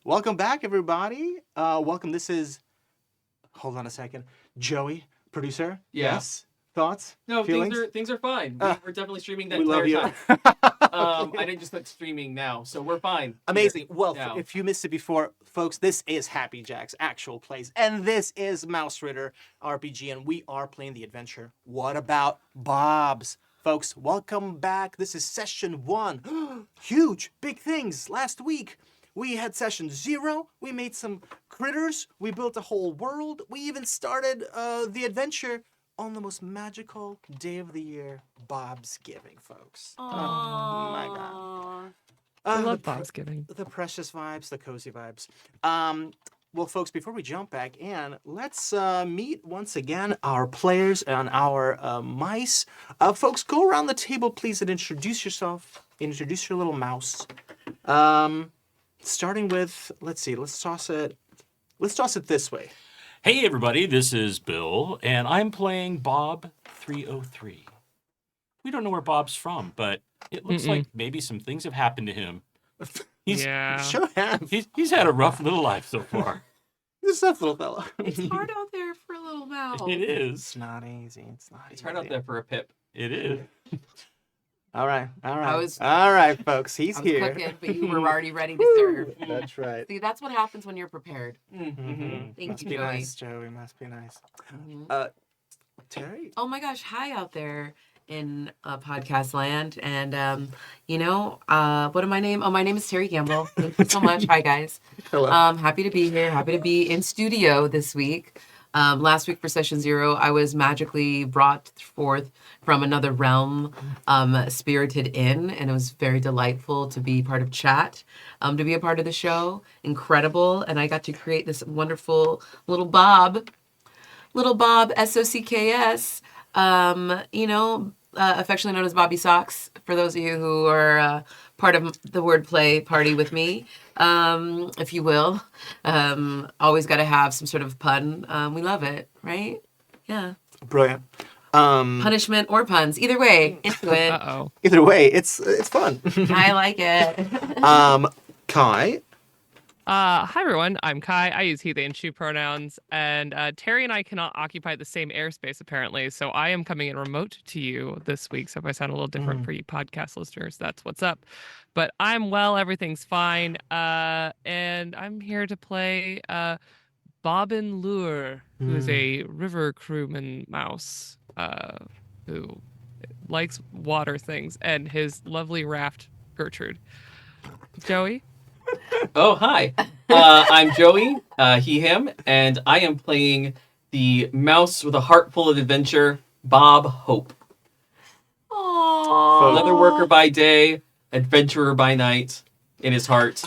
Welcome back, everybody. Welcome. This is, hold on a second, Joey, producer. Yeah. Yes. Thoughts? No, feelings? things are fine. We're definitely streaming that We love entire you. time. I didn't just put streaming now, so we're fine. Amazing. Well, now. if you missed it before, folks, this is Happy Jack's actual place, and this is Mausritter RPG, and we are playing the adventure. What about Bob's? Folks, welcome back. This is session 1. Huge, big things last week. We had session 0. We made some critters. We built a whole world. We even started the adventure on the most magical day of the year, Bobsgiving, folks. Aww. Oh my God. I love Bobsgiving. The precious vibes, the cozy vibes. Well, folks, before we jump back in, let's meet once again our players and our mice. Folks, go around the table, please, and introduce yourself. Introduce your little mouse. Starting with, let's see, let's toss it this way. Hey everybody, this is Bill, and I'm playing Bob 303. We don't know where Bob's from, but it looks like maybe some things have happened to him. Show hands. He's had a rough little life so far. He's a tough little fella. It's hard out there for a little mouse. It is. It's not easy. It's not It's easy. hard out there for a pip. It is. All right. was- All right, folks. He's I was here. cooking, but you were already ready to serve. That's right. See, that's what happens when you're prepared. Mm-hmm. Thank Must you, be Joey. nice, Joey. Must be nice. Mhm. Terry. Oh my gosh, hi out there in podcast land. And, what am my name? Oh, my name is Terry Campbell. Thank you so much. Hi, guys. Hello. Happy to be here. Happy to be in studio this week. Last week for session 0, I was magically brought forth from another realm, spirited in, and it was very delightful to be part of chat, to be a part of the show. Incredible. And I got to create this wonderful little Bob, SOCKS, affectionately known as Bobby Socks, for those of you who are part of the wordplay party with me, if you will. Always got to have some sort of pun. We love it, right? Yeah. Brilliant. Punishment or puns. Either way, into it. Uh-oh. Either way, it's fun. I like it. Kai. Hi, everyone. I'm Kai. I use he, they, and she pronouns. And Terry and I cannot occupy the same airspace, apparently. So I am coming in remote to you this week. So if I sound a little different for you podcast listeners, that's what's up. But I'm well. Everything's fine. And I'm here to play Bobbin Lure, who is a river crewman mouse who likes water things, and his lovely raft, Gertrude. Joey? Oh, hi. I'm Joey, he, him, and I am playing the mouse with a heart full of adventure, Bob Hope. Aww. Leatherworker by day, adventurer by night, in his heart.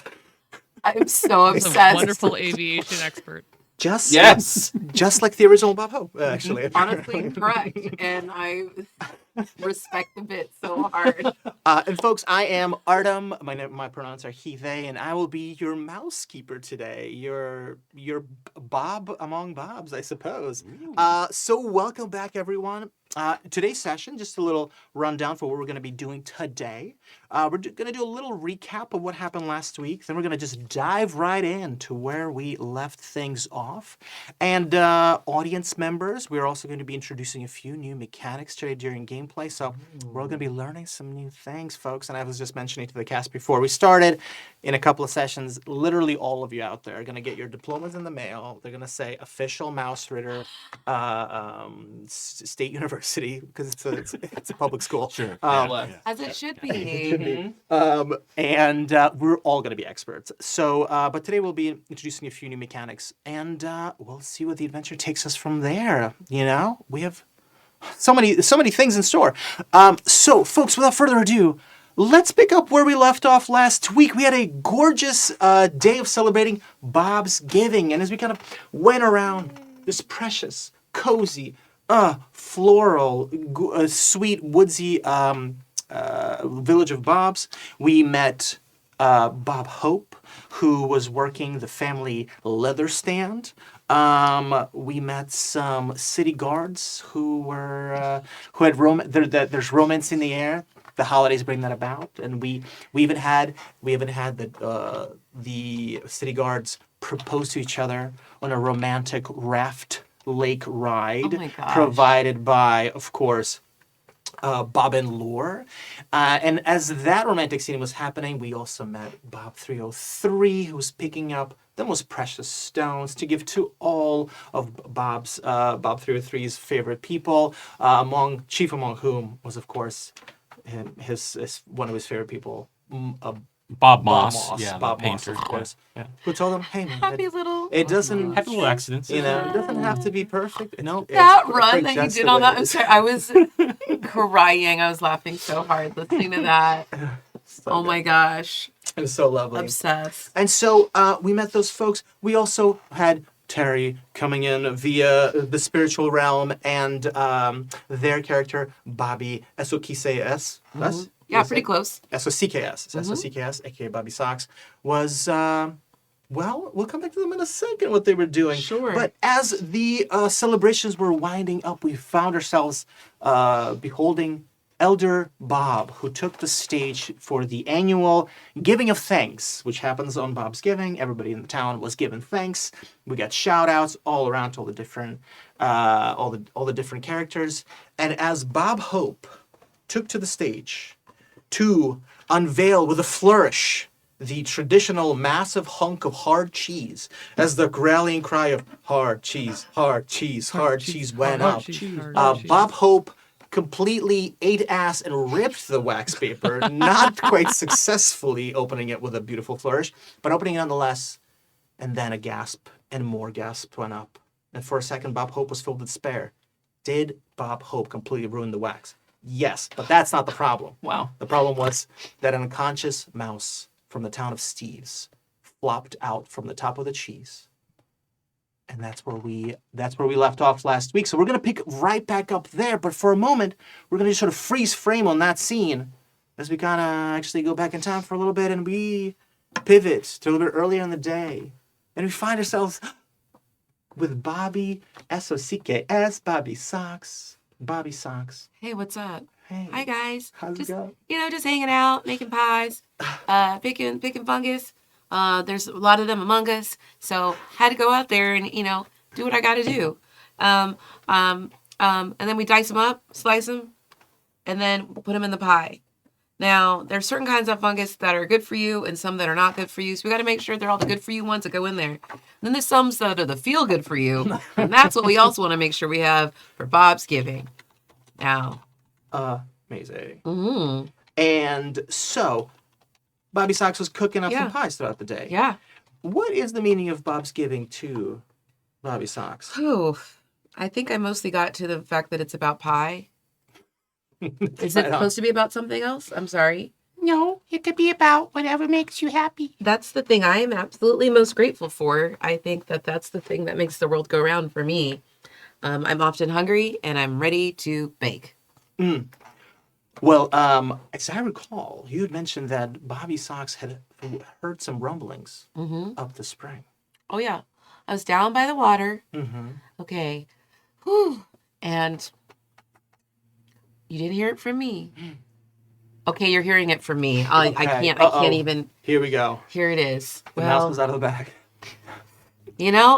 I'm so He's a obsessed. wonderful aviation expert. Just like the original Bob Hope, actually. Honestly, correct. And I respect the bit so hard. And folks, I am Artem. My pronouns are he, they, and I will be your mouse keeper today. Your Bob among Bobs, I suppose. So welcome back, everyone. Today's session, just a little rundown for what we're going to be doing today. We're going to do a little recap of what happened last week. Then we're going to just dive right into where we left things off. And audience members, we're also going to be introducing a few new mechanics today during gameplay. So we're going to be learning some new things, folks. And I was just mentioning to the cast before we started, in a couple of sessions, literally all of you out there are going to get your diplomas in the mail. They're going to say official Mausritter State University, because it's a public school. Sure. As it should be. And we're all going to be experts. So, but today we'll be introducing a few new mechanics, and we'll see what the adventure takes us from there. You know, we have so many things in store. So, folks, without further ado, let's pick up where we left off last week. We had a gorgeous day of celebrating Bobsgiving, and as we kind of went around this precious, cozy, floral, sweet, woodsy village of Bob's, we met Bob Hope, who was working the family leather stand. We met some city guards who had there's romance in the air. the holidays bring that about, and we even had the city guards propose to each other on a romantic raft lake ride, Oh my gosh. provided by, of course, Bob and Lore. And as that romantic scene was happening, we also met Bob 303, who was picking up the most precious stones to give to all of Bob 303's favorite people, chief among whom was, of course, his one of his favorite people, Bob Moss. Yeah, Bob the Moss, painter. of course, Yeah. who told him, "Hey, man, Happy little. it doesn't, Happy little accidents. it doesn't have to be perfect. No. That it's run perfect that you just did the on way that, it I'm is." sorry, I was crying. I was laughing so hard listening to that. So Oh good. my gosh. It was so lovely. Obsessed. And so we met those folks. We also had Terry coming in via the spiritual realm, and their character, Bobby S-O-K-S. Yeah, pretty close. S-O-C-K-S. It's S-O-C-K-S, a.k.a. Bobby Socks, was... well, we'll come back to them in a second, what they were doing. Sure. But as the celebrations were winding up, we found ourselves beholding Elder Bob, who took the stage for the annual Giving of Thanks, which happens on Bobsgiving. Everybody in the town was given thanks. We got shout-outs all around to all the different different characters. And as Bob Hope took to the stage to unveil with a flourish the traditional massive hunk of hard cheese, as the rallying cry of hard cheese, hard cheese, hard cheese went hard up. cheese, hard cheese. Bob Hope completely ate ass and ripped the wax paper, not quite successfully opening it with a beautiful flourish, but opening it nonetheless. And then a gasp and more gasps went up. And for a second, Bob Hope was filled with despair. Did Bob Hope completely ruin the wax? Yes, but that's not the problem. Wow. The problem was that an unconscious mouse from the town of Steves flopped out from the top of the cheese. And that's where we left off last week. So we're going to pick right back up there. But for a moment, we're going to just sort of freeze frame on that scene as we kind of actually go back in time for a little bit, and we pivot to a little bit earlier in the day. And we find ourselves with Bobby, S-O-C-K-S, Bobby Socks. Bobby Socks. Hey, what's up? Hey. Hi guys. How's just it going? just hanging out, making pies, picking fungus. There's a lot of them among us, so had to go out there and do what I got to do. And then we dice them up, slice them, and then we'll put them in the pie. Now, there's certain kinds of fungus that are good for you and some that are not good for you. So we got to make sure they're all the good for you ones that go in there. And then there's some that are the feel good for you. And that's what we also want to make sure we have for Bobsgiving. Now. Amazing. Mm-hmm. And so, Bobby Socks was cooking up Yeah. some pies throughout the day. Yeah. What is the meaning of Bobsgiving to Bobby Socks? Oh, I think I mostly got to the fact that it's about pie. Is it supposed to be about something else? I'm sorry. No, it could be about whatever makes you happy. That's the thing I am absolutely most grateful for. I think that that's the thing that makes the world go round for me. I'm often hungry and I'm ready to bake. Well, as I recall, you had mentioned that Bobby Socks had heard some rumblings up the spring. Oh, yeah. I was down by the water. Mm-hmm. Okay. Whew. And you didn't hear it from me. Okay, you're hearing it from me. I Okay. can't Uh-oh. even. Here we go. Here it is. The mouse was out of the bag.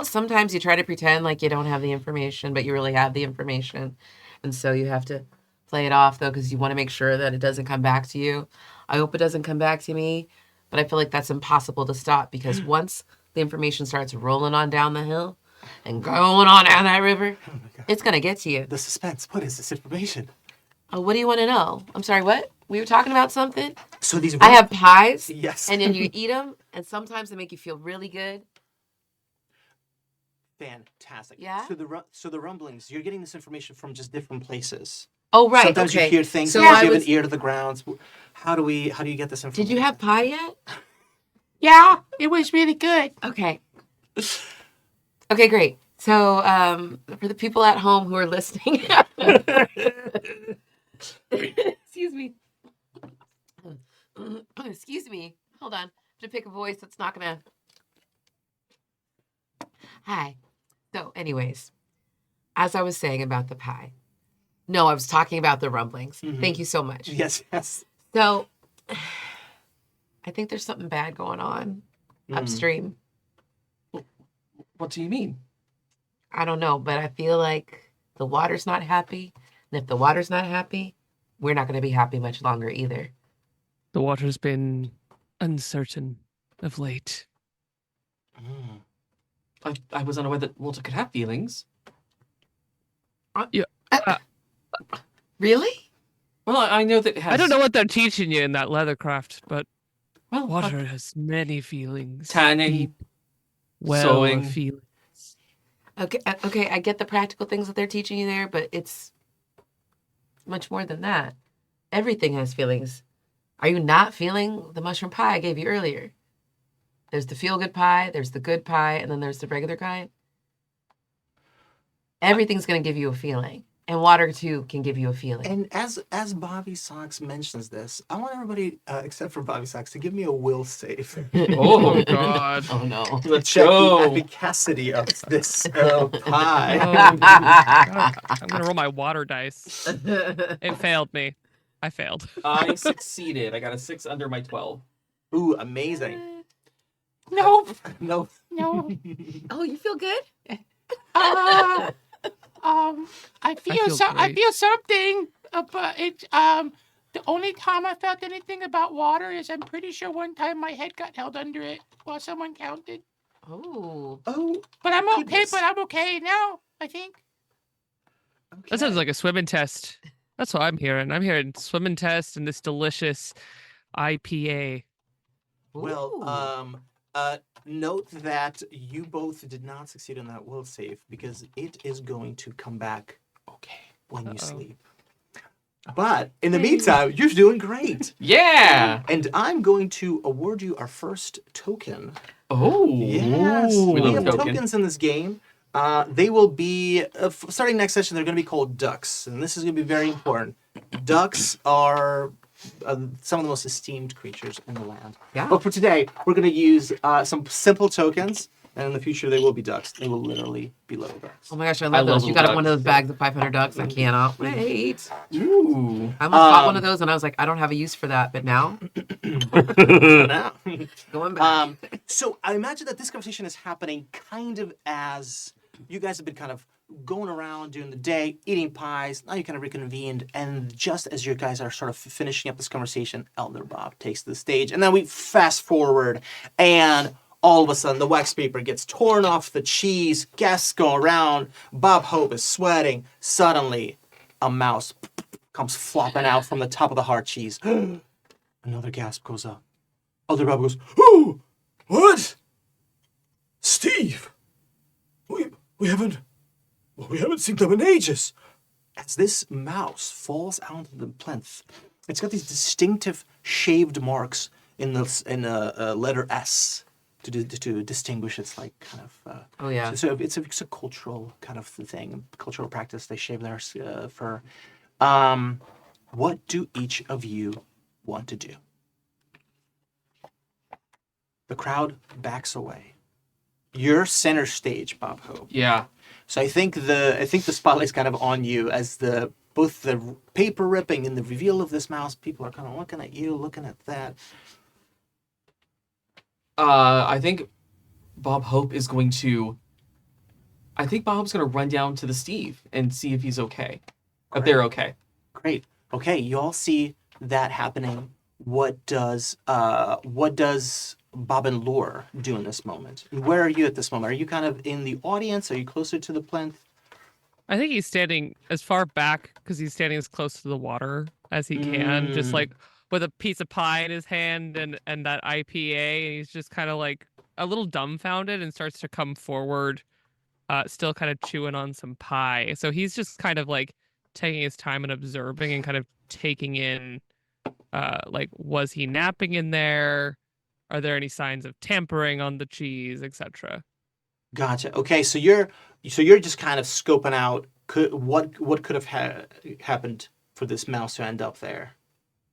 Sometimes you try to pretend like you don't have the information, but you really have the information. And so you have to play it off, though, because you want to make sure that it doesn't come back to you. I hope it doesn't come back to me, but I feel like that's impossible to stop because once the information starts rolling on down the hill and going on down that river, it's going to get to you. The suspense. What is this information? Oh, what do you want to know? I'm sorry, what? We were talking about something? So these. I have pies. Yes. And then you eat them, and sometimes they make you feel really good. Fantastic. Yeah? So the rumblings. You're getting this information from just different places. Oh, right. Sometimes okay. you hear things. So Sometimes I you have was, an ear to the ground. How do you get this information? Did you have pie yet? Yeah, it was really good. Okay. Okay, great. So, for the people at home who are listening, excuse me. Excuse me. Hold on. To pick a voice that's not gonna. Hi. So, anyways, as I was saying about the pie, No, I was talking about the rumblings. Mhm. Thank you so much. Yes, yes. So, I think there's something bad going on upstream. What do you mean? I don't know, but I feel like the water's not happy. And if the water's not happy, we're not going to be happy much longer either. The water's been uncertain of late. Mm. I was unaware that water could have feelings. Really? Well, I know that it has. I don't know what they're teaching you in that leathercraft, but Well, water has many feelings. tanning, Deep, well sewing. feelings. Okay, I get the practical things that they're teaching you there, but it's much more than that. Everything has feelings. Are you not feeling the mushroom pie I gave you earlier? There's the feel-good pie, there's the good pie, and then there's the regular kind. Everything's going to give you a feeling. And water, too, can give you a feeling. And as Bobby Sox mentions this, I want everybody, except for Bobby Sox, to give me a will save. Oh, God. Oh, no. let's Check the go. efficacy of this pie. I'm going to roll my water dice. It failed me. I failed. I succeeded. I got a 6 under my 12. Ooh, amazing. No, No. no. Oh, you feel good? Uh, I feel feel I great. feel something, but it's the only time I felt anything about water is I'm pretty sure one time my head got held under it while someone counted. Oh. Oh, But I'm okay. Goodness. But I'm okay now. I think. That sounds like a swimming test. That's what I'm hearing. I'm hearing swimming test and this delicious IPA. well, note that you both did not succeed on that will save because it is going to come back okay when you Uh-oh. sleep. But in the meantime, you're doing great. Yeah. And I'm going to award you our first token. Oh. Yes, We we love have token. tokens in this game. They will be, starting next session, they're going to be called ducks. And this is going to be very important. Ducks are some of the most esteemed creatures in the land. Yeah. But for today, we're going to use some simple tokens. And in the future, they will be ducks. They will literally be little ducks. Oh my gosh, I I love love those. You little got one of ducks. those bags of 500 ducks. I cannot wait. Ooh. I almost bought one of those and I was like, I don't have a use for that. But now, Now. going back. So I imagine that this conversation is happening kind of as you guys have been kind of going around during the day, eating pies. Now you kind of reconvened, and just as you guys are sort of finishing up this conversation, Elder Bob takes the stage, and then we fast forward, and all of a sudden the wax paper gets torn off the cheese. Guests go around. Bob Hope is sweating. Suddenly, a mouse comes flopping out from the top of the hard cheese. Another gasp goes up. Elder Bob goes, "Oh, what? Steve, we haven't seen them in ages." As this mouse falls out of the plinth, it's got these distinctive shaved marks in a letter S to distinguish its like kind of. Oh, yeah. So it's a cultural kind of thing, cultural practice. They shave their fur. What do each of you want to do? The crowd backs away. You're center stage, Bob Hope. Yeah. So I think the spotlight's kind of on you as both the paper ripping and the reveal of this mouse. People are kind of looking at you, looking at that. I think Bob Hope is going to. I think Bob's going to run down to the Steve and see if he's okay. If they're okay. Great. Okay, you all see that happening. What does Bob and Lore do in this moment? Where are you at this moment? Are you kind of in the audience? Are you closer to the plinth? I think he's standing as far back because he's standing as close to the water as he can, just like with a piece of pie in his hand and that IPA. And he's just kind of like a little dumbfounded and starts to come forward, still kind of chewing on some pie. So he's just kind of like taking his time and observing and kind of taking in, like, was he napping in there? Are there any signs of tampering on the cheese, etc.? Gotcha. Okay, so you're just kind of scoping out what could have happened for this mouse to end up there.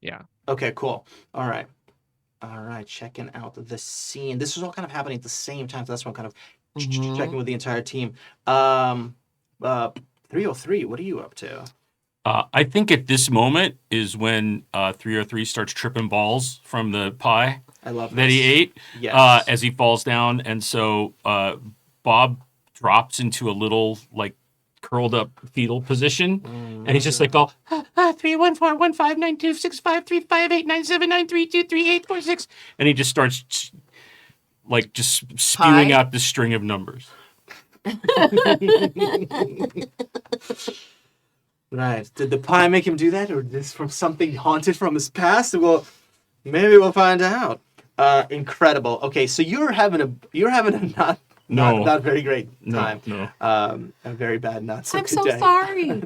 Yeah. Okay, cool. All right, checking out the scene. This is all kind of happening at the same time, so that's why I'm kind of checking with the entire team. 303, what are you up to? I think at this moment is when 303 starts tripping balls from the pie I love that he this. ate Yes. as he falls down. And so Bob drops into a little, like, curled up fetal position. And he's just like, all, 314159265358979323846. and he just starts, like, just spewing Pie? out this string of numbers. Right. Did the pie make him do that, or is this from something haunted from his past? Well, maybe we'll find out. Incredible. Okay, so you're having a not very great time. No. A very bad, not so I'm good so day. sorry.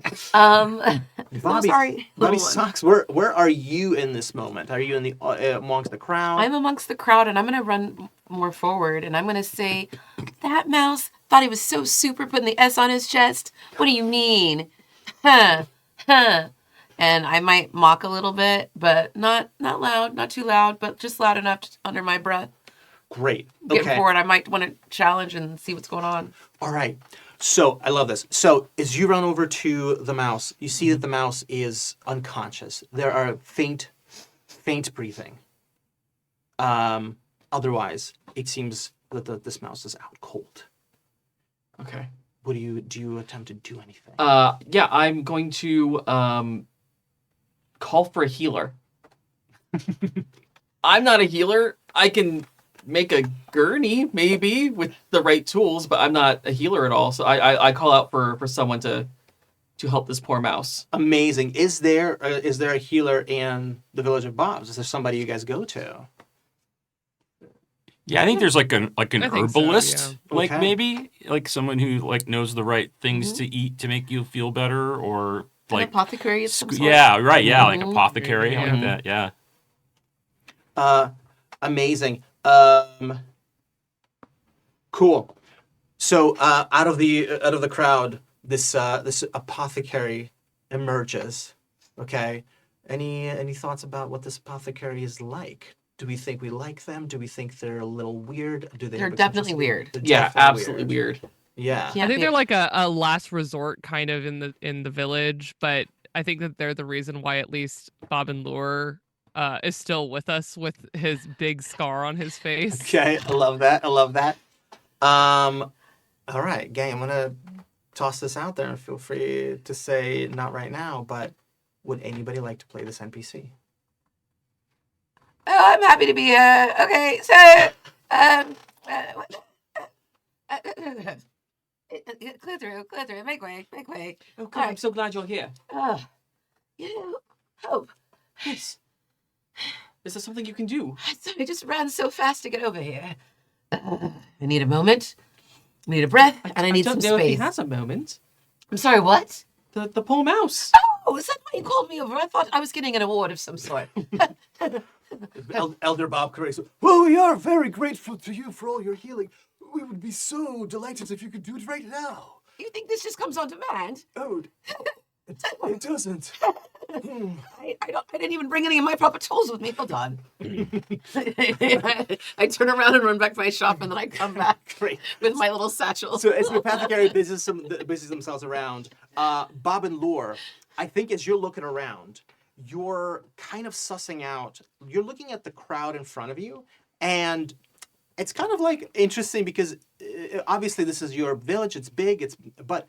Bobby, sorry, Bobby little one. sucks. Where are you in this moment? Are you in the amongst the crowd? I'm amongst the crowd, and I'm going to run more forward, and I'm going to say, that mouse thought he was so super putting the S on his chest. What do you mean? Huh. And I might mock a little bit, but not loud, not too loud, but just loud enough under my breath. Great. Getting Okay. forward, I might want to challenge and see what's going on. All right. So I love this. So as you run over to the mouse, you see that the mouse is unconscious. There are faint breathing. Otherwise, it seems that this mouse is out cold. Okay. What do you attempt to do anything? Yeah, I'm going to call for a healer. I'm not a healer. I can make a gurney maybe with the right tools, but I'm not a healer at all. So I call out for someone to help this poor mouse. Amazing. Is there a healer in the village of Bob's? Is there somebody you guys go to? Yeah, I think there's like an I think so, herbalist, yeah. like Okay. maybe like someone who like knows the right things to eat to make you feel better, or An like apothecary of some sort. yeah, right, yeah, like Mhm. apothecary, I like Yeah. that, yeah. Amazing. Cool. So out of the crowd, this apothecary emerges. Okay. Any thoughts about what this apothecary is like? Do we think we like them? Do we think they're a little weird? Do they? They're have a definitely sense of- weird. They're Yeah, definitely absolutely weird. Yeah. Yeah. I think they're like a last resort kind of in the village, but I think that they're the reason why at least Bob and Lure is still with us with his big scar on his face. Okay. I love that. All right, gang. I'm gonna toss this out there, and feel free to say not right now, but would anybody like to play this NPC? Oh, I'm happy to be here. Okay, so, clear through, make way. Oh, God, I'm so glad you're here. Hope. Yes. Is there something you can do? I just ran so fast to get over here. I need a moment. I need a breath, and I need some don't know if he space. has a moment. I'm sorry, what? The poor mouse. Oh, is that why you called me over? I thought I was getting an award of some sort. Elder Bob corrects. Well, we are very grateful to you for all your healing. We would be so delighted if you could do it right now. You think this just comes on demand? Oh, it doesn't. I didn't even bring any of my proper tools with me. Hold on. I turn around and run back to my shop, and then I come back Great. with my little satchel. So as the apothecary busies themselves around, Bob and Lure, I think as you're looking around, you're kind of sussing out. You're looking at the crowd in front of you, and it's kind of like interesting because obviously this is your village. It's big. But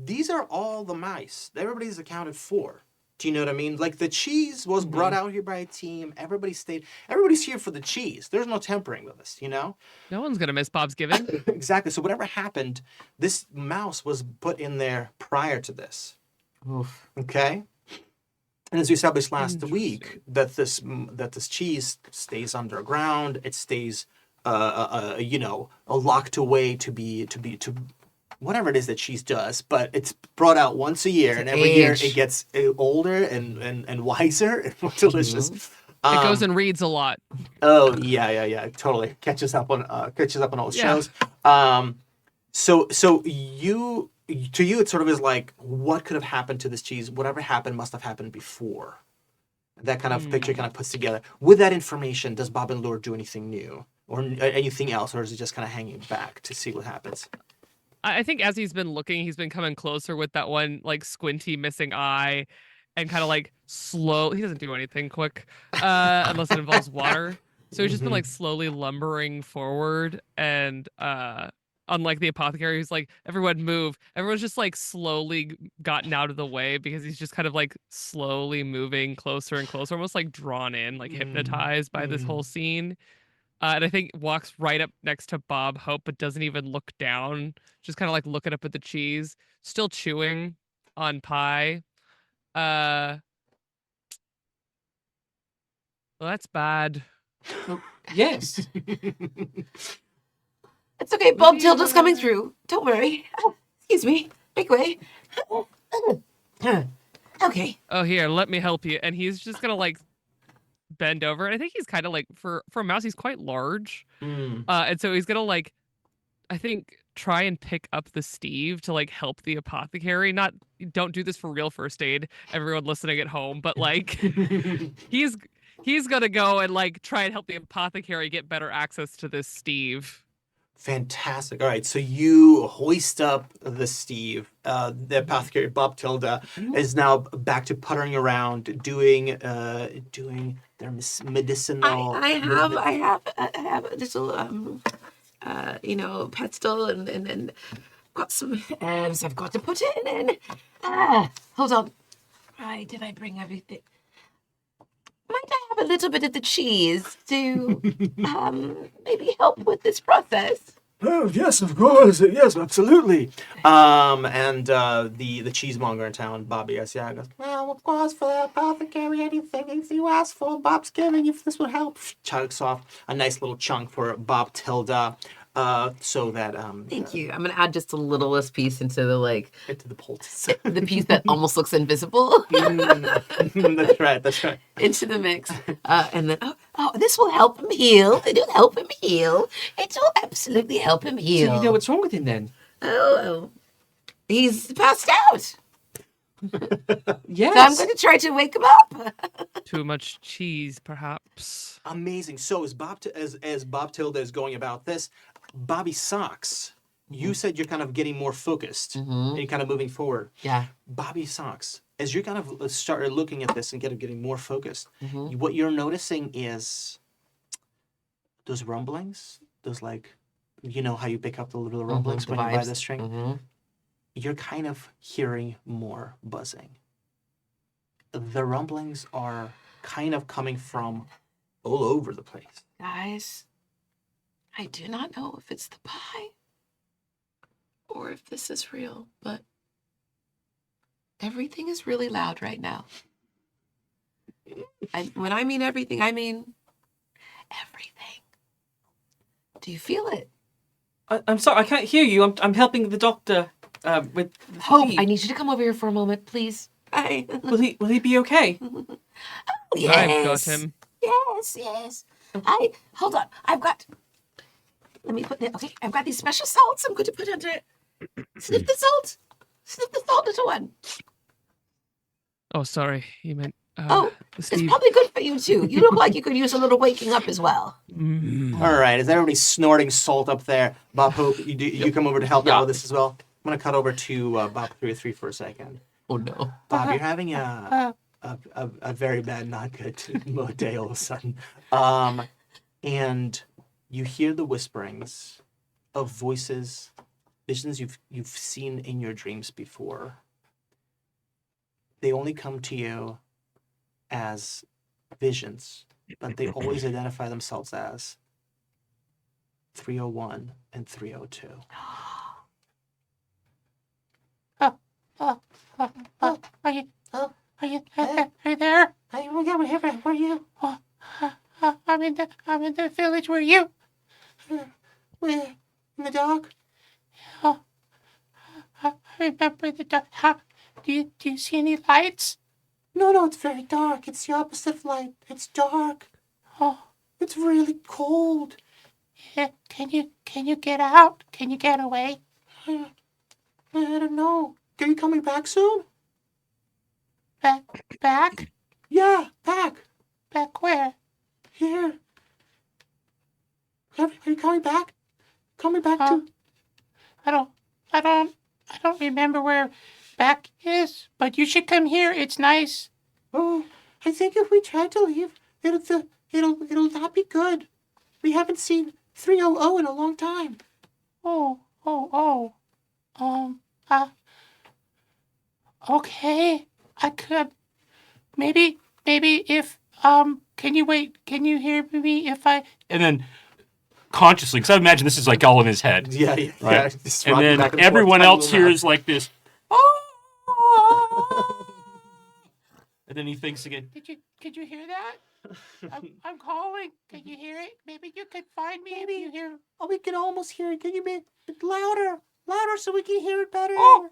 these are all the mice. Everybody's accounted for. Do you know what I mean? Like the cheese was brought out here by a team. Everybody's here for the cheese. There's no tempering with this, you know? No one's gonna miss Bobsgiving. Exactly. So whatever happened, this mouse was put in there prior to this. Oof. Okay? And as we established last week, that this cheese stays underground. It stays, locked away to whatever it is that cheese does, but it's brought out once a year, and every year age. it gets older and wiser and more delicious. It goes and reads a lot. Oh yeah, totally catches up on all the Yeah. shows. So to you it sort of is like, what could have happened to this cheese? Whatever happened must have happened before. That kind of picture kind of puts together. With that information, does Bob and Lure do anything new or anything else, or is it just kind of hanging back to see what happens? I think as he's been looking, he's been coming closer with that one like squinty missing eye, and kind of like slow. He doesn't do anything quick, unless it involves water. So he's just been like slowly lumbering forward, and unlike the apothecary who's like, everyone move, everyone's just like slowly gotten out of the way because he's just kind of like slowly moving closer and closer, almost like drawn in, like hypnotized by this whole scene. And I think walks right up next to Bob Hope, but doesn't even look down. Just kind of like looking up at the cheese, still chewing on pie. Uh, well, that's bad. Yes. It's okay. Bob Tilda's coming through. Don't worry. Excuse me. Make way. Okay. Oh, here, let me help you. And he's just gonna like bend over. And I think he's kind of like for a mouse, he's quite large. And so he's gonna like, I think, try and pick up the Steve to like help the apothecary. Not, don't do this for real first aid, everyone listening at home, but like he's gonna go and like try and help the apothecary get better access to this Steve. Fantastic. All right, so you hoist up the Steve. The apothecary Bob Tilda is now back to puttering around, doing their medicinal. I have a little pestle and got some herbs I've got to put in. Hold on. Right, did I bring everything? Might I have a little bit of the cheese to maybe help with this process? Oh yes, of course. Yes, absolutely. And the cheesemonger in town, Bobby goes, well, of course, for the apothecary, anything you ask for, Bobsgiving, if this would help. Chugs off a nice little chunk for Bob Tilda, so that Thank you. I'm gonna add just a littlest piece into the into the poultice. the piece that almost looks invisible. That's right. Into the mix. And then this will help him heal. It'll help him heal. It will absolutely help him heal. So you know what's wrong with him then? Oh, he's passed out. Yes. So I'm going to try to wake him up. Too much cheese, perhaps. Amazing. So as Bob Tilda is going about this, Bobby Socks, you said you're kind of getting more focused and kind of moving forward. Yeah. Bobby Socks, as you're kind of start looking at this and getting more focused, what you're noticing is those rumblings, those like, you know how you pick up the little rumblings when you buy the string? You're kind of hearing more buzzing. The rumblings are kind of coming from all over the place. Guys, I do not know if it's the pie or if this is real, but everything is really loud right now. When I mean everything, I mean everything. Do you feel it? I'm sorry, I can't hear you. I'm helping the doctor with the Hope, feed. I need you to come over here for a moment, please. Will he be okay? Yes. I've got him. Yes. Hold on. Let me put okay, I've got these special salts I'm going to put under. Sniff the salt, little one. Oh, sorry. You meant the it's Steve. probably good for you too. You look like you could use a little waking up as well. All right, is everybody snorting salt up there? Bob Hope, you come over to help out with this as well? I'm going to cut over to Bob 303 for a second. Oh no. Bob, you're having a very bad, not good day all of a sudden. And you hear the whisperings of voices, visions you've seen in your dreams before. They only come to you as visions, but they always identify themselves as 301 and 302. Are you there? Where are you? I'm in the village. Where are you? Where? In the dark? I remember the dark. Do you see any lights? No, it's very dark. It's the opposite of light. It's dark. Oh, It's really cold. yeah. Can you get out? Can you get away? I don't know. Are you coming back soon? Back? Yeah, back. Back where? Here. Are you coming back? Coming back to... I don't don't remember where back is, but you should come here. It's nice. Oh, I think if we try to leave, it'll not be good. We haven't seen 300 in a long time. Okay. I could maybe if can you wait? Can you hear me if I? And then consciously, because I imagine this is like all in his head. Yeah. Right. Just And rocking then back and everyone forth, else tiny little hears like this. And then he thinks again. Could you hear that? I'm calling. Can you hear it? Maybe you could find me if you hear. Oh, we can almost hear it. Can you be louder so we can hear it better? Oh,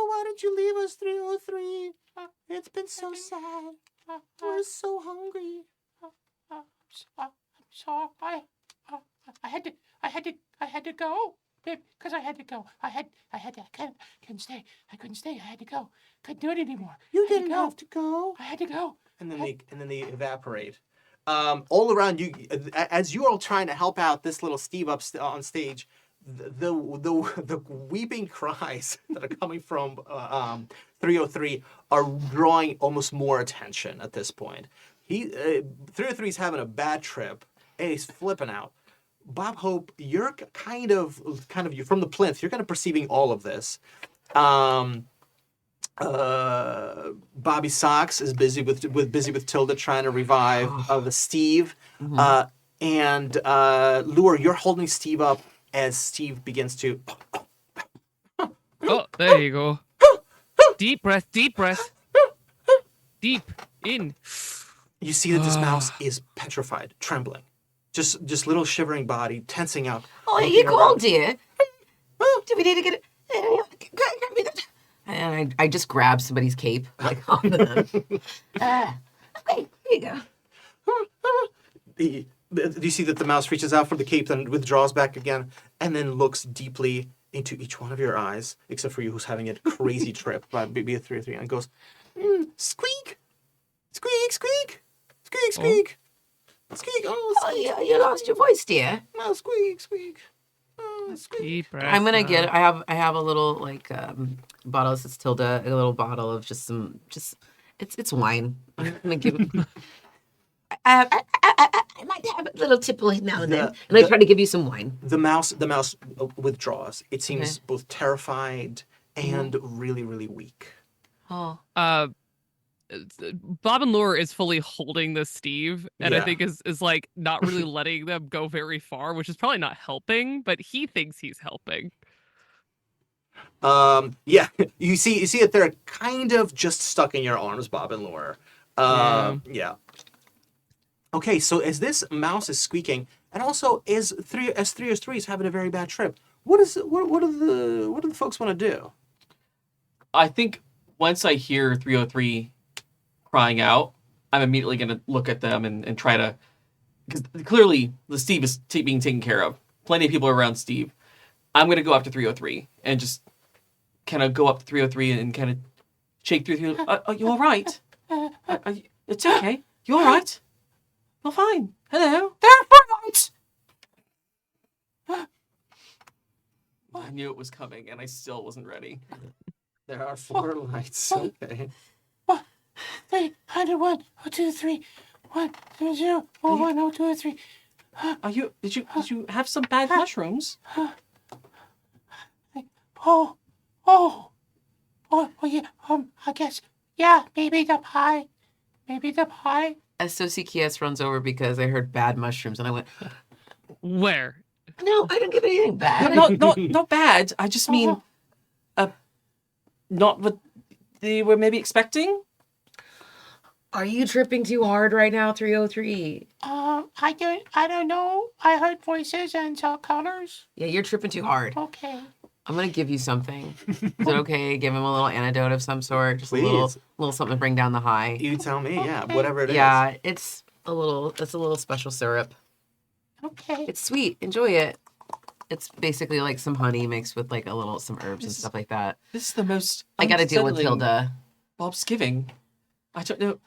why did you leave us, 303? It's been so sad. We're so hungry. I'm sorry. I had to go. Because I had to go. I couldn't stay. I couldn't stay. I had to go. Couldn't do it anymore. You didn't have to go. I had to go. And then they evaporate. All around you, as you are all trying to help out this little Steve up on stage, the weeping cries that are coming from 303 are drawing almost more attention at this point. 303 is having a bad trip, and he's flipping out. Bob Hope, you're kind of you're from the plinth. You're kind of perceiving all of this. Bobby Socks is busy with Tilda trying to revive the Steve. Mm-hmm. And Lure, you're holding Steve up as Steve begins to. Oh, there you go. Deep breath, deep breath. Deep in. You see that this mouse is petrified, trembling, just little shivering body, tensing up. Oh, you cold, dear? Do we need to get it? And I just grab somebody's cape, like on the. Okay, here you go. Do you see that the mouse reaches out for the cape, then withdraws back again, and then looks deeply into each one of your eyes, except for you, who's having a crazy trip by BB 303, and goes, squeak, squeak, squeak, squeak, squeak, squeak. Oh, you lost your voice, dear. No, squeak, squeak. Oh, squeak. Deep breath. I'm gonna get. I have a little like bottle. This is Tilda. A little bottle of just it's wine. I'm gonna give it. I might have a little tipple now and then, and I try to give you some wine. The mouse withdraws. It seems both terrified and really, really weak. Oh. Bob and Lure is fully holding the Steve, and I Yeah. think is like not really letting them go very far, which is probably not helping, but he thinks he's helping. Yeah, you see that they're kind of just stuck in your arms, Bob and Lure. Yeah. Okay, so as this mouse is squeaking, and also as 303 is having a very bad trip, what do the folks want to do? I think once I hear 303 crying out, I'm immediately going to look at them and try to, because clearly the Steve is being taken care of. Plenty of people are around Steve. I'm going to go up to 303 and just kind of go up to 303 and kind of shake 303. Are you all right? It's okay. You all right? Well, fine. Hello. There are 4 lights. I knew it was coming, and I still wasn't ready. There are 4 lights. Okay. 301, 2, 3, 1, 0, 0, 1, 2, 3. Did you have some bad mushrooms? Well, yeah. I guess. Yeah, maybe the pie. SOCKS runs over because I heard bad mushrooms, and I went, Where? no, I didn't get anything bad. Not bad. I just mean, not what they were maybe expecting. Are you tripping too hard right now, 303? I don't know. I heard voices and saw colors. Yeah, you're tripping too hard. Okay. I'm gonna give you something. Is it okay? Give him a little antidote of some sort, just a Please. little something to bring down the high. You tell me, yeah, whatever it is. Yeah, it's a little special syrup. Okay. It's sweet. Enjoy it. It's basically like some honey mixed with like some herbs and stuff like that. This is the most. I got to deal with unsettling Tilda. Bobsgiving. I don't know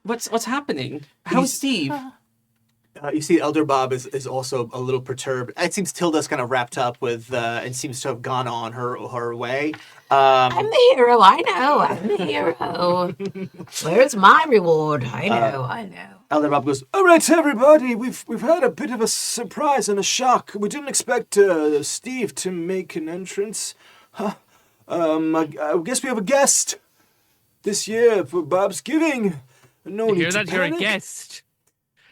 what's happening. How's Steve? You see, Elder Bob is also a little perturbed. It seems Tilda's kind of wrapped up with and seems to have gone on her way. I'm the hero. I know. I'm the hero. Where's my reward? I know. Elder Bob goes, All right, everybody, we've had a bit of a surprise and a shock. We didn't expect Steve to make an entrance. I guess we have a guest this year for Bobsgiving. No I need hear to that you're a panic. guest.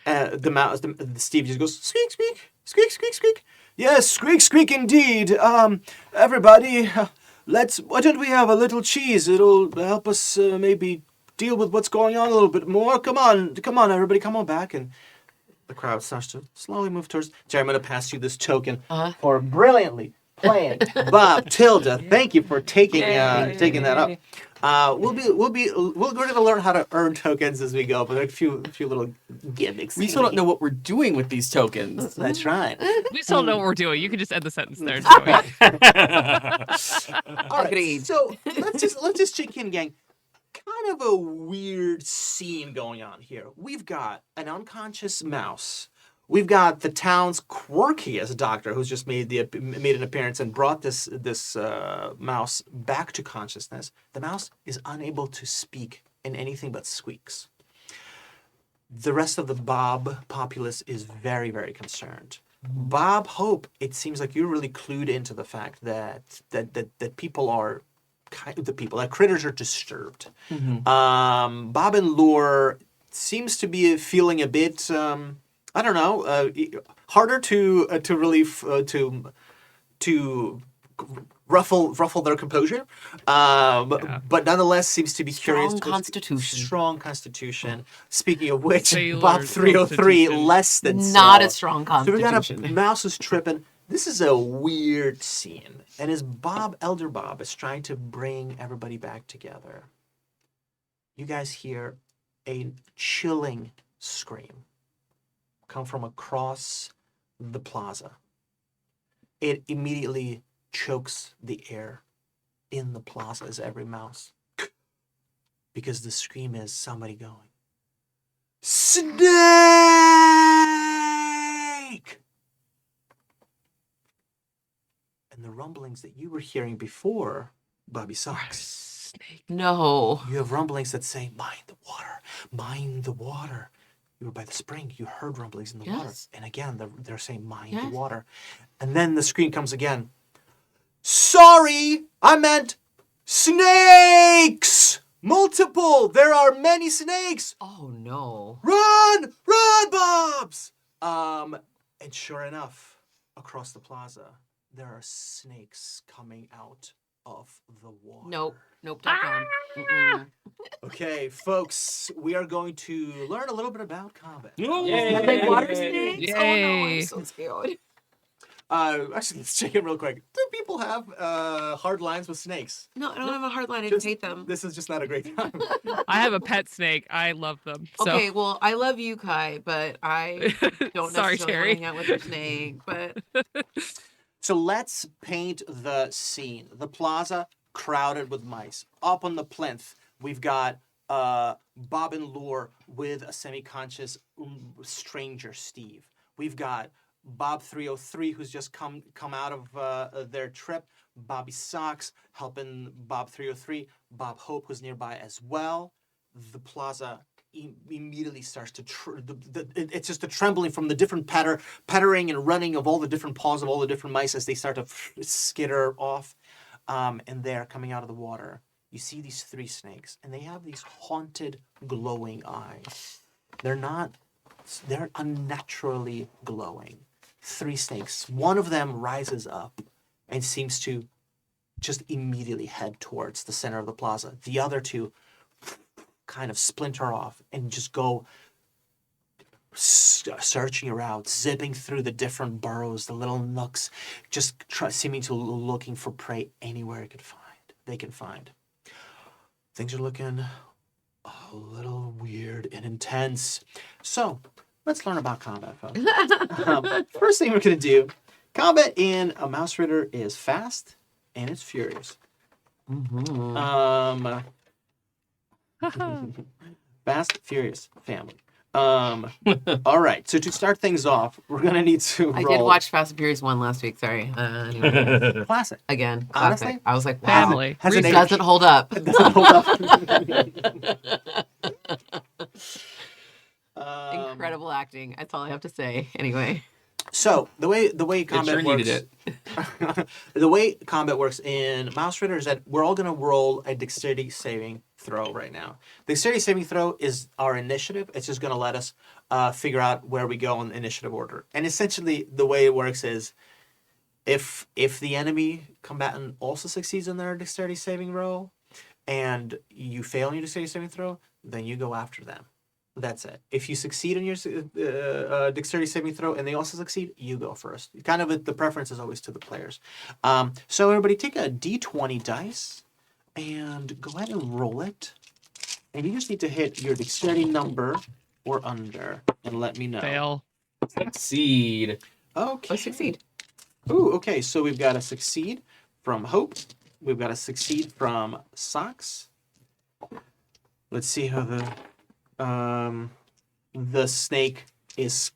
the Steve just goes, squeak, squeak, squeak, squeak, squeak. Yes, squeak, squeak, indeed. Everybody, why don't we have a little cheese? It'll help us maybe deal with what's going on a little bit more. Come on, everybody, come on back. And The crowd starts to slowly move towards. Jerry, I'm going to pass you this token for brilliantly playing Bob. Tilda, thank you for taking that up. We're going to learn how to earn tokens as we go, but there are a few little gimmicks. We still don't know what we're doing with these tokens. That's right. We still know what we're doing. You can just end the sentence there, Joey. All right. Agreed. So let's just check in, gang. Kind of a weird scene going on here. We've got an unconscious mouse. We've got the town's quirkiest doctor who's just made an appearance and brought this mouse back to consciousness. The mouse is unable to speak in anything but squeaks. The rest of the Bob populace is very, very concerned. Bob Hope, it seems like you're really clued into the fact that people are that critters are disturbed. Bob and Lore seems to be feeling a bit I don't know, harder to really to ruffle their composure, but nonetheless seems to be curious. Strong constitution. Speaking of which, Sailor Bob 303 constitution. less than Not so. a strong So we got constitution. a mouse is tripping. This is a weird scene, and as Elder Bob is trying to bring everybody back together, you guys hear a chilling scream come from across the plaza. It immediately chokes the air in the plaza as every mouse, because the scream is somebody going, Snake! And the rumblings that you were hearing before, Bobby Socks, No. you have rumblings that say, mind the water, mind the water. You were by the spring, you heard rumblings in the water. Yes. And again, they're saying, mind Yes. the water. And then the scream comes again. Sorry, I meant snakes! Multiple! There are many snakes! Oh no. Run! Run, Bobs! And sure enough, across the plaza, there are snakes coming out of the water. Nope. Not gone. Mm-mm. Okay, folks, we are going to learn a little bit about combat. Are they water snakes? Oh no, Yay. I'm so scared. Actually, let's check in real quick. Do people have hard lines with snakes? No, I don't have a hard line. I Just- just hate them. This is just not a great time. I have a pet snake. I love them. So. Okay, well, I love you, Kai, but I don't Sorry, necessarily Terry. hang out with your snake. But So let's paint the scene. The plaza crowded with mice. Up on the plinth, we've got Bob and Lore with a semi-conscious stranger, Steve. We've got Bob 303, who's just come out of their trip. Bobby Socks helping Bob 303. Bob Hope, who's nearby as well. The plaza immediately starts to it's just a trembling from the different pattering and running of all the different paws of all the different mice as they start to skitter off. And there, coming out of the water, you see these three snakes, and they have these haunted, glowing eyes. They're unnaturally glowing. Three snakes. One of them rises up and seems to just immediately head towards the center of the plaza. The other two kind of splinter off and just go searching around, zipping through the different burrows, the little nooks, just seeming to looking for prey anywhere they can find. Things are looking a little weird and intense. So let's learn about combat, folks. First thing we're going to do, combat in a Mausritter is fast and it's furious. Fast, furious family. All right. So to start things off, we're gonna need to roll. I did watch Fast and Furious 1 last week. Sorry. Anyway. Classic. Again, classic. Honestly? I was like, wow. Family. Has Reese it doesn't hold up. It doesn't hold up. Incredible acting. That's all I have to say. Anyway. So the way It combat sure works, needed it. the way combat works in Mausritter is that we're all gonna roll a dexterity saving throw right now. Dexterity saving throw is our initiative. It's just gonna let us figure out where we go in initiative order. And essentially, the way it works is if the enemy combatant also succeeds in their dexterity saving roll, and you fail in your dexterity saving throw, then you go after them. That's it. If you succeed in your dexterity saving throw and they also succeed, you go first. Kind of the preference is always to the players. So everybody take a d20 dice and go ahead and roll it. And you just need to hit your dexterity number or under and let me know. Fail. Succeed. Okay. Oh, succeed. Ooh, okay. So we've got a succeed from Hope. We've got a succeed from Socks. Let's see how the snake is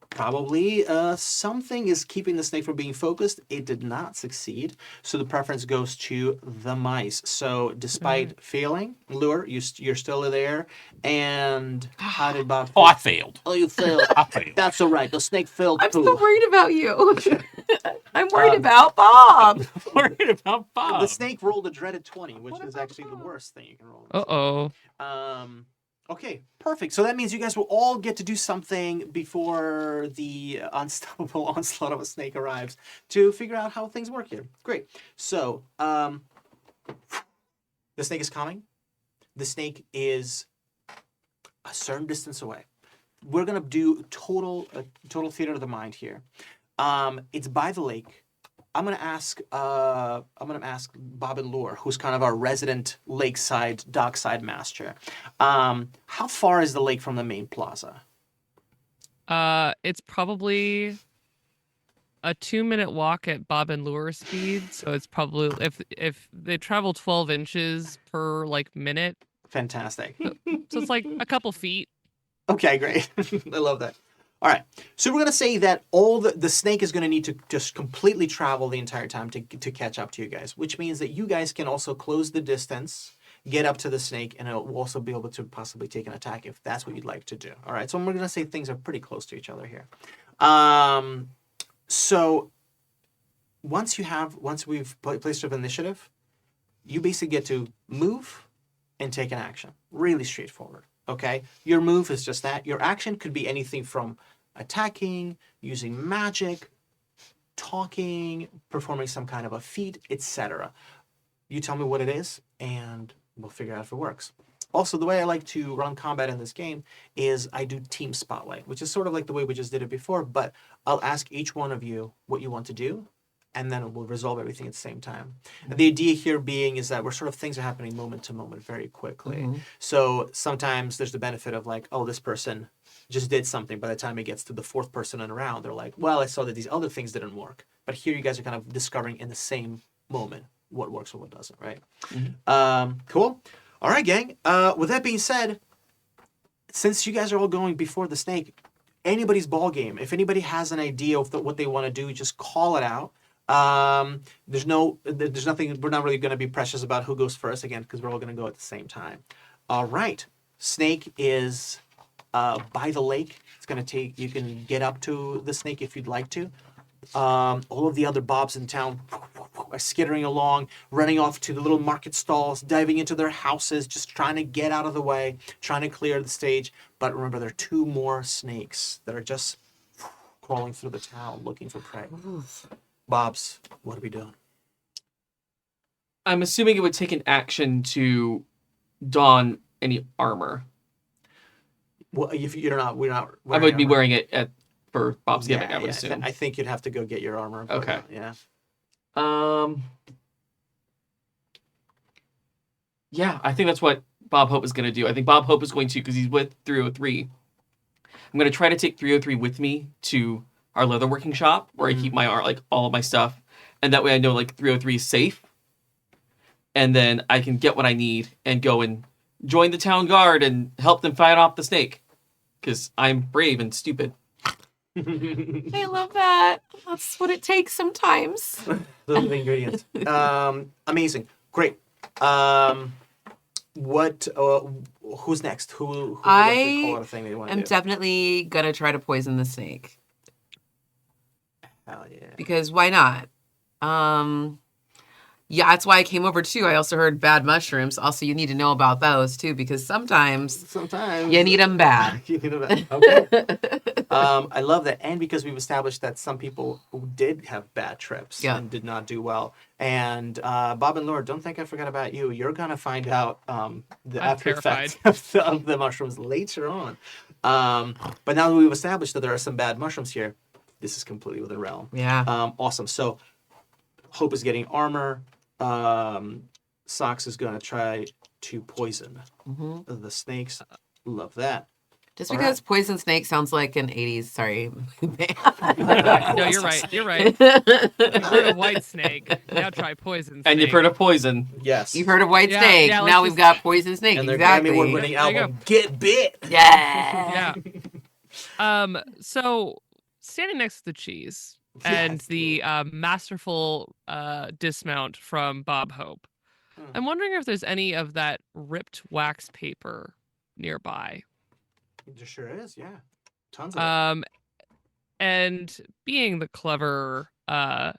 probably something is keeping the snake from being focused. It did not succeed, so the preference goes to the mice. So despite failing, Lure, you're still there. And how did Bob? Oh, I failed. Oh, you failed. I failed. That's all right. The snake failed I'm too. so worried about you. I'm worried about Bob. Worried about Bob. The snake rolled a dreaded 20, which is actually the worst thing you can roll. Uh-oh. Okay, perfect. So that means you guys will all get to do something before the unstoppable onslaught of a snake arrives to figure out how things work here. Great. So, the snake is coming. The snake is a certain distance away. We're gonna do total theater of the mind here. It's by the lake. I'm gonna ask Bob and Lure, who's kind of our resident lakeside, dockside master. How far is the lake from the main plaza? It's probably a 2-minute walk at Bob and Lure speed. So it's probably if they travel 12 inches per minute. Fantastic. So it's like a couple feet. Okay, great. I love that. All right. So we're going to say that all the snake is going to need to just completely travel the entire time to catch up to you guys, which means that you guys can also close the distance, get up to the snake, and it will also be able to possibly take an attack if that's what you'd like to do. All right. So we're going to say things are pretty close to each other here. So once we've placed of initiative, you basically get to move and take an action. Really straightforward. Okay, your move is just that. Your action could be anything from attacking, using magic, talking, performing some kind of a feat, etc. You tell me what it is, and we'll figure out if it works. Also, the way I like to run combat in this game is I do team spotlight, which is sort of like the way we just did it before, but I'll ask each one of you what you want to do, and then we'll resolve everything at the same time. And the idea here being is that things are happening moment to moment very quickly. Mhm. So sometimes there's the benefit of like, oh, this person just did something. By the time it gets to the fourth person in a round, they're like, well, I saw that these other things didn't work. But here you guys are kind of discovering in the same moment what works and what doesn't, right? Cool. All right, gang. With that being said, since you guys are all going before the snake, anybody's ball game. If anybody has an idea of what they want to do, just call it out. There's nothing, we're not really going to be precious about who goes first again, because we're all going to go at the same time. All right. Snake is by the lake. It's going to you can get up to the snake if you'd like to. All of the other Bobs in town are skittering along, running off to the little market stalls, diving into their houses, just trying to get out of the way, trying to clear the stage. But remember, there are 2 more snakes that are just crawling through the town looking for prey. Bobs, what are we doing? I'm assuming it would take an action to don any armor. Well, if you're not, I would be wearing it for Bobsgiving, I would yeah, assume. I think you'd have to go get your armor. But, Okay. Yeah. Yeah, I think that's what Bob Hope is going to do. I think Bob Hope is going to, because he's with 303. I'm going to try to take 303 with me to our leatherworking shop where I keep my art, all of my stuff. And that way I know 303 is safe. And then I can get what I need and go and join the town guard and help them fight off the snake. because I'm brave and stupid. I love that. That's what it takes sometimes. Those are the ingredients. Amazing. Great. What? Who's next? Who I call out a thing that you want to I'm do? definitely gonna try to poison the snake Hell yeah. because why not? Yeah, that's why I came over too. I also heard bad mushrooms. Also, you need to know about those too because sometimes you need them bad. You need 'em bad. Okay. I love that, and because we've established that some people who did have bad trips and did not do well, and Bob and Laura, don't think I forgot about you. You're gonna find out the after effects of the mushrooms later on. But now that we've established that there are some bad mushrooms here, this is completely within realm. Yeah. Awesome. So Hope is getting armor. Socks is gonna try to poison the snakes. Love that. Just All because poison snake sounds like an 80s, sorry. No, you're right. You're right. You've heard of white snake. Now try poison snake. And you've heard of poison. Yes. You've heard of white Yeah, snake. yeah, let's Now we've just- got poison snake. And their Exactly. Grammy Award-winning There you album, Get Bit. Yeah. Yeah. So standing next to the cheese and the masterful dismount from Bob Hope, I'm wondering if there's any of that ripped wax paper nearby. There sure is, yeah. Tons of it. And being the clever, I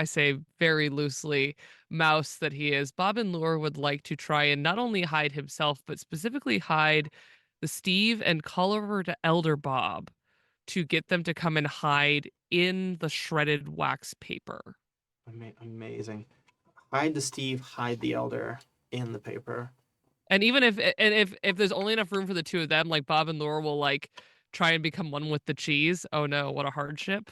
say very loosely, mouse that he is, Bob and Lure would like to try and not only hide himself, but specifically hide the Steve and call over to Elder Bob to get them to come and hide in the shredded wax paper. Amazing. Hide the Steve, hide the Elder in the paper. And even if there's only enough room for the two of them, like Bob and Laura will like try and become one with the cheese. Oh no, what a hardship.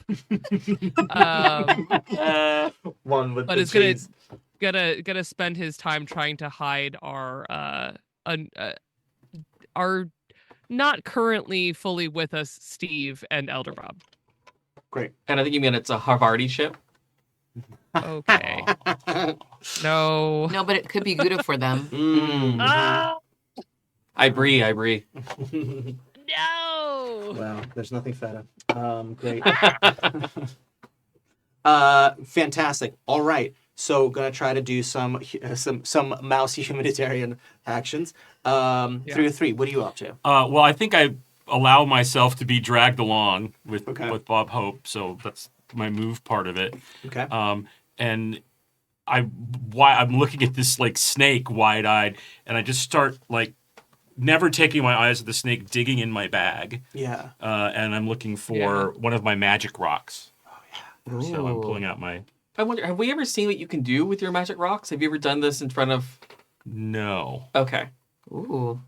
One with But the it's cheese. gonna spend his time trying to hide our not currently fully with us Steve and Elder Bob. Great. And I think you mean it's a Havarti ship. Okay. No. No, but it could be good for them. Ah, I brie. no. Wow, there's nothing feta. Great. Fantastic. All right. So gonna try to do some mousy humanitarian actions. 3 or 3. What are you up to? Well, I think I allow myself to be dragged along with Bob Hope, so that's my move part of it. Okay. And I'm looking at this like snake wide-eyed, and I just start like never taking my eyes off the snake, digging in my bag. Yeah. And I'm looking for one of my magic rocks. Oh yeah. So I'm pulling out my. I wonder, have we ever seen what you can do with your magic rocks? Have you ever done this in front of... No. Okay. Ooh.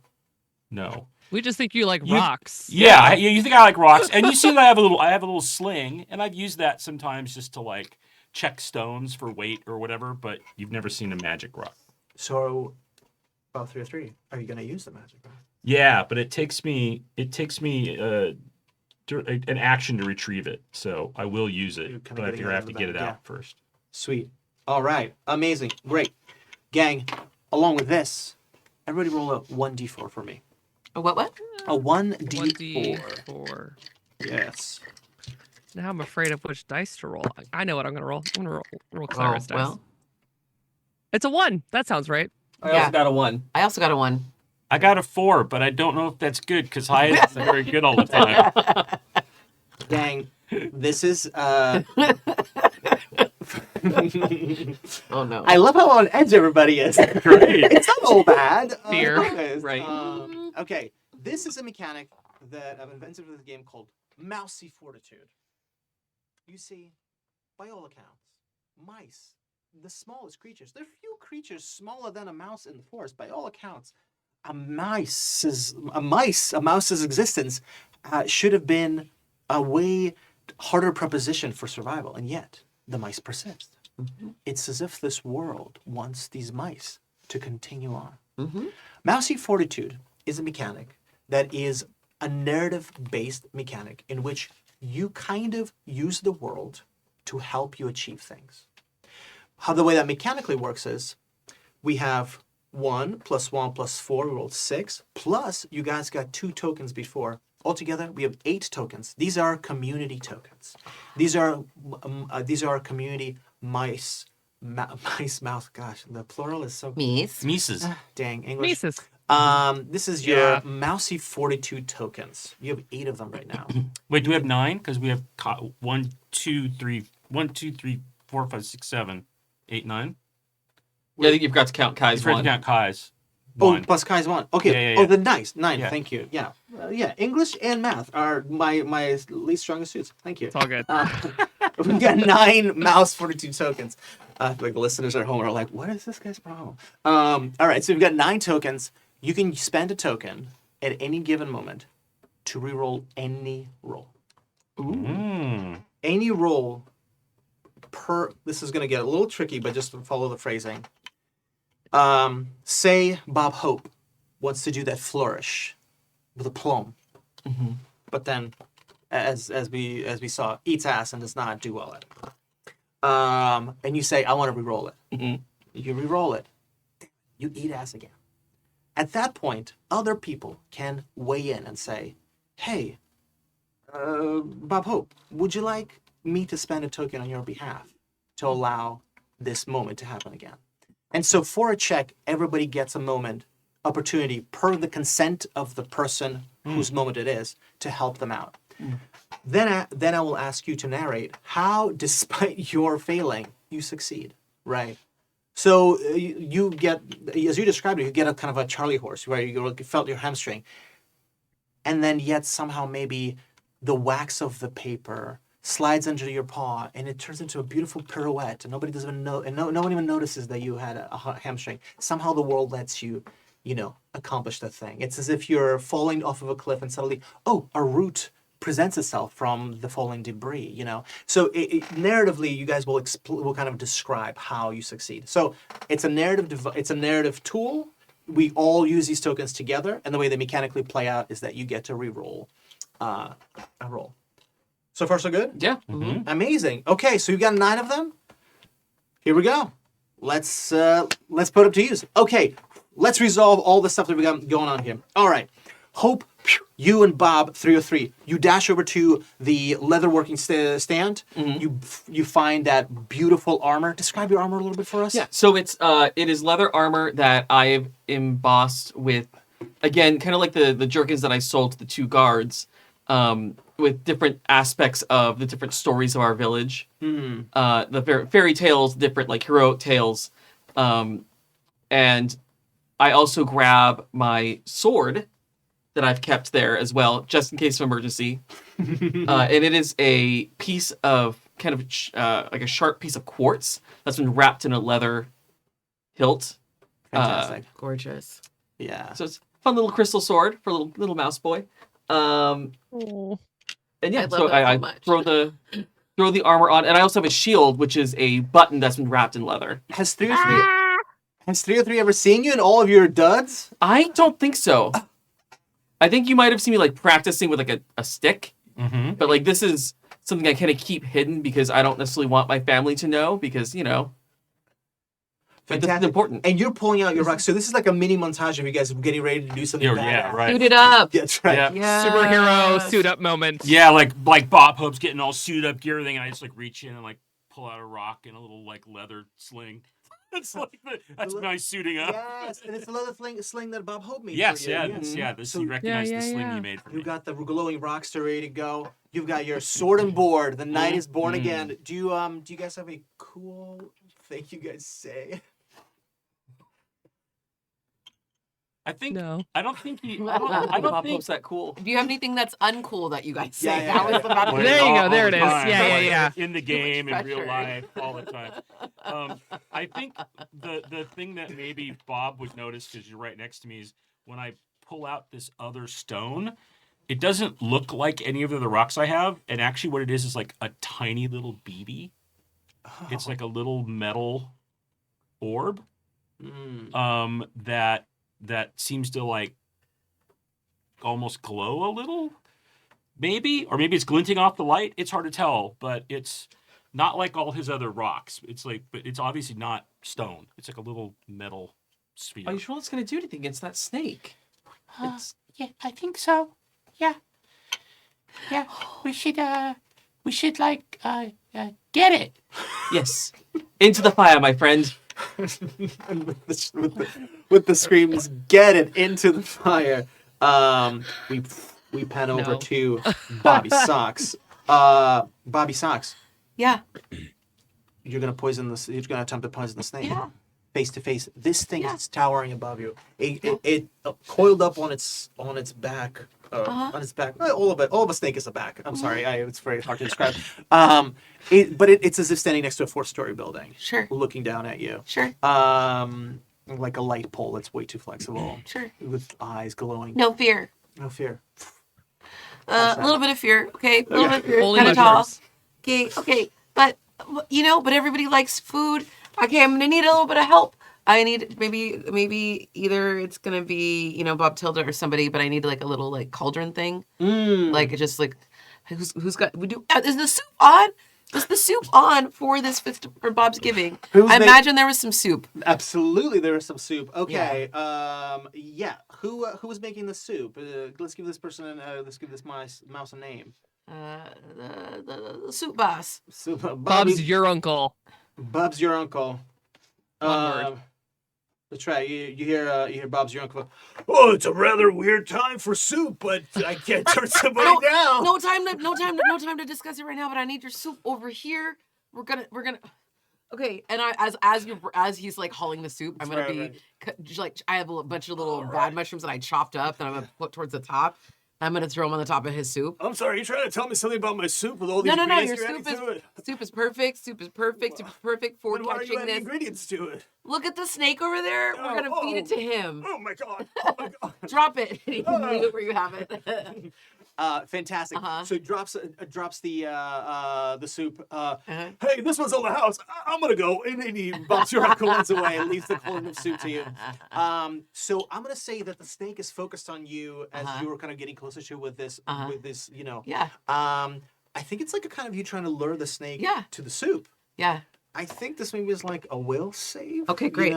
No. We just think you like rocks. Yeah, you think I like rocks, and you see that I have a little sling, and I've used that sometimes just to like check stones for weight or whatever. But you've never seen a magic rock. So, about 3 or 3. Are you gonna use the magic rock? Yeah, but it takes me an action to retrieve it, so I will use it, but I have to get it out first. Sweet. All right. Amazing. Great. Gang, along with this, everybody roll a 1d4 for me. A what? A 1d4. 1d4. Yes. Now I'm afraid of which dice to roll. I know what I'm gonna roll. I'm gonna roll Clara's dice. Well, It's a 1. That sounds right. I also got a 1. I also got a 1. I got a 4, but I don't know if that's good because Hyatt isn't very good all the time. Gang, this is Oh no. I love how on edge everybody is. Great. It's not all bad. Fear. Anyways, Right. Okay, this is a mechanic that I've invented for the game called Mousy Fortitude. You see, by all accounts, mice, the smallest creatures, there are few creatures smaller than a mouse in the forest. By all accounts, a mouse's existence should have been a way harder proposition for survival, and yet the mice persist. It's as if this world wants these mice to continue on. Mousy Fortitude is a mechanic that is a narrative-based mechanic in which you kind of use the world to help you achieve things. How the way that mechanically works is we have 1 + 1 + 4, we rolled 6, plus you guys got 2 tokens before Altogether, we have 8 tokens. These are community tokens. These are community mice. Mice, mouse. Gosh, the plural is so Mies. Mises. dang English. Mises. This is your Yeah. mousy fortitude tokens. You have 8 of them right now. Wait, do we have 9? Because we have 1, 2, 3, 4, 5, 6, 7, 8, 9. Yeah, I think you've got to count Kai's You forgot one. to count Kai's. Oh, 1. plus Kai's 1. Okay. Yeah, yeah, Oh, yeah. the nice 9. Yeah. Thank you. Yeah. Yeah. English and math are my least strongest suits. Thank you. It's all good. We've got 9 mouse fortitude tokens. Like the listeners at home are like, what is this guy's problem? All right, so we've got 9 tokens. You can spend a token at any given moment to reroll any roll. Any roll per. This is going to get a little tricky, but just follow the phrasing. Say Bob Hope wants to do that flourish with a plum, but then, as we saw, eats ass and does not do well at it. And you say, I want to re-roll it. You re-roll it. You eat ass again. At that point, other people can weigh in and say, hey, Bob Hope, would you like me to spend a token on your behalf to allow this moment to happen again? And so for a check, everybody gets a opportunity per the consent of the person whose moment it is to help them out. Then I will ask you to narrate how, despite your failing, you succeed, right? So you get, as you described it, you get a kind of a Charlie horse where you felt your hamstring. And then yet somehow maybe the wax of the paper slides under your paw and it turns into a beautiful pirouette and nobody doesn't even know, and no one even notices that you had a hamstring. Somehow the world lets you, accomplish that thing. It's as if you're falling off of a cliff and suddenly, a root presents itself from the falling debris, So narratively, you guys will kind of describe how you succeed. So it's a narrative tool. We all use these tokens together, and the way they mechanically play out is that you get to re-roll a roll. So far, so good? Yeah. Amazing. Okay, so you've got 9 of them. Here we go. Let's put up to use. Okay, let's resolve all the stuff that we got going on here. All right. Hope, you and Bob, 303, you dash over to the leatherworking stand. You find that beautiful armor. Describe your armor a little bit for us. Yeah. So it is leather armor that I've embossed with, again, kind of like the jerkins that I sold to the 2 guards, with different aspects of the different stories of our village. The fairy tales, different like heroic tales, and I also grab my sword that I've kept there as well, just in case of emergency. And it is a piece of kind of like a sharp piece of quartz that's been wrapped in a leather hilt. Fantastic. Gorgeous. Yeah. So it's a fun little crystal sword for a little mouse boy. And yeah, I love so that so I much. throw the armor on, and I also have a shield, which is a button that's been wrapped in leather. Has 303 ever seen you in all of your duds? I don't think so. I think you might have seen me like practicing with like a stick, but like this is something I kind of keep hidden because I don't necessarily want my family to know because but this is important. And you're pulling out your rock. So this is like a mini montage of you guys getting ready to do something. Yeah, right. Suit it up. That's right. Yeah. Yeah. Superhero suit up moment. Yeah, like Bob Hope's getting all suited up, gear everything, and I just like reach in and like pull out a rock in a little like leather sling. That's my suiting up. Yes, and it's another sling that Bob Hope made. Yes, for you. yeah. This So- you recognize the sling yeah. you made for me. You got the glowing rocks ready to go. You've got your sword and board. The knight is born again. Do you guys have a cool thing you guys say? I think No. I don't think he. I don't don't Bob think Hope's that cool. Do you have anything that's uncool that you guys say? Yeah, yeah, That was yeah. about to Well, be- There you go, all there the it is. time, Yeah, like, yeah. In the game, in real pressure. life, all the time. I think the thing that maybe Bob would notice, because you're right next to me, is when I pull out this other stone, it doesn't look like any of the other rocks I have, and actually what it is like a tiny little BB. It's like a little metal orb that seems to like almost glow a little, maybe, or maybe it's glinting off the light. It's hard to tell, but it's not like all his other rocks. It's like, but it's obviously not stone. It's like a little metal sphere. Are you sure it's gonna do anything against that snake? Yeah, I think so. Yeah. Yeah, we should like get it. Yes. Into the fire, my friend. And with the screams, get it into the fire. We pan over No. to Bobby Socks. Bobby Socks, Yeah. you're gonna You're gonna attempt to poison the snake. Yeah. Face to face. This thing Yeah. is towering above you. It coiled up on its back. On its back. All of a snake is a back. I'm sorry. It's very hard to describe. But it's as if standing next to a 4-story building. Sure. Looking down at you. Sure. Like a light pole that's way too flexible. Sure. With eyes glowing. No fear. No fear. A little bit of fear. Okay. A little bit of fear. Holy Kind of tall. mushrooms. Okay. But but everybody likes food. Okay, I'm gonna need a little bit of help. I need maybe either it's gonna be Bob Tilda or somebody, but I need like a little like cauldron thing, like just like who's got is the soup on? Is the soup on for this for Bobsgiving? I imagine there was some soup. Absolutely, there was some soup. Okay, yeah. Who was making the soup? Let's give this person let's give this mouse a name. The soup boss. Soup, Bob's your uncle. Bob's your uncle. One word. That's right. You hear Bob's your uncle. Oh, it's a rather weird time for soup, but I can't turn somebody down. No time to discuss it right now. But I need your soup over here. We're gonna. Okay, and as he's like hauling the soup, I'm gonna like I have a bunch of little bad mushrooms that I chopped up that I'm gonna put towards the top. I'm gonna throw them on the top of his soup. I'm sorry. You trying to tell me something about my soup with all these No. ingredients Your you're adding to it? soup is perfect. Soup is perfect. Soup is perfect for Then why are you catching adding this. ingredients to it? Look at the snake over there. We're gonna feed it to him. Oh my god! Oh my god! Drop it. Leave it where you have it. Fantastic. So he drops the soup. Uh-huh. Hey, this one's on the house. I'm gonna go. And he bumps your uncle runs away and leaves the cauldron of soup to you. So I'm gonna say that the snake is focused on you as you were kind of getting closer to with this, Yeah. I think it's like a kind of you trying to lure the snake to the soup. Yeah. I think this maybe is like a will save. Okay, great.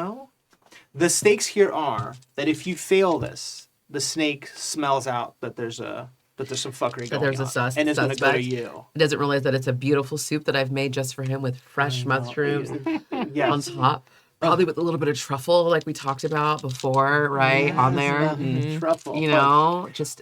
The stakes here are that if you fail this, the snake smells out that there's some fuckery going there's on. a And it's going to go to suspect. you. He doesn't realize that it's a beautiful soup that I've made just for him with fresh mushrooms on top. Probably with a little bit of truffle, like we talked about before, right? On there. Truffle.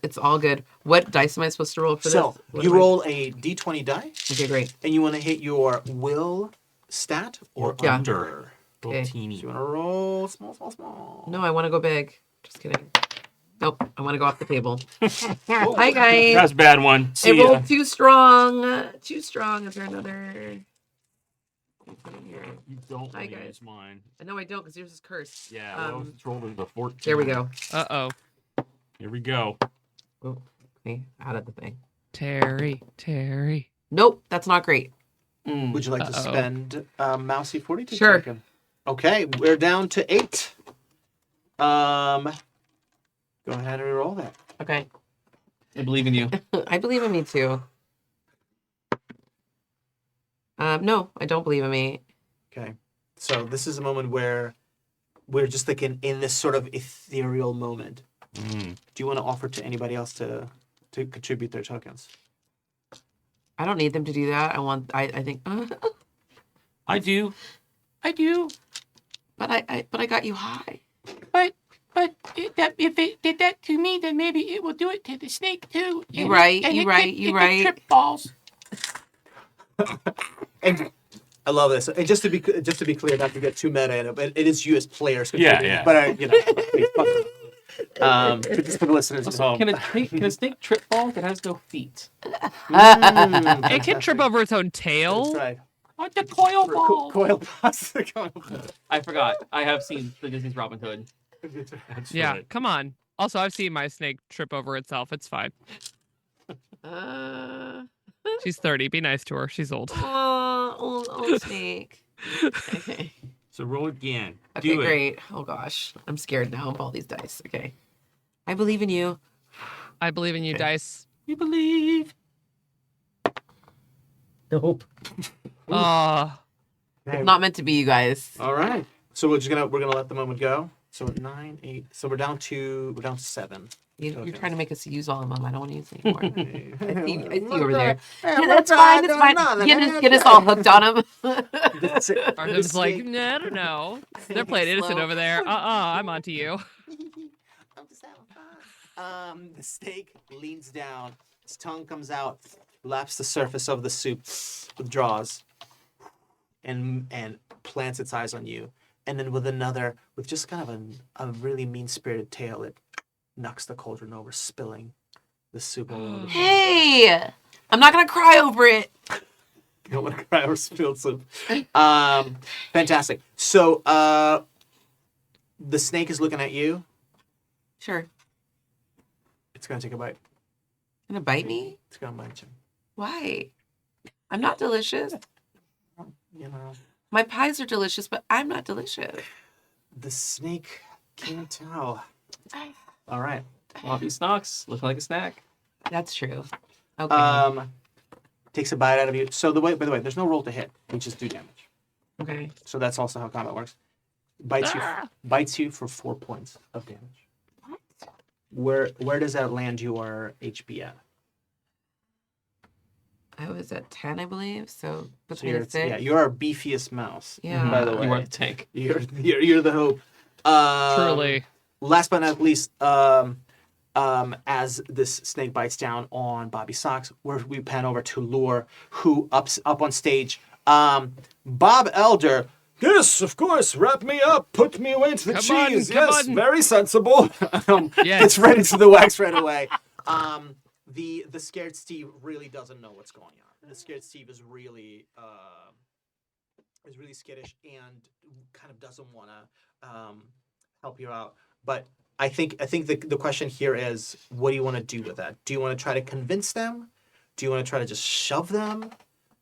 It's all good. What dice am I supposed to roll for So this? you roll a d20 die, Okay, great. and you want to hit your will stat or Yeah. under. Okay. So you want to roll small. No, I want to go big. Just kidding. Nope, I want to go off the table. Hi, guys. That's a bad one. I See ya. rolled too strong. Too strong. Is there another? You don't Hi, want to guys. use mine. No, I don't, because yours is cursed. Yeah, well, let's roll the 14. There we go. Uh-oh. Here we go. Oh, okay, out of the thing. Terry. Nope, that's not great. Would you like to spend mousy 42 Sure. token? Okay, we're down to 8. Go ahead and roll that. Okay. I believe in you. I believe in me too. No, I don't believe in me. Okay. So this is a moment where we're just like in this sort of ethereal moment. Do you want to offer to anybody else to contribute their tokens? I don't need them to do that. I think. I do. But I got you high. But if it did that to me, then maybe it will do it to the snake too. You right. Trip balls. And I love this. And just to be clear, not to get too meta in it, but it is you as players. Yeah. But just for the listeners at home. Can a snake trip ball that has no feet? It can trip over its own tail. That's right. On the coil ball. Coil boss. I forgot. I have seen the Disney's Robin Hood. That's Yeah, right. come on. Also, I've seen my snake trip over itself. It's fine. She's 30. Be nice to her. She's old. Old snake. Okay. So roll again. Okay, Do it. great. Oh gosh, I'm scared now of all these dice. Okay, I believe in you. I believe in you, Dice. You believe. Nope. Oh, Not meant to be, you guys. All right. So we're gonna let the moment go. So 9, 8. So we're down to 7. You're Okay. trying to make us use all of them. I don't want to use any more. I see you over Hey, there. Yeah, we're that's fine. That's trying fine. nothing. Get us all hooked on them. Artem's like, nah, I don't know. They're playing innocent Slow. over there. I'm onto you. I'm just having fun. The snake leans down. Its tongue comes out, laps the surface of the soup, withdraws, and plants its eyes on you. And then with just kind of a really mean-spirited tail, it knocks the cauldron over, spilling the soup all over the place. Hey, I'm not gonna cry over it. You don't want to cry over spilled soup. Fantastic. So the snake is looking at you. Sure. It's gonna take a bite. Gonna bite me? It's gonna bite you. Why? I'm not delicious. You know. My pies are delicious, but I'm not delicious. The snake can't tell. All right. Floppy snocks, looking like a snack. That's true. Okay. Takes a bite out of you. So by the way, there's no roll to hit. You just do damage. Okay. So that's also how combat works. Bites you for 4 points of damage. What? Where does that land your HP at? I was at 10, I believe. So So between you're, a 6. yeah, you're our beefiest mouse. Yeah. By the way, You are the tank. You're the hope. Truly. Last but not least, as this snake bites down on Bobby Socks, we pan over to Lure, who up on stage. Bob Elder. Yes, of course. Wrap me up. Put me away into the cheese. Yes, very sensible. Yes. It's ready to the wax right away. The scared Steve really doesn't know what's going on. The scared Steve is really skittish and kind of doesn't want to help you out. But I think the question here is, what do you want to do with that? Do you want to try to convince them? Do you want to try to just shove them?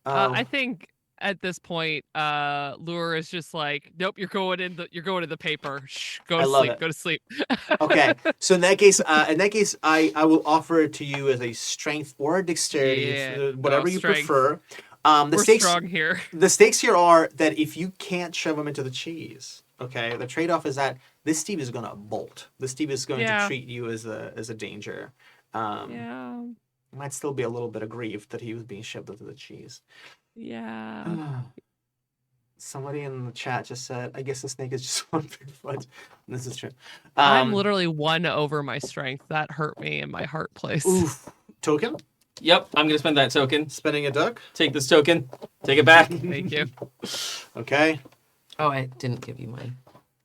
I think at this point, Lure is just like, nope, you're going to the paper. Shh, go I to love sleep. it. Go to sleep. Okay, so in that case, I will offer it to you as a strength or a dexterity, Yeah, whatever no, you strength. prefer. We're strong here. The stakes here are that if you can't shove them into the cheese, okay, the trade-off is that this Steve is going to bolt. This Steve is going to treat you as a danger. Yeah. Might still be a little bit aggrieved that he was being shoved into the cheese. Yeah. Somebody in the chat just said, I guess the snake is just one big foot. This is true. I'm literally 1 over my strength. That hurt me in my heart place. Oof. Token? Yep, I'm gonna spend that token. Spending a duck? Take this token. Take it back. Thank you. Okay. Oh, I didn't give you mine.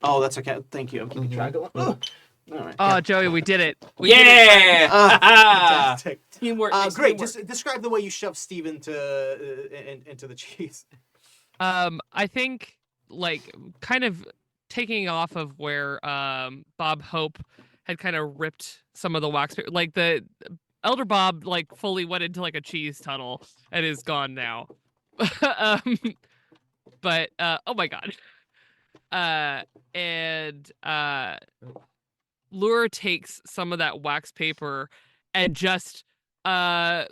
Oh, that's okay. Thank you. I'm keeping track of it. All right. Oh, Joey, we did it. We did it. Yeah! Fantastic. Teamwork. makes Great. teamwork. Just describe the way you shove Steve into the cheese. I think like kind of taking off of where Bob Hope had kind of ripped some of the wax, like the Elder Bob like fully went into like a cheese tunnel and is gone now. But oh my god. And Lure takes some of that wax paper and just I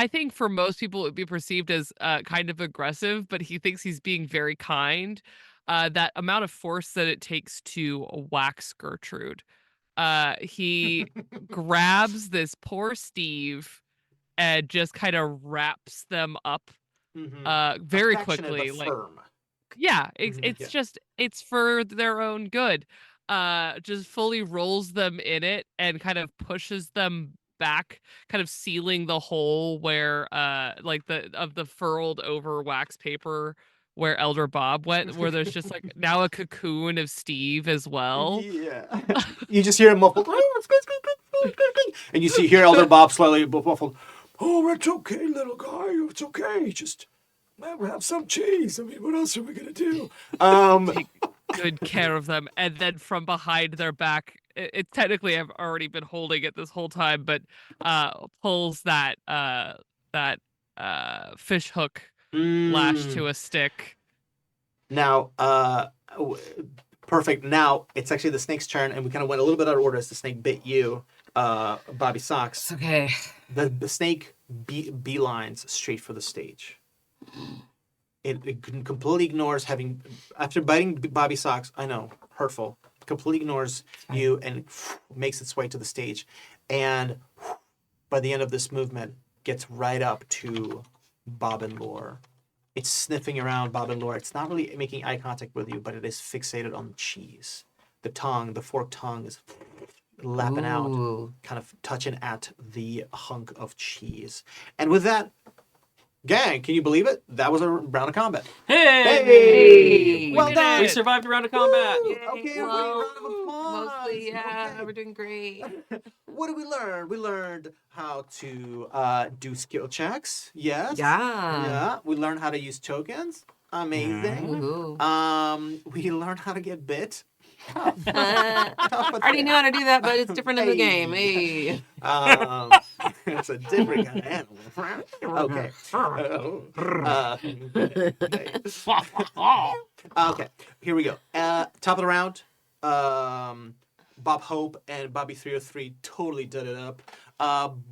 think for most people it would be perceived as kind of aggressive, but he thinks he's being very kind. That amount of force that it takes to wax Gertrude. He grabs this poor Steve and just kind of wraps them up very Affectionate quickly. but Like, firm. yeah, it's Yeah. just it's for their own good. Just fully rolls them in it and kind of pushes them back, kind of sealing the hole where like the furled over wax paper where Elder Bob went, where there's just like now a cocoon of Steve as well. Yeah. You just hear him muffled. And you hear Elder Bob slightly muffled. Oh, it's okay, little guy. It's okay. Just have some cheese. I mean, what else are we gonna do? Take good care of them, and then from behind their back, it technically I've already been holding it this whole time, but pulls that fish hook lashed to a stick. Now, perfect. Now it's actually the snake's turn, and we kind of went a little bit out of order as the snake bit you, Bobby Socks. It's okay. The snake beelines straight for the stage. It completely ignores after biting Bobby Socks. I know, hurtful. completely ignores you and makes its way to the stage. And by the end of this movement, gets right up to Bob and Lore. It's sniffing around Bob and Lore. It's not really making eye contact with you, but it is fixated on the cheese. The forked tongue is lapping out, Ooh. kind of touching at the hunk of cheese. And with that, gang, can you believe it? That was a round of combat. Hey! Well We did done! We it. survived a round of combat. Woo! Yay, Okay, everybody, well, round of applause. Mostly, yeah, Okay. we're doing great. What did we learn? We learned how to do skill checks. Yes. Yeah. Yeah. We learned how to use tokens. Amazing. Woohoo. We learned how to get bit. I already knew how to do that, but it's different in the game. Hey. It's a different kind of animal. Okay. Okay. Here we go. Top of the round. Bob Hope and Bobby 303 totally did it up.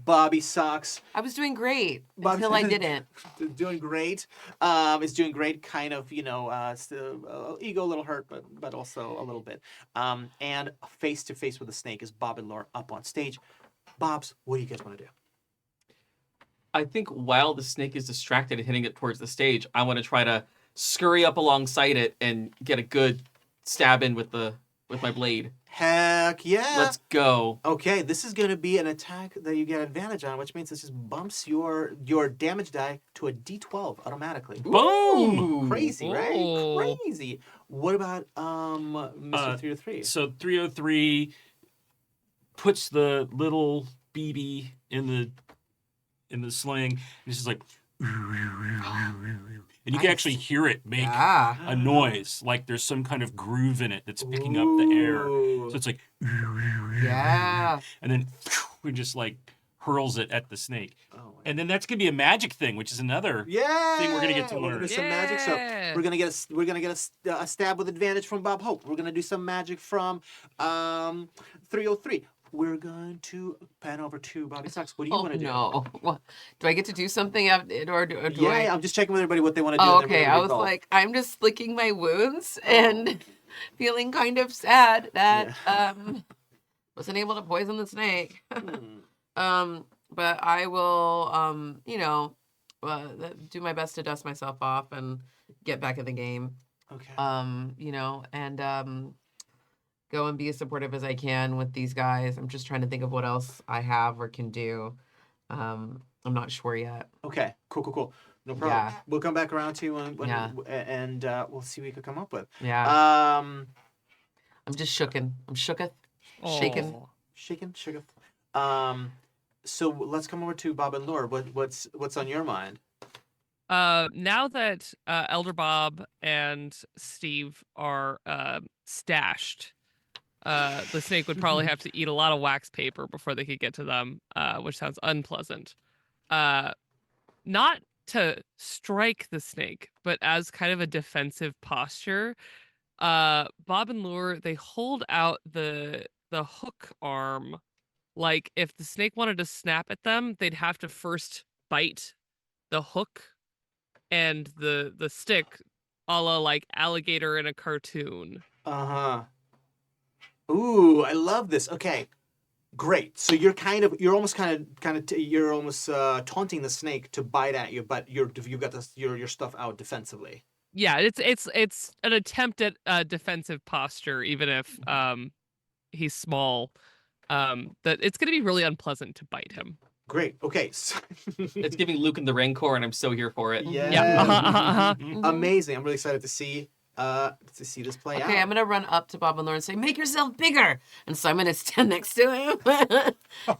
Bobby Socks I was doing great Bobby- until I didn't. doing great. Is doing great. Kind of, still, ego a little hurt, but also a little bit. And face to face with the snake is Bob and Laura up on stage. Bobs, what do you guys want to do? I think while the snake is distracted and hitting it towards the stage, I want to try to scurry up alongside it and get a good stab in with my blade. Heck yeah! Let's go. Okay, this is going to be an attack that you get advantage on, which means this just bumps your damage die to a D12 automatically. Boom! Crazy, right? Ooh. Crazy. What about Mr. 303? So 303 puts the little BB in the sling, and it's just like, and you can actually hear it make Yeah. a noise, like there's some kind of groove in it that's picking up the air. So it's like, Yeah. and then it just like hurls it at the snake. Oh, my And then that's gonna be a magic thing, which is another. yeah, thing we're gonna get to We're learn. gonna do some magic. So Yeah. we're gonna get a stab with advantage from Bob Hope. We're gonna do some magic from 303. We're going to pan over to Bobby Socks. What do you Oh want to do? no. What, do I get to do something or do I? I'm just checking with everybody what they want to do. Oh, and then we're okay. gonna I was resolve. like, I'm just licking my wounds and feeling kind of sad that wasn't able to poison the snake. But I will do my best to dust myself off and get back in the game. Okay. And go and be as supportive as I can with these guys. I'm just trying to think of what else I have or can do. I'm not sure yet. Okay. Cool. No problem. Yeah. We'll come back around to you Yeah. and we'll see what we can come up with. Yeah. I'm just shooken. I'm shooketh. Shaken. Aw. Shaken, sugar. So let's come over to Bob and Laura. What's on your mind? Now that Elder Bob and Steve are stashed, the snake would probably have to eat a lot of wax paper before they could get to them, which sounds unpleasant. Not to strike the snake, but as kind of a defensive posture, Bob and Lure, they hold out the hook arm. Like if the snake wanted to snap at them, they'd have to first bite the hook and the stick, a la like alligator in a cartoon. Uh-huh. Ooh, I love this. Okay. Great. So you're almost taunting the snake to bite at you, but you've got your stuff out defensively. Yeah, it's an attempt at a defensive posture, even if he's small. That it's gonna be really unpleasant to bite him. Great. Okay. So It's giving Luke and the Rancor, and I'm so here for it. yeah. Yeah. Amazing. I'm really excited to see this play out. Okay, I'm gonna run up to Bob and Lauren and say, "Make yourself bigger." And so I'm gonna stand next to him,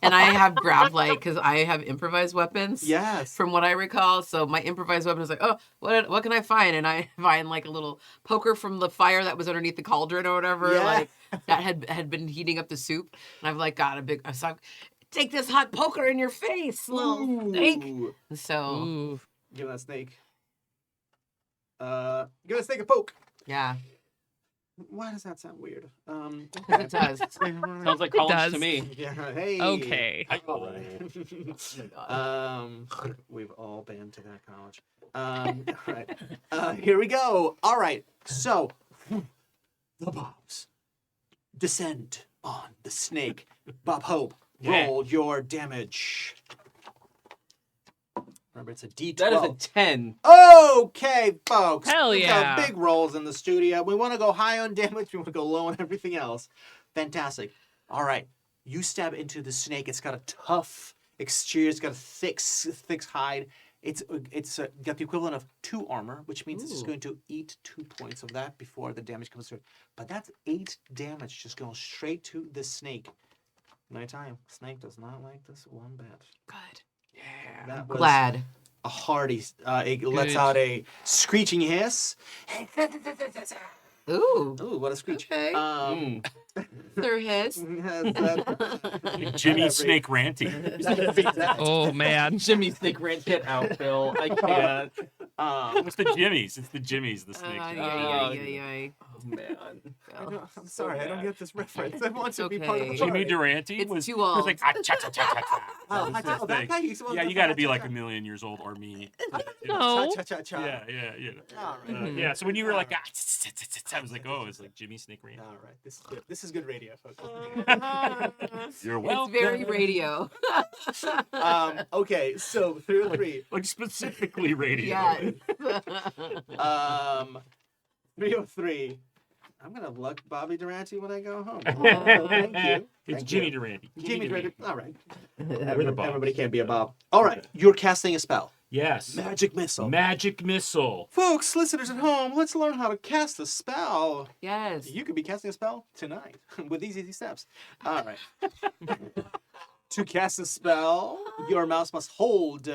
and I have grab light because I have improvised weapons. Yes. From what I recall, so my improvised weapon is like, "Oh, what can I find?" And I find like a little poker from the fire that was underneath the cauldron or whatever, Yeah. like that had been heating up the soup. And I've like got a big. I was like, "Take this hot poker in your face, little snake." Ooh. And so Ooh. Give that snake. Give that snake a poke. yeah, Why does that sound weird? because it does. Sounds like college does. to me. Yeah. Hey. Okay. All right. We've all been to that college. All right. Here we go. All right. So, the Bobs descend on the snake. Bob Hope, Yeah. roll your damage. Remember, it's a D12. That is a 10. Okay, folks. Hell We've yeah. got big rolls in the studio. We want to go high on damage. We want to go low on everything else. Fantastic. All right. You stab into the snake. It's got a tough exterior. It's got a thick hide. It's got the equivalent of 2 armor, which means it's just going to eat 2 points of that before the damage comes through. But that's 8 damage just going straight to the snake. Nighttime. Snake does not like this one bit. Good. Yeah. That was Glad. a hearty. It lets Good. out a screeching hiss. Ooh. Ooh, what a screech! Okay. Sir Hiss. Jimmy Snake Ranty. Oh man. Jimmy Snake Rant, get out, Bill. I can't. What's the Jimmies? It's the Jimmies, the snakes. Ay. Oh, man. I'm sorry, I don't get this reference. I want to be part of the Okay. Jimmy party. Durante It's was, too was old. like, ah, cha cha cha cha cha. Oh, That was his that thing. guy used to- Yeah, you got to be like a million years old or me. No. Cha cha cha. Yeah. All right. Yeah, so when you were like, I was like, oh, it's like Jimmy Snake Ranty. All right. This is good. This is good radio, folks. You're It's welcome. very radio. Okay, so 303. Like specifically radio. Yes. 303. I'm gonna luck Bobby Durante when I go home. Oh, Thank you. It's Thank Jimmy you. Durante. Jimmy Durante. All right. We're the Bob. Everybody can't be a Bob. All right. You're casting a spell. Yes. Magic missile. Magic missile. Folks, listeners at home, let's learn how to cast a spell. Yes. You could be casting a spell tonight with these easy steps. All right. To cast a spell, your mouse must hold.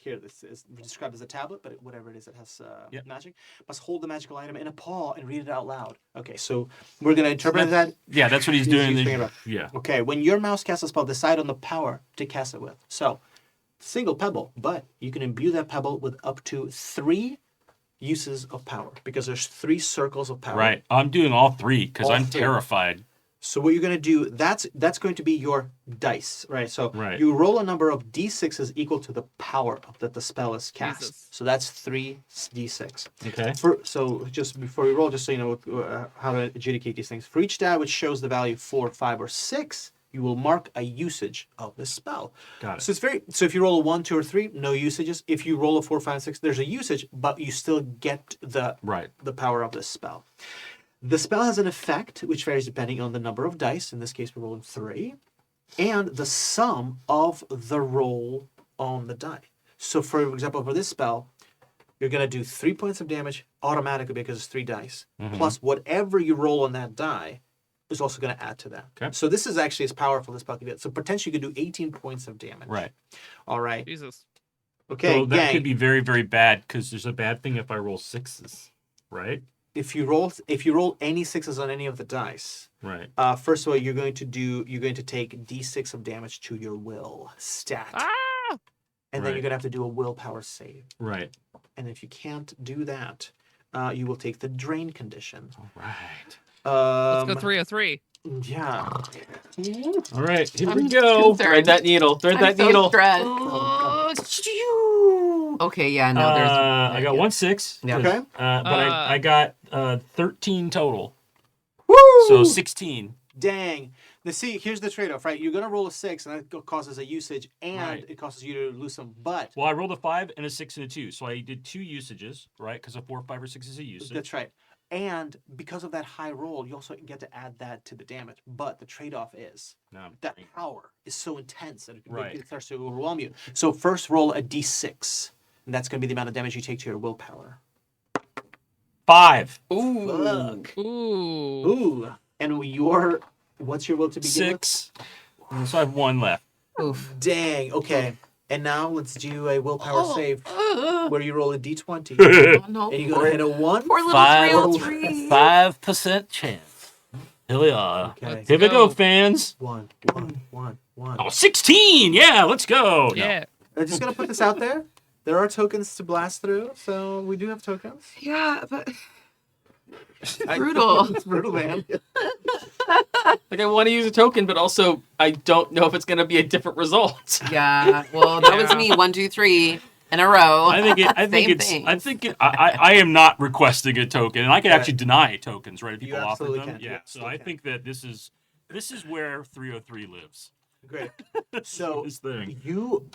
Here, this is described as a tablet, but whatever it is, it has Yep. magic. Must hold the magical item in a paw and read it out loud. Okay, so we're gonna interpret that. Yeah, that's what he's doing. thinking about. Yeah. Okay, when your mouse casts a spell, decide on the power to cast it with. So, single pebble, but you can imbue that pebble with up to 3 uses of power because there's 3 circles of power. Right. I'm doing all 3 because All I'm 3. terrified. So what you're going to do, that's going to be your dice, right? So Right. you roll a number of d6s equal to the power that the spell is cast. Jesus. So that's 3 d6. Okay. So just before we roll, just so you know how to adjudicate these things. For each die which shows the value 4, 5, or 6, you will mark a usage of the spell. Got it. So it's so if you roll a 1, 2, or 3, no usages. If you roll a 4, 5, 6, there's a usage, but you still get the Right. power of this spell. The spell has an effect which varies depending on the number of dice. In this case, we're rolling 3, and the sum of the roll on the die. So, for example, for this spell, you're going to do 3 points of damage automatically because it's 3 dice. Plus, whatever you roll on that die is also going to add to that. Okay. So this is actually as powerful as spell can get. So potentially you could do 18 points of damage. Right. All right. Jesus. Okay, So that gang. could be very, very bad because there's a bad thing if I roll 6s. Right. If you roll any 6s on any of the dice, Right. first of all, you're going to take d6 of damage to your will stat, Ah! and then Right. you're gonna have to do a willpower save. Right. And if you can't do that, you will take the drain condition. All right. Let's go 303. Yeah. All right. Here we I'm go. concerned. Thread that needle. Thread I'm that so needle. stressed. Oh, Okay, yeah, no, there's. I got 1 6. Yeah. Okay. But I got 13 total. Woo! So 16. Dang. Now see, here's the trade-off, right? You're gonna roll a 6, and that causes a usage, and Right. it causes you to lose some. But Well, I rolled a 5 and a 6 and a 2. So I did 2 usages, right? Because a 4, 5, or 6 is a usage. that's right. And because of that high roll, you also get to add that to the damage. But the trade-off is No. that power is so intense that Right. it starts to overwhelm you. So first roll a d6, and that's going to be the amount of damage you take to your willpower. 5. Fuck. Ooh. Ooh. And what's your will to begin 6. So I have 1 left. Oof. with? Dang. Okay. And now let's do a willpower save where you roll a d20. Oh, no. And you go hit a 1. Poor little 303. 5% chance. Here we are. Okay. Here we go, Go. fans. 1. Oh, 16. Yeah, let's go. No. Yeah. I'm just going to put this out there. There are tokens to blast through, so we do have tokens. Yeah, but. Brutal. It's brutal, man. Like I want to use a token, but also I don't know if it's going to be a different result. Yeah, well, that was me. 1, 2, 3. in a row. I am not requesting a token, and I can actually deny tokens, right? If You people offer absolutely them. can. You Yeah. So I absolutely think that this is where 303 lives. Great. So This thing. you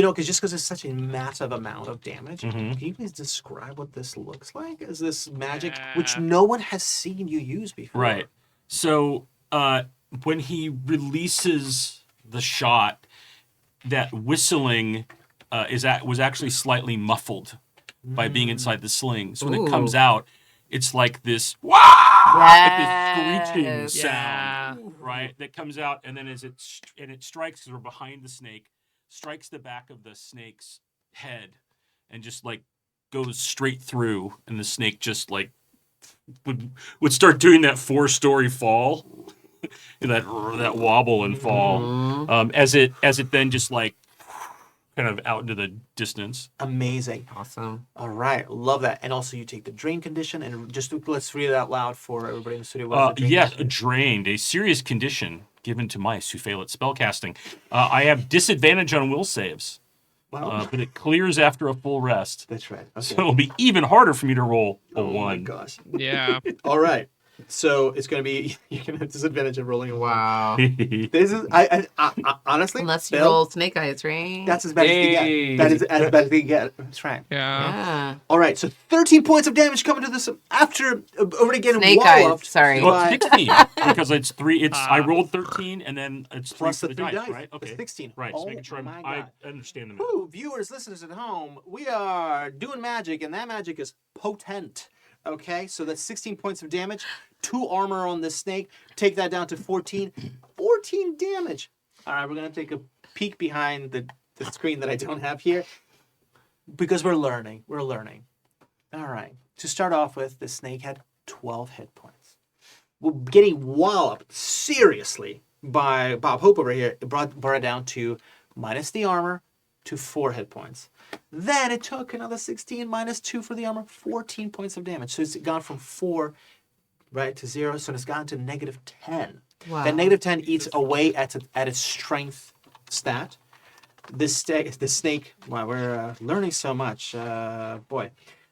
know, because it's such a massive amount of damage, Mhm. can you please describe what this looks like? Is this magic which Yeah. no one has seen you use before? Right. So when he releases the shot, that whistling was actually slightly muffled by being inside the sling. So when it comes Ooh. out, it's like this like this screeching Yes. sound, right? That comes out, and then as it strikes, because we're behind the snake, strikes the back of the snake's head, and just like goes straight through, and the snake just like would start doing that 4-story fall, that wobble and fall, Mhm. as it then just like kind of out into the distance. Amazing. Awesome. All right, love that. And also, you take the drain condition, and just let's read it out loud for everybody in the studio. What is the drain Yes, condition? drained, a serious condition given to mice who fail at spellcasting. I have disadvantage on will saves, Wow, but it clears after a full rest. that's right. Okay. So it'll be even harder for me to roll a oh my 1. gosh. Yeah. All right. So it's going to be you're going to have disadvantage of rolling a 1. Wow. This is I honestly, Unless you Bill, roll snake eyes, right? that's as bad as they Hey. get. That is as bad as they get. That's right. Yeah. yeah. All right, so 13 points of damage coming to this after already getting Snake eyes. walloped. Sorry. Well, by- 16 because it's 3. It's I rolled 13 and then it's 3 plus for the the 3 dice, right? It's Okay. 16. Right, Oh just making sure my I God. understand the math. Woo, viewers, listeners at home, we are doing magic, and that magic is potent. Okay, so that's 16 points of damage, 2 armor on this snake. Take that down to 14. 14 damage. All right, we're going to take a peek behind the screen that I don't have here because we're learning. We're learning. All right, to start off with, the snake had 12 hit points. We're getting walloped seriously by Bob Hope over here. It brought it down to minus the armor to 4 hit points. Then it took another 16 minus 2 for the armor, 14 points of damage. So it's gone from 4 right to 0. So it's gone to negative 10. Wow. That negative 10 eats away at its strength stat. This snake. Wow, we're learning so much. Boy.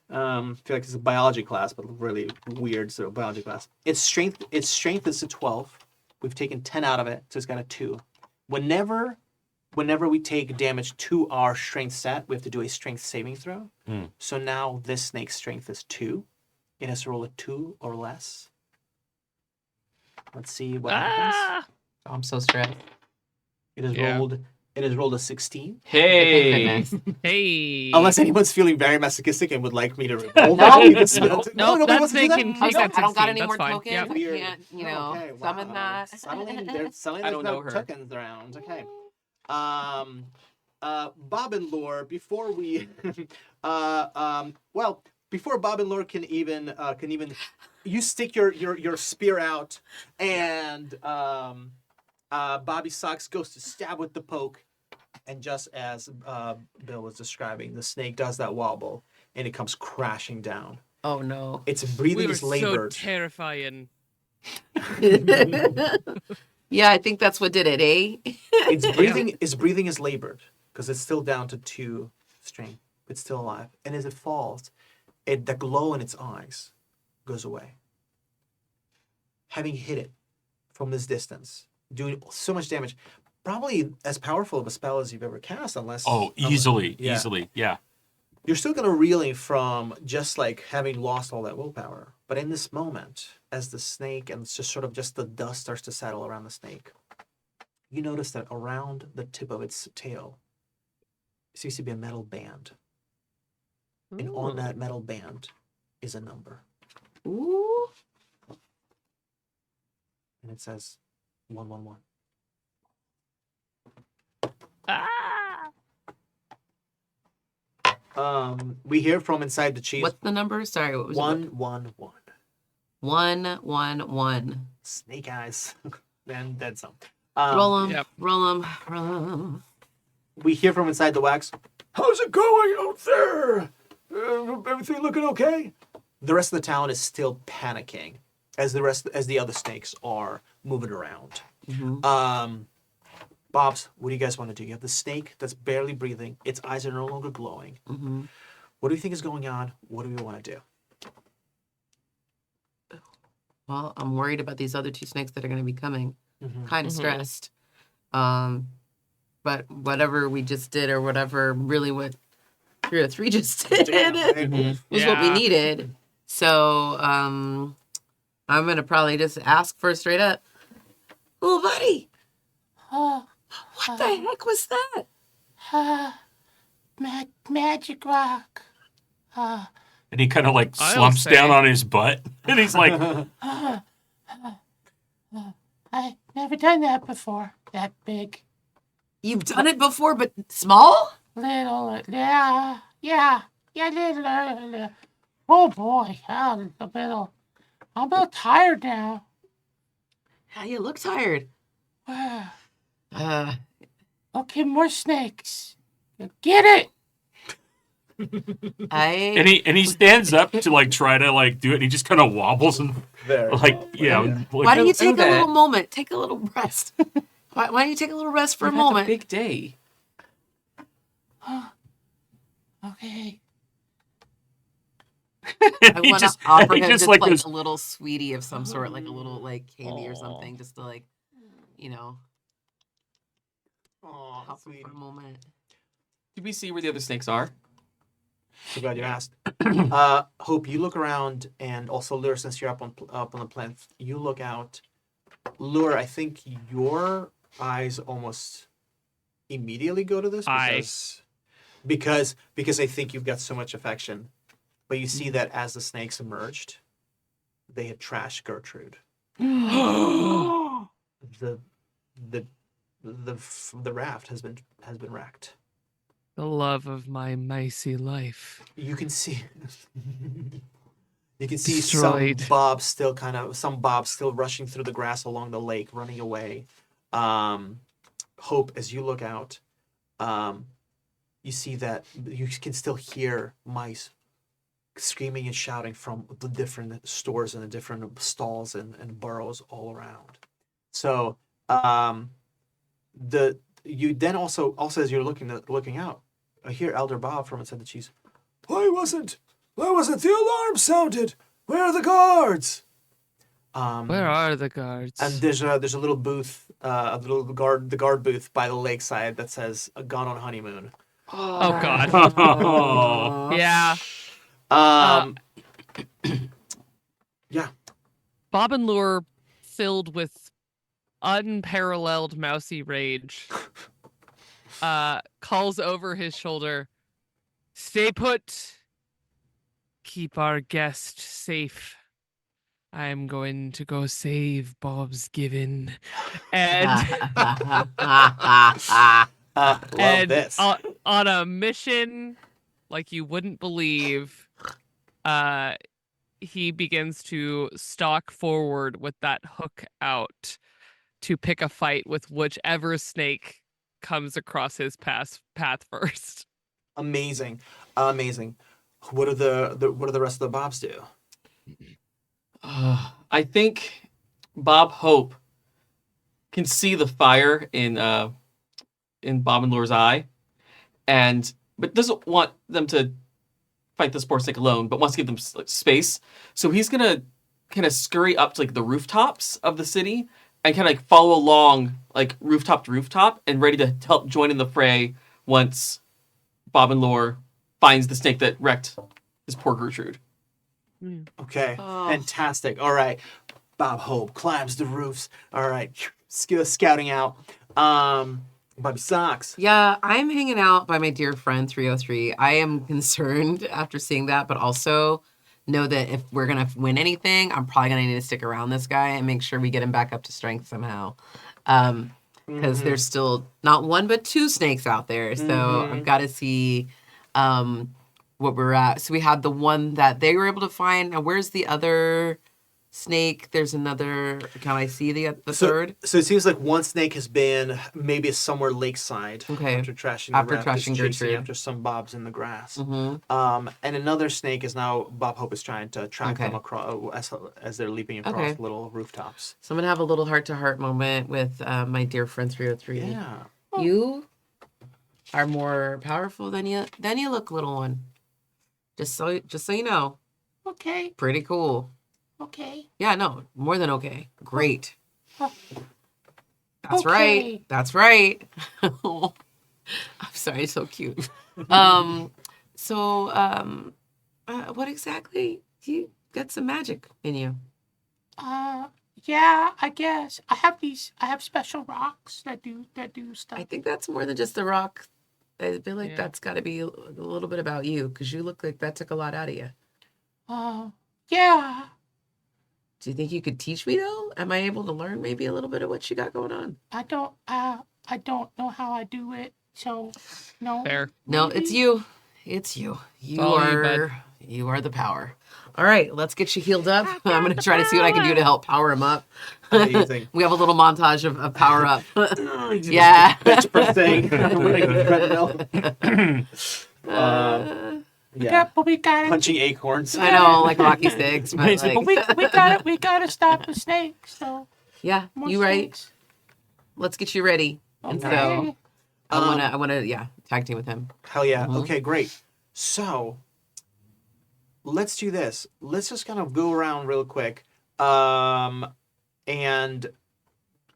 I feel like it's a biology class, but really weird sort of biology class. Its strength is a 12. We've taken 10 out of it, so it's got a 2. Whenever we take damage to our strength stat, we have to do a strength saving throw. So now this snake's strength is 2. It has to roll a 2 or less. Let's see what happens. Ah! Oh, I'm so stressed. It has Yeah. rolled a 16. Hey. Hey. Unless anyone's feeling very masochistic and would like me to roll No. that, you can spell it. No, nobody that's wants to do that. making- I was like, I don't got 16, any that's more fine. tokens. Yep. I Weird. can't, Okay, summon wow. that. Suddenly there's I don't know no her. tokens around. Okay. Bob and Lore, before we before Bob and Lore can even you stick your spear out, and Bobby Socks goes to stab with the poke, and just as Bill was describing, the snake does that wobble and it comes crashing down. Oh no. Its breathing We were is labored. so terrifying. Yeah, I think that's what did it, eh? Its breathing is labored because it's still down to 2 strength. It's still alive, and as it falls, the glow in its eyes goes away. Having hit it from this distance, doing so much damage, probably as powerful of a spell as you've ever cast, unless Easily. Yeah. You're still gonna reeling from just like having lost all that willpower. But in this moment, as the snake and it's just sort of just the dust starts to settle around the snake, you notice that around the tip of its tail seems to be a metal band. And on that metal band is a number. Ooh. And it says 111. Ah! We hear from inside the cheese. What's the number? Sorry, what was it? 111. 111. Snake eyes. And then some. Roll them. Yep. Roll them. We hear from inside the wax. How's it going out there? Everything looking okay? The rest of the town is still panicking as the other snakes are moving around. Bobs, what do you guys want to do? You have the snake that's barely breathing. Its eyes are no longer glowing. Mm-hmm. What do you think is going on? What do we want to do? Well, I'm worried about these other 2 snakes that are going to be coming. Mhm. Kind of Mhm. stressed. But whatever we just did, or whatever really what 303 just did, Damn, right? was what we Yeah. needed. So I'm gonna probably just ask for straight up. Oh, buddy, Oh, what the heck was that? magic rock. And he kind of like I'll slumps say- down on his butt, and he's like, I never done that before. That big. You've done it before, but small. Little, yeah, little. Oh boy, I'm a little tired now. Yeah, you look tired. Uh, okay, more snakes. Get it? and he stands up to like try to like do it, and he just kind of wobbles and There. like Why don't you take a that. little moment? Take a little rest. Why don't you take a little rest for a We've had a moment? big day. Okay. I he want to just offer he him just just like like goes, a little sweetie of some sort, like a little like candy or Aw. something, just to like, you know, Aw, help him sweetie. for a moment. Did we see where the other snakes are? So glad you asked. Hope, you look around, and also Lure, since you're up on the plinth, you look out. Lure, I think your eyes almost immediately go to this Aye. because I think you've got so much affection. But you see that as the snakes emerged, they had trashed Gertrude. The raft has been wrecked. The love of my micey life. You can see Destroyed. some bobs still rushing through the grass along the lake, running away. Hope, as you look out, you see that you can still hear mice screaming and shouting from the different stores and the different stalls and burrows all around. So you then also as you're looking out, I hear Elder Bob from inside the cheese. Why wasn't the alarm sounded? Where are the guards? Where are the guards? And there's a little booth, the guard booth by the lakeside that says "Gone on honeymoon." Oh God. oh. Yeah. Yeah. Bob and Lure, filled with unparalleled mousy rage, calls over his shoulder, "Stay put. Keep our guest safe. I'm going to go save Bobsgiving." And Love and this. on a mission like you wouldn't believe, he begins to stalk forward with that hook out to pick a fight with whichever snake comes across his path first. Amazing. What do the rest of the Bobs do? I think Bob Hope can see the fire in Bob and Lure's eye, but doesn't want them to fight the spore snake alone, but wants to give them space. So he's gonna kind of scurry up to like the rooftops of the city and kind of like follow along like rooftop to rooftop and ready to help join in the fray once Bob and Lure finds the snake that wrecked his poor Gertrude. Okay. Oh. Fantastic. All right. Bob Hope climbs the roofs. All right. Scouting out. Bobby Socks. Yeah, I'm hanging out by my dear friend 303. I am concerned after seeing that, but also know that if we're going to win anything, I'm probably going to need to stick around this guy and make sure we get him back up to strength somehow. Because there's still not one, but 2 snakes out there. So I've got to see what we're at. So we had the one that they were able to find. Now, where's the other snake. There's another. Can I see the So, third? so it seems like one snake has been maybe somewhere lakeside Okay. after trashing After the raft, trashing is chasing Gertrude. after some bobs in the grass. Mm-hmm. And another snake is now Bob Hope is trying to track them Okay. across as they're leaping across Okay. little rooftops. So I'm gonna have a little heart-to-heart moment with my dear friend 303. Yeah. You are more powerful than you look, little one. Just so you know, Okay, pretty cool. okay. Yeah, no, more than okay. Great. Oh. That's Okay. right. That's right. I'm sorry, it's so cute. What exactly? Do you got some magic in you? Yeah, I guess. I have special rocks that do stuff. I think that's more than just a rock. I feel like Yeah. that's got to be a little bit about you because you look like that took a lot out of you. Yeah. Do you think you could teach me though? Am I able to learn maybe a little bit of what you got going on? I don't know how I do it, so no. Fair. No, it's you. It's you. You all you, are you are the power. All right, let's get you healed up. I'm gonna try to see what I can do to help power him up. Amazing. We have a little montage of power up. Yeah. Thing. Yeah. We got it. Punching acorns. I know, like Rocky Sticks, but Amazing. like, we gotta stop the snakes. So yeah, more you right. snakes. Let's get you ready. And so Okay. I wanna tag team with him. Hell yeah. Mhm. Okay, great. So let's do this. Let's just kind of go around real quick and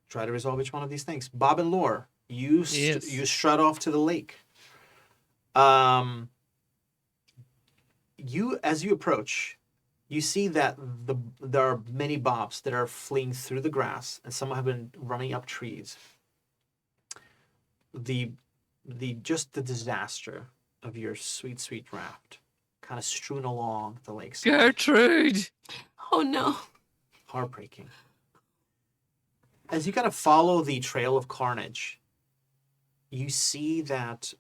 try to resolve each one of these things. Bob and Lore, you Yes. you strut off to the lake. As you approach, you see that there are many bobs that are fleeing through the grass, and some have been running up trees. The disaster of your sweet raft kind of strewn along the lakeside. Gertrude. Oh no. Heartbreaking. As you kind of follow the trail of carnage, you see that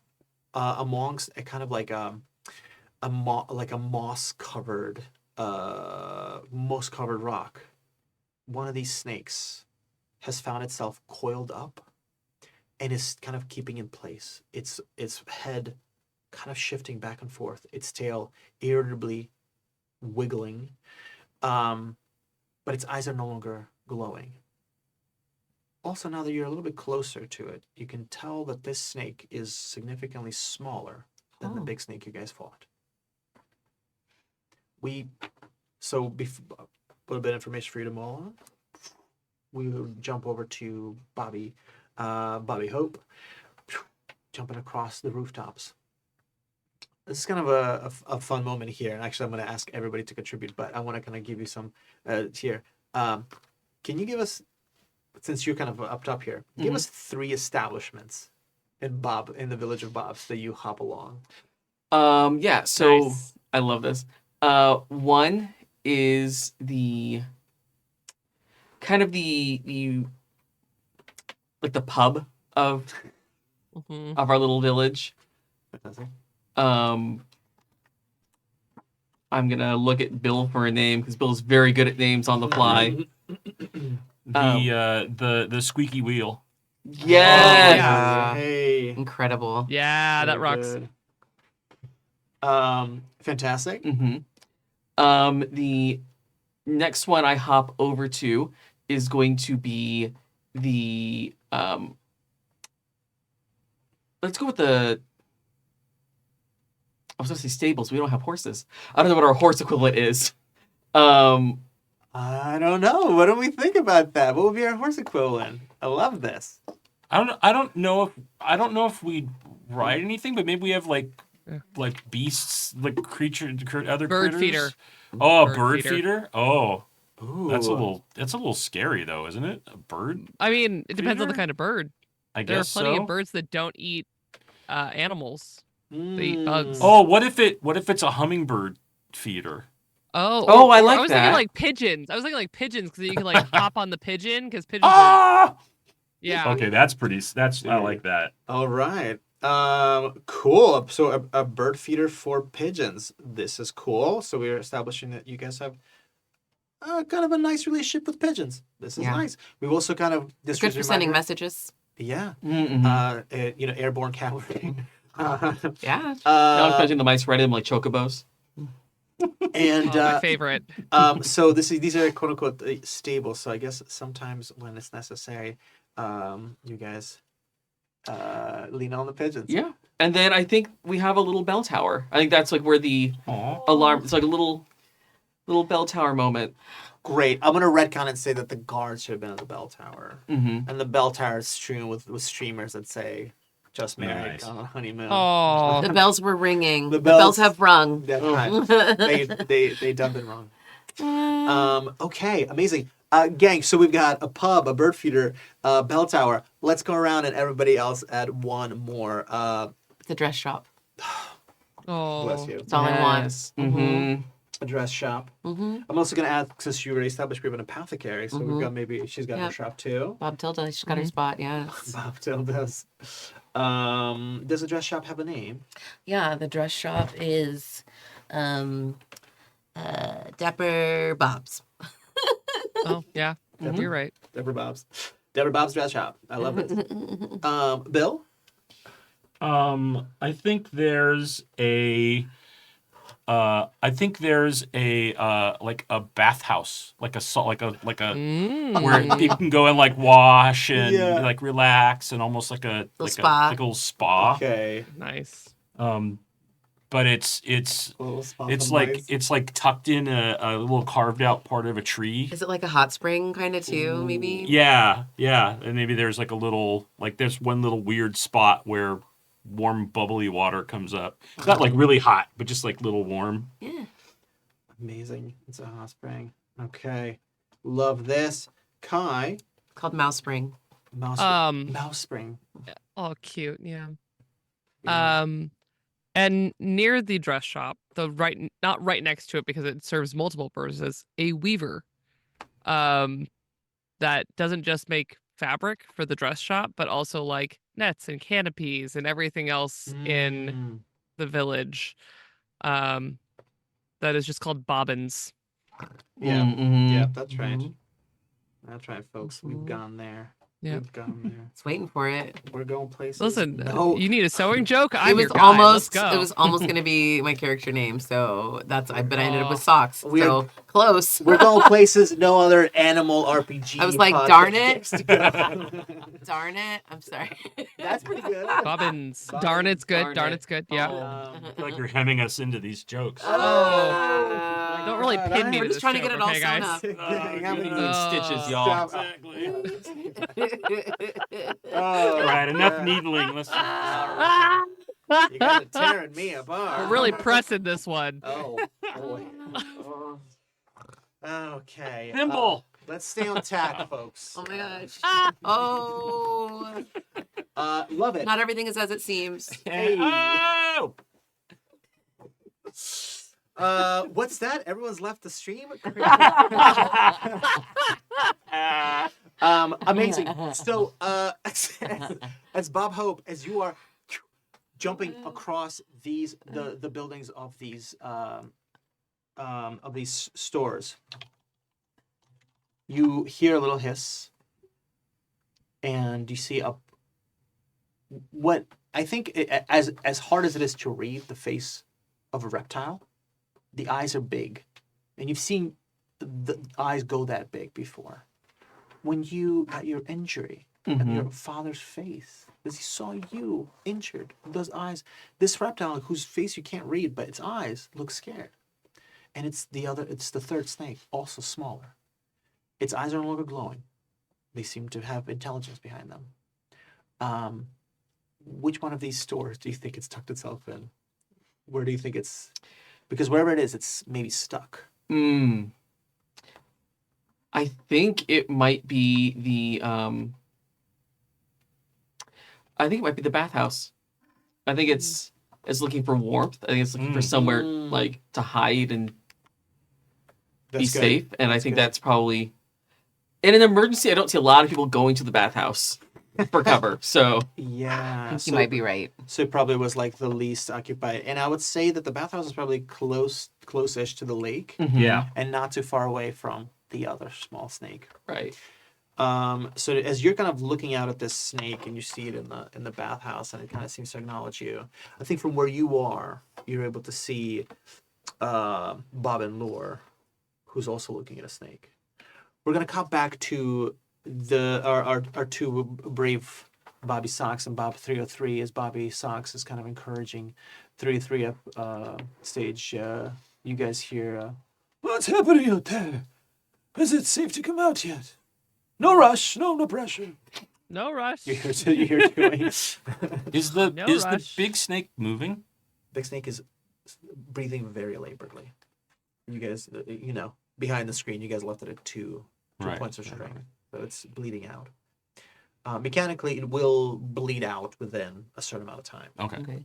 amongst a kind of like a moss covered rock, one of these snakes has found itself coiled up and is kind of keeping in place. Its head kind of shifting back and forth, its tail irritably wiggling, but its eyes are no longer glowing. Also, now that you're a little bit closer to it, you can tell that this snake is significantly smaller than the Oh. big snake you guys fought. A little bit of information for you to mull on. We will jump over to Bobby Hope, jumping across the rooftops. This is kind of a fun moment here, and actually I'm going to ask everybody to contribute, but I want to kind of give you some here. Can you give us, since you're kind of up top here, give us 3 establishments in the village of Bob's that you hop along. Yeah, so Nice. I love this. One is the kind of the like the pub of Mhm. our little village. Fantastic. I'm gonna look at Bill for a name because Bill's very good at names on the fly. The squeaky wheel. Yes. yeah. Hey. Incredible. Yeah, that Very rocks. good. Fantastic. The next one I hop over to is going to be the let's go with the I was gonna say stables. We don't have horses. I don't know what our horse equivalent is. I don't know. What do we think about that? What would be our horse equivalent? I love this. I don't know if we ride anything, but maybe we have like beasts, like other Bird critters. feeder. Oh, Bird bird feeder. feeder. Oh, Ooh. that's a little scary though, isn't it? A bird. I mean, it depends on the Feeder? kind of bird. I There are guess plenty so. of birds that don't eat animals. They eat bugs. Oh, what if it's a hummingbird feeder? Oh, I like I was that. thinking like pigeons. I was thinking like pigeons because you can like hop on the pigeon because pigeons. Ah! Yeah. Okay, I like that. All right. Cool. So a bird feeder for pigeons. This is cool. So we're establishing that you guys have kind of a nice relationship with pigeons. This is Yeah. nice. We've also kind of this Good was for sending reminder- messages. Yeah. Mm-hmm. Airborne cavalry. Yeah. Now I'm expecting the mice riding them like chocobos. And Oh, my favorite. so these are quote unquote stable. So I guess sometimes when it's necessary, you guys lean on the pigeons. Yeah. And then I think we have a little bell tower. I think that's like where the alarm. It's like a little bell tower moment. Great. I'm gonna retcon and say that the guards should have been at the bell tower, Mm-hmm. and the bell tower is strewn with streamers that say "Just married, Nice. on a honeymoon." Oh, The bells were ringing. The The bells bells- have rung. That's right. They dubbed it wrong. Okay, amazing. Gang, so we've got a pub, a bird feeder, bell tower. Let's go around and everybody else add one more. The dress shop. oh. Bless you. It's all in one. Mm-hmm. A dress shop. Mm-hmm. I'm also going to add, since you already established we have an apothecary, so we've got she's got her Yep. shop too. Bob Tilda, she's got her spot. Yes. Bob Till does. Does the dress shop have a name? Yeah. The dress shop is Dapper Bob's. Oh, yeah. You're right. Deborah Bob's. Deborah Bob's dress shop. I love it. Bill? I think there's a like a bathhouse, like a Mm. where you can go and like wash and Yeah. like relax and almost like a spa. like a little spa. Okay. Nice. But it's A little spot it's for like mice. it's like tucked in a little carved out part of a tree. Is it like a hot spring kind of too? Maybe. Yeah, and maybe there's like a little there's one little weird spot where warm bubbly water comes up. It's not like really hot, but just like little warm. Yeah. Amazing. It's a hot spring. Okay. Love this. Kai. Called Mouse Spring. Mouse spring. Oh, cute. Yeah. Yeah. And near the dress shop, not right next to it because it serves multiple purposes, a weaver, that doesn't just make fabric for the dress shop, but also like nets and canopies and everything else in the village. That is just called bobbins. Yeah. Mm-hmm. Yeah, that's right. Mhm. That's right, folks. We've gone there. Yeah. We've gone there. It's waiting for it. We're going places. Listen, No. you need a sewing joke? I'm It was your guy. Let's almost. go. It was almost gonna be my character name. So but I ended up with Oh. socks. We So close. We're going places no other animal RPG. I was like, podcast darn it. gets to go. Darn it! I'm sorry. That's pretty good. Bobbins. Bobbins. Darn it's good. Darn Darn it. it's good. Yeah. I feel like you're hemming us into these jokes. Oh. Don't really pin me We're to just this trying to joke, get it all okay, sewn guys? up. How many Need stitches, y'all. Exactly. Oh, All right, enough needling. Let's. you guys are tearing me apart. We're really pressing this one. Oh boy. Okay. Thimble. Let's stay on tack, folks. Oh my gosh. Oh. Love it. Not everything is as it seems. Hey. Oh! What's that? Everyone's left the stream. Amazing. So, as Bob Hope, as you are jumping across the buildings of these stores, you hear a little hiss, and you see what I think as hard as it is to read the face of a reptile, the eyes are big, and you've seen the eyes go that big before. When you got your injury at your father's face, as he saw you injured, those eyes, this reptile whose face you can't read, but its eyes look scared. And it's the third snake, also smaller. Its eyes are no longer glowing. They seem to have intelligence behind them. Which one of these stores do you think it's tucked itself in? Where do you think it's? Because wherever it is, it's maybe stuck. I think it might be the I think it might be the bathhouse. I think it's looking for warmth. I think it's looking for somewhere like to hide and be That's good. safe. And I That's think good. that's probably in an emergency. I don't see a lot of people going to the bathhouse. for cover. So I Yeah. think you might be right. So it probably was like the least occupied. And I would say that the bathhouse is probably close-ish to the lake Yeah. and not too far away from the other small snake. right. So as you're kind of looking out at this snake and you see it in the bathhouse and it kind of seems to acknowledge you, I think from where you are, you're able to see Bob and Lore, who's also looking at a snake. We're gonna cut back to our two brave Bobby Sox and Bob 303 as Bobby Sox is kind of encouraging 303 up stage. You guys hear, What's happening out there? Is it safe to come out yet? No rush, no pressure. No rush. you hear doing. Is the No is the rush. big snake moving? Big Snake is breathing very laboredly. You guys, behind the screen, you guys left it at two Right. points of strength, so it's bleeding out. Mechanically, it will bleed out within a certain amount of time. Okay. Okay.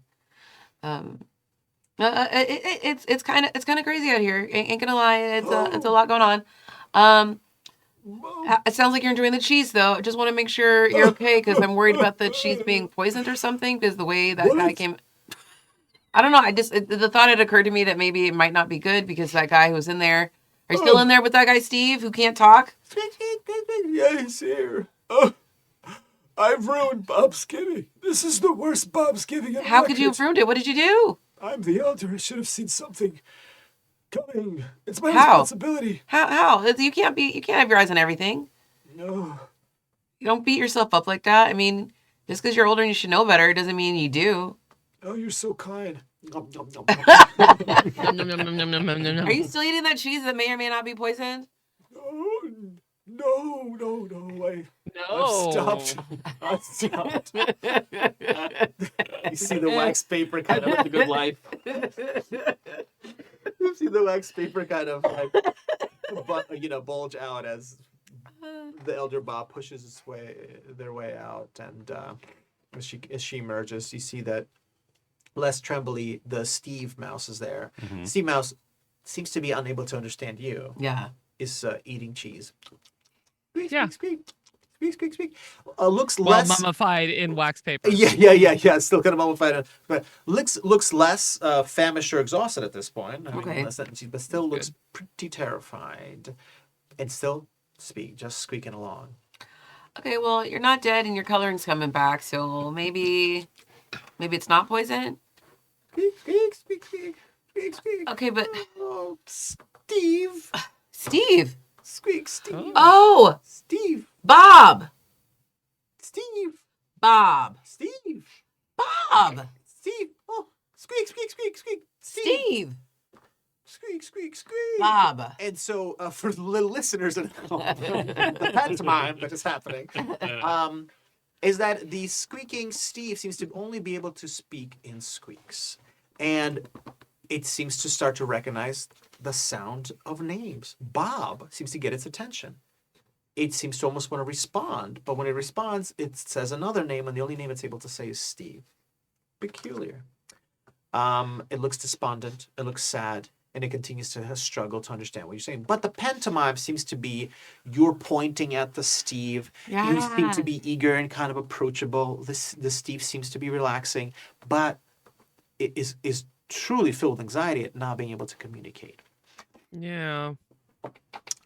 It's kind of crazy out here. Ain't gonna lie, it's a lot going on. It sounds like you're enjoying the cheese, though. I just want to make sure you're okay because I'm worried about the cheese being poisoned or something. Because the way that guy came, I don't know. The thought had occurred to me that maybe it might not be good because that guy who was in there. Are you still in there with that guy Steve who can't talk? Yeah, he's here. Oh, I've ruined Bobsgiving. This is the worst Bobsgiving I've How could you have ruined it? What did you do? I'm the elder. I should have seen something coming. It's my How? responsibility. How? You can't have your eyes on everything. No. You don't beat yourself up like that. I mean, just because you're older and you should know better doesn't mean you do. Oh, you're so kind. Nom, nom, nom. Nom, nom, nom, nom, nom, nom, nom, nom. Are you still eating that cheese that may or may not be poisoned? No. No. I've stopped. You see the wax paper kind Lived a of. good life. You see the wax paper kind of bulge out as the elder Bob pushes their way out, and as she emerges, you see that less trembly, the Steve mouse is there. Steve mouse seems to be unable to understand you. Yeah. Is eating cheese. Squeak, Yeah. squeak, squeak, squeak, squeak. Looks Well, less. mummified in wax paper. Yeah. Still kind of mummified, but looks less famished or exhausted at this point. Okay. But still looks pretty terrified, and still just squeaking along. Okay, well, you're not dead and your coloring's coming back, so maybe it's not poison. Squeak, squeak, squeak, squeak, squeak, squeak. Okay, but Oh, Steve. Steve. Squeak, Steve. Oh, Steve. Bob. Steve. Bob. Steve. Bob. Steve. Oh, squeak, squeak, squeak, squeak. Steve. Squeak, squeak, squeak. Bob. And so, for the little listeners at home, the pantomime that is happening, is that the squeaking Steve seems to only be able to speak in squeaks. And it seems to start to recognize the sound of names. Bob seems to get its attention. It seems to almost want to respond, but when it responds, it says another name, and the only name it's able to say is Steve. Peculiar. It looks despondent, it looks sad, and it continues to struggle to understand what you're saying. But the pantomime seems to be you're pointing at the Steve. Yeah. You seem to be eager and kind of approachable. The Steve seems to be relaxing, but it is truly filled with anxiety at not being able to communicate. Yeah.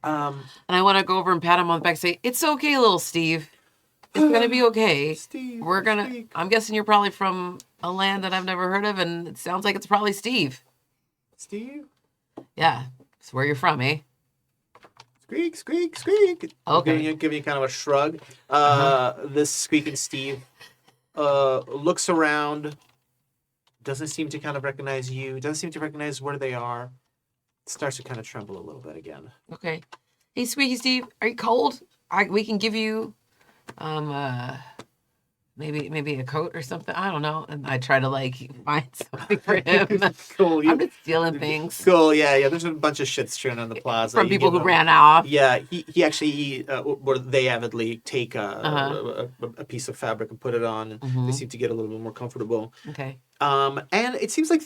And I want to go over and pat him on the back and say, "It's okay, little Steve. It's going to be okay. Steve, speak. I'm guessing you're probably from a land that I've never heard of, and it sounds like it's probably Steve. Steve, Yeah. It's where you're from, eh? squeak, squeak, squeak. Okay. Giving you kind of a shrug. This squeaking Steve looks around, doesn't seem to kind of recognize you, doesn't seem to recognize where they are. Starts to kind of tremble a little bit again. Okay. Hey, Squeaky Steve, are you cold? We can give you, maybe a coat or something. I don't know. And I try to find something for him. Cool. I'm just stealing things Cool. Yeah. There's a bunch of shit strewn on the plaza. from You people give who him- ran off. Yeah, he actually, or they avidly take a piece of fabric and put it on, and they seem to get a little bit more comfortable. Okay. And it seems like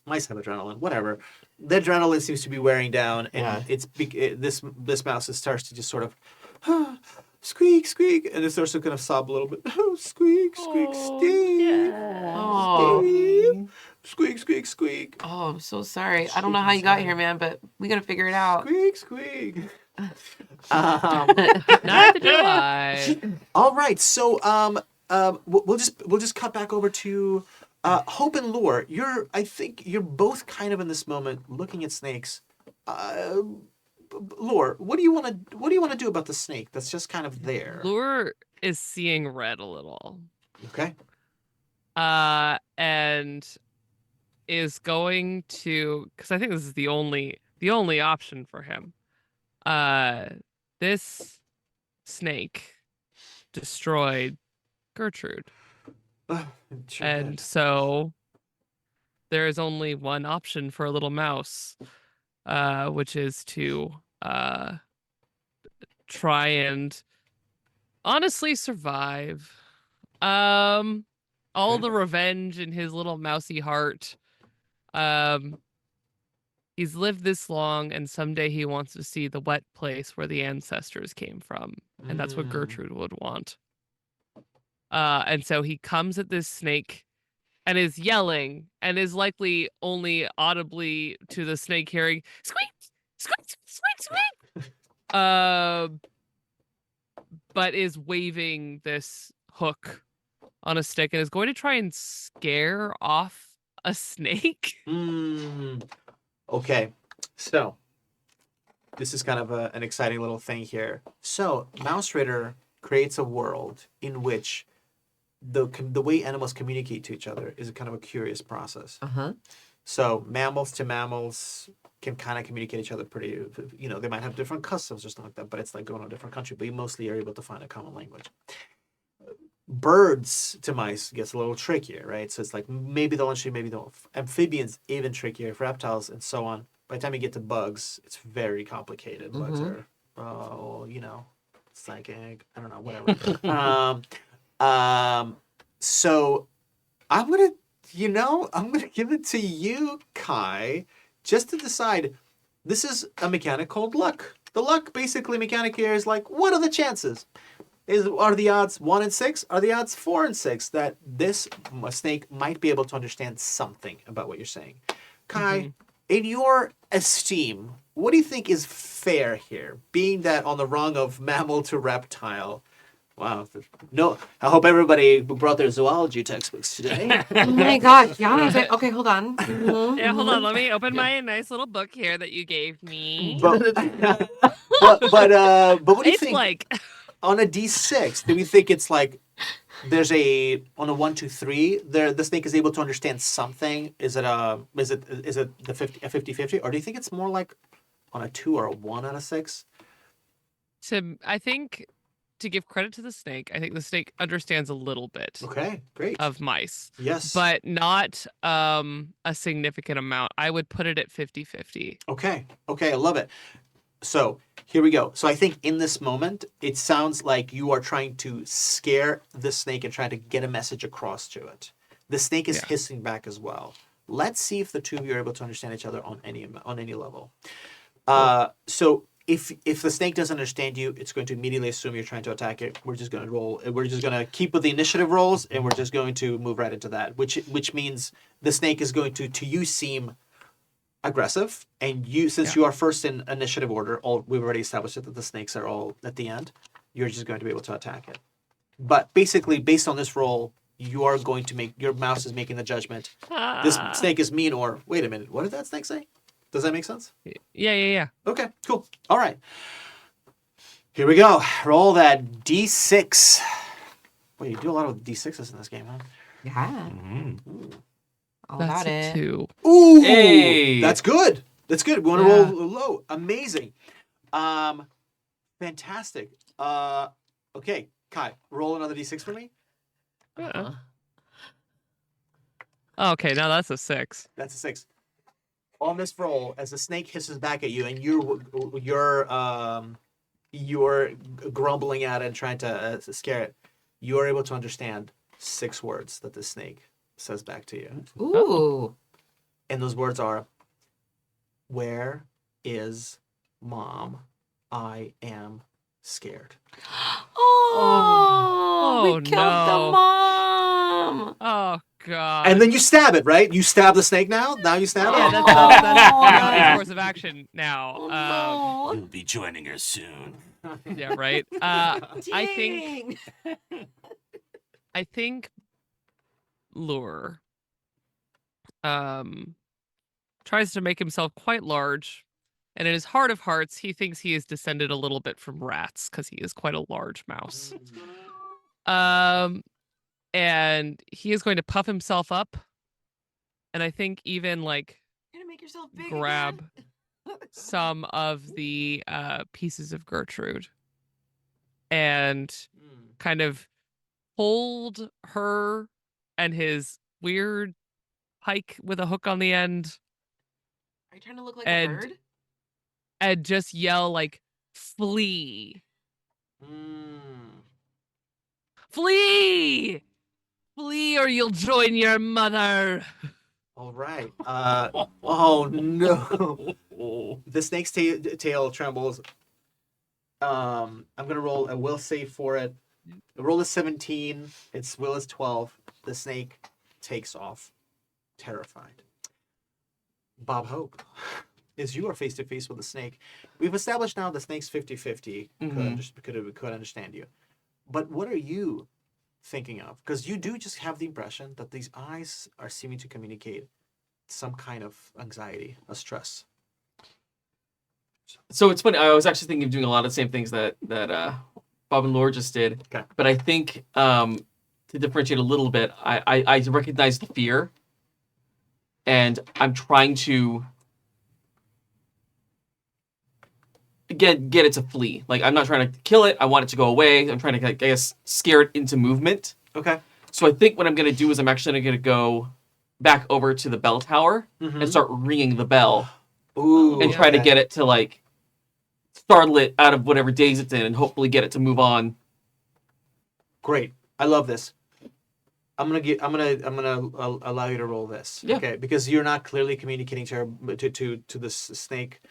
mice have adrenaline, whatever. The adrenaline seems to be wearing down, and Yeah. this mouse starts to just sort of, squeak, squeak, and it starts to kind of sob a little bit. Oh, squeak, squeak, Steve. Oh. Steve. Squeak, squeak, squeak. Oh, I'm so sorry. I don't know how you got here, man, but we gotta figure it out. Squeak, squeak. Neither do I. All right, so we'll just cut back over to Hope and Lore. I think you're both kind of in this moment looking at snakes. Lore, what do you want to do about the snake that's just kind of there? Lure is seeing red a little. Okay. And is going to, because I think this is the only option for him. This snake destroyed Gertrude, Sure and did. so there is only one option for a little mouse, which is to try and honestly survive. All the revenge in his little mousy heart. He's lived this long, and someday he wants to see the wet place where the ancestors came from, and that's what Gertrude would want. And so he comes at this snake and is yelling, and is likely only audibly to the snake hearing squeak, squeak, squeak, squeak. But is waving this hook on a stick and is going to try and scare off a snake. Okay, so this is kind of an exciting little thing here. So Mausritter creates a world in which the way animals communicate to each other is a kind of a curious process. So mammals to mammals can kind of communicate each other pretty, they might have different customs or something like that, but it's like going to a different country, but you mostly are able to find a common language. Birds to mice gets a little trickier, right? So it's like maybe they'll understand, maybe they won't. Amphibians, even trickier. For reptiles and so on. By the time you get to bugs, it's very complicated. Bugs are, psychic. I don't know, whatever. So I'm gonna give it to you, Kai, just to decide. This is a mechanic called luck. The luck basically mechanic here is like, what are the chances? Are the odds 1 in 6? Are the odds 4 in 6 that this snake might be able to understand something about what you're saying? Kai, in your esteem, what do you think is fair here? Being that on the rung of mammal to reptile. Wow. No, I hope everybody brought their zoology textbooks today. Oh my gosh. Yeah. Okay, hold on. Yeah, hold on. Let me open my nice little book here that you gave me. but what do you It's think? like On a D6, do we think it's like there's on a 1, 2, 3, the snake is able to understand something? Is it a 50-50, or do you think it's more like on a 2 or a 1 out of 6? I think to give credit to the snake, I think the snake understands a little bit Okay, great. of mice, Yes. but not a significant amount. I would put it at 50-50. Okay, I love it. So here we go. So I think in this moment, it sounds like you are trying to scare the snake and trying to get a message across to it. The snake is hissing back as well. Let's see if the two of you are able to understand each other on any level. So if the snake doesn't understand you, it's going to immediately assume you're trying to attack it. We're just going to roll. We're just going to keep with the initiative rolls, and we're just going to move right into that. Which means the snake is going to you seem aggressive, and since you are first in initiative order, we've already established that the snakes are all at the end. You're just going to be able to attack it. But basically, based on this roll, you are going to your mouse is making the judgment. This snake is mean, or wait a minute, what did that snake say? Does that make sense? Yeah. Okay, cool. All right. Here we go. Roll that D6. Boy, you do a lot of D6s in this game, huh? Yeah. All That's about a it. 2. Ooh, Hey! that's good. That's good. We want to roll low. Amazing. Fantastic. Okay, Kai, roll another D6 for me. Okay, now that's a 6. That's a 6. On this roll, as the snake hisses back at you, and you're grumbling at it and trying to scare it, you are able to understand 6 words that the snake says back to you. Ooh. And those words are, "Where is Mom? I am scared." Oh, Oh, we killed the no. mom. Oh god. And then you stab it, right? You stab the snake now? Now you stab yeah, it? that's the Oh. obvious course of action now. Oh, no. You'll be joining us soon. Yeah, right. I think Lure tries to make himself quite large, and in his heart of hearts, he thinks he is descended a little bit from rats because he is quite a large mouse. And he is going to puff himself up, and I think even like You're gonna make yourself big grab again? some of the pieces of Gertrude and kind of hold her and his weird pike with a hook on the end Are you trying to look like And- a bird? and just yell like, flee, flee, flee, or you'll join your mother. All right. Oh no. The snake's tail trembles. I'm gonna roll a will save for it. The roll is 17. Its will is 12. The snake takes off, terrified. Bob Hope, as you are face to face with the snake, we've established now the snake's 50-50. Could understand you. But what are you thinking of? Because you do just have the impression that these eyes are seeming to communicate some kind of anxiety, a stress. So it's funny. I was actually thinking of doing a lot of the same things that Bob and Laura just did. Okay. But I think to differentiate a little bit, I recognize the fear, and I'm trying to get it to flee. Like, I'm not trying to kill it. I want it to go away. I'm trying to, I guess, scare it into movement. Okay. So I think what I'm going to do is I'm actually going to go back over to the bell tower and start ringing the bell. Ooh, And try to get it to like startle it out of whatever daze it's in, and hopefully get it to move on. Great. I love this. I'm gonna allow you to roll this. Yeah. Okay, because you're not clearly communicating to this snake,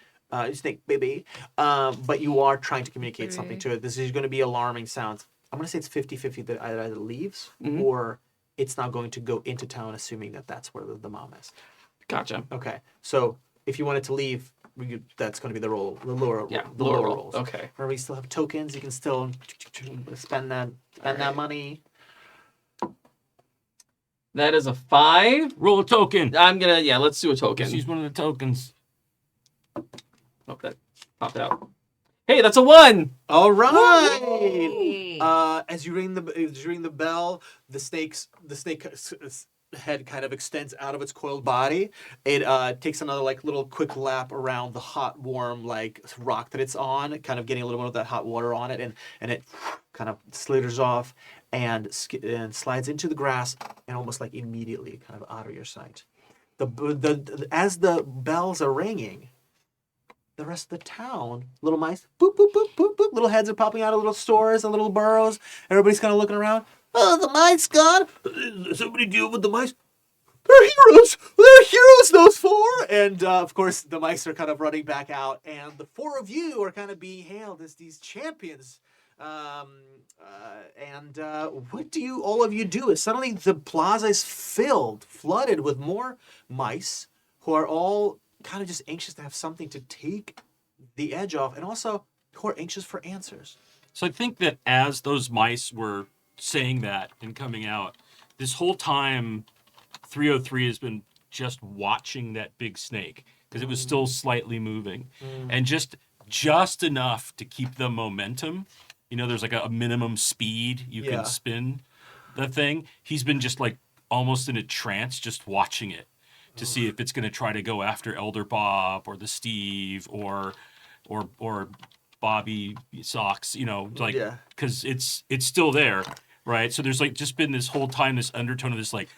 snake baby, but you are trying to communicate something to it. This is going to be alarming sounds. I'm gonna say it's 50-50 that it either leaves or it's not going to go into town, assuming that that's where the mom is. Gotcha. Okay, so if you want it to leave, that's going to be the roll. The lower, Yeah, the lower lower roll. rolls. Okay. Remember, you still have tokens. You can still spend that money. That is a 5. Roll a token. I'm gonna let's do a token. Just use one of the tokens. Hope that popped out. Hey, that's a 1. All right. Yay. As you ring the bell, the snake's head kind of extends out of its coiled body. It takes another like little quick lap around the hot, warm like rock that it's on, kind of getting a little bit of that hot water on it, and it kind of slithers off and slides into the grass and almost like immediately kind of out of your sight. As the bells are ringing, the rest of the town, little mice, boop, boop, boop, boop, boop, little heads are popping out of little stores and little burrows. Everybody's kind of looking around. Oh, the mice gone. Somebody deal with the mice. They're heroes. They're heroes, those 4. And, of course, the mice are kind of running back out. And the 4 of you are kind of being hailed as these champions. What do all of you do? Is suddenly the plaza is flooded with more mice who are all kind of just anxious to have something to take the edge off, and also who are anxious for answers. So I think that as those mice were saying that and coming out, this whole time 303 has been just watching that big snake because it was still slightly moving and just enough to keep the momentum. You know, there's like a minimum speed you can spin the thing. He's been just like almost in a trance just watching it to see if it's going to try to go after Elder Bob or the Steve or Bobby Socks, you know, like, because it's still there, right? So there's like just been this whole time this undertone of this like,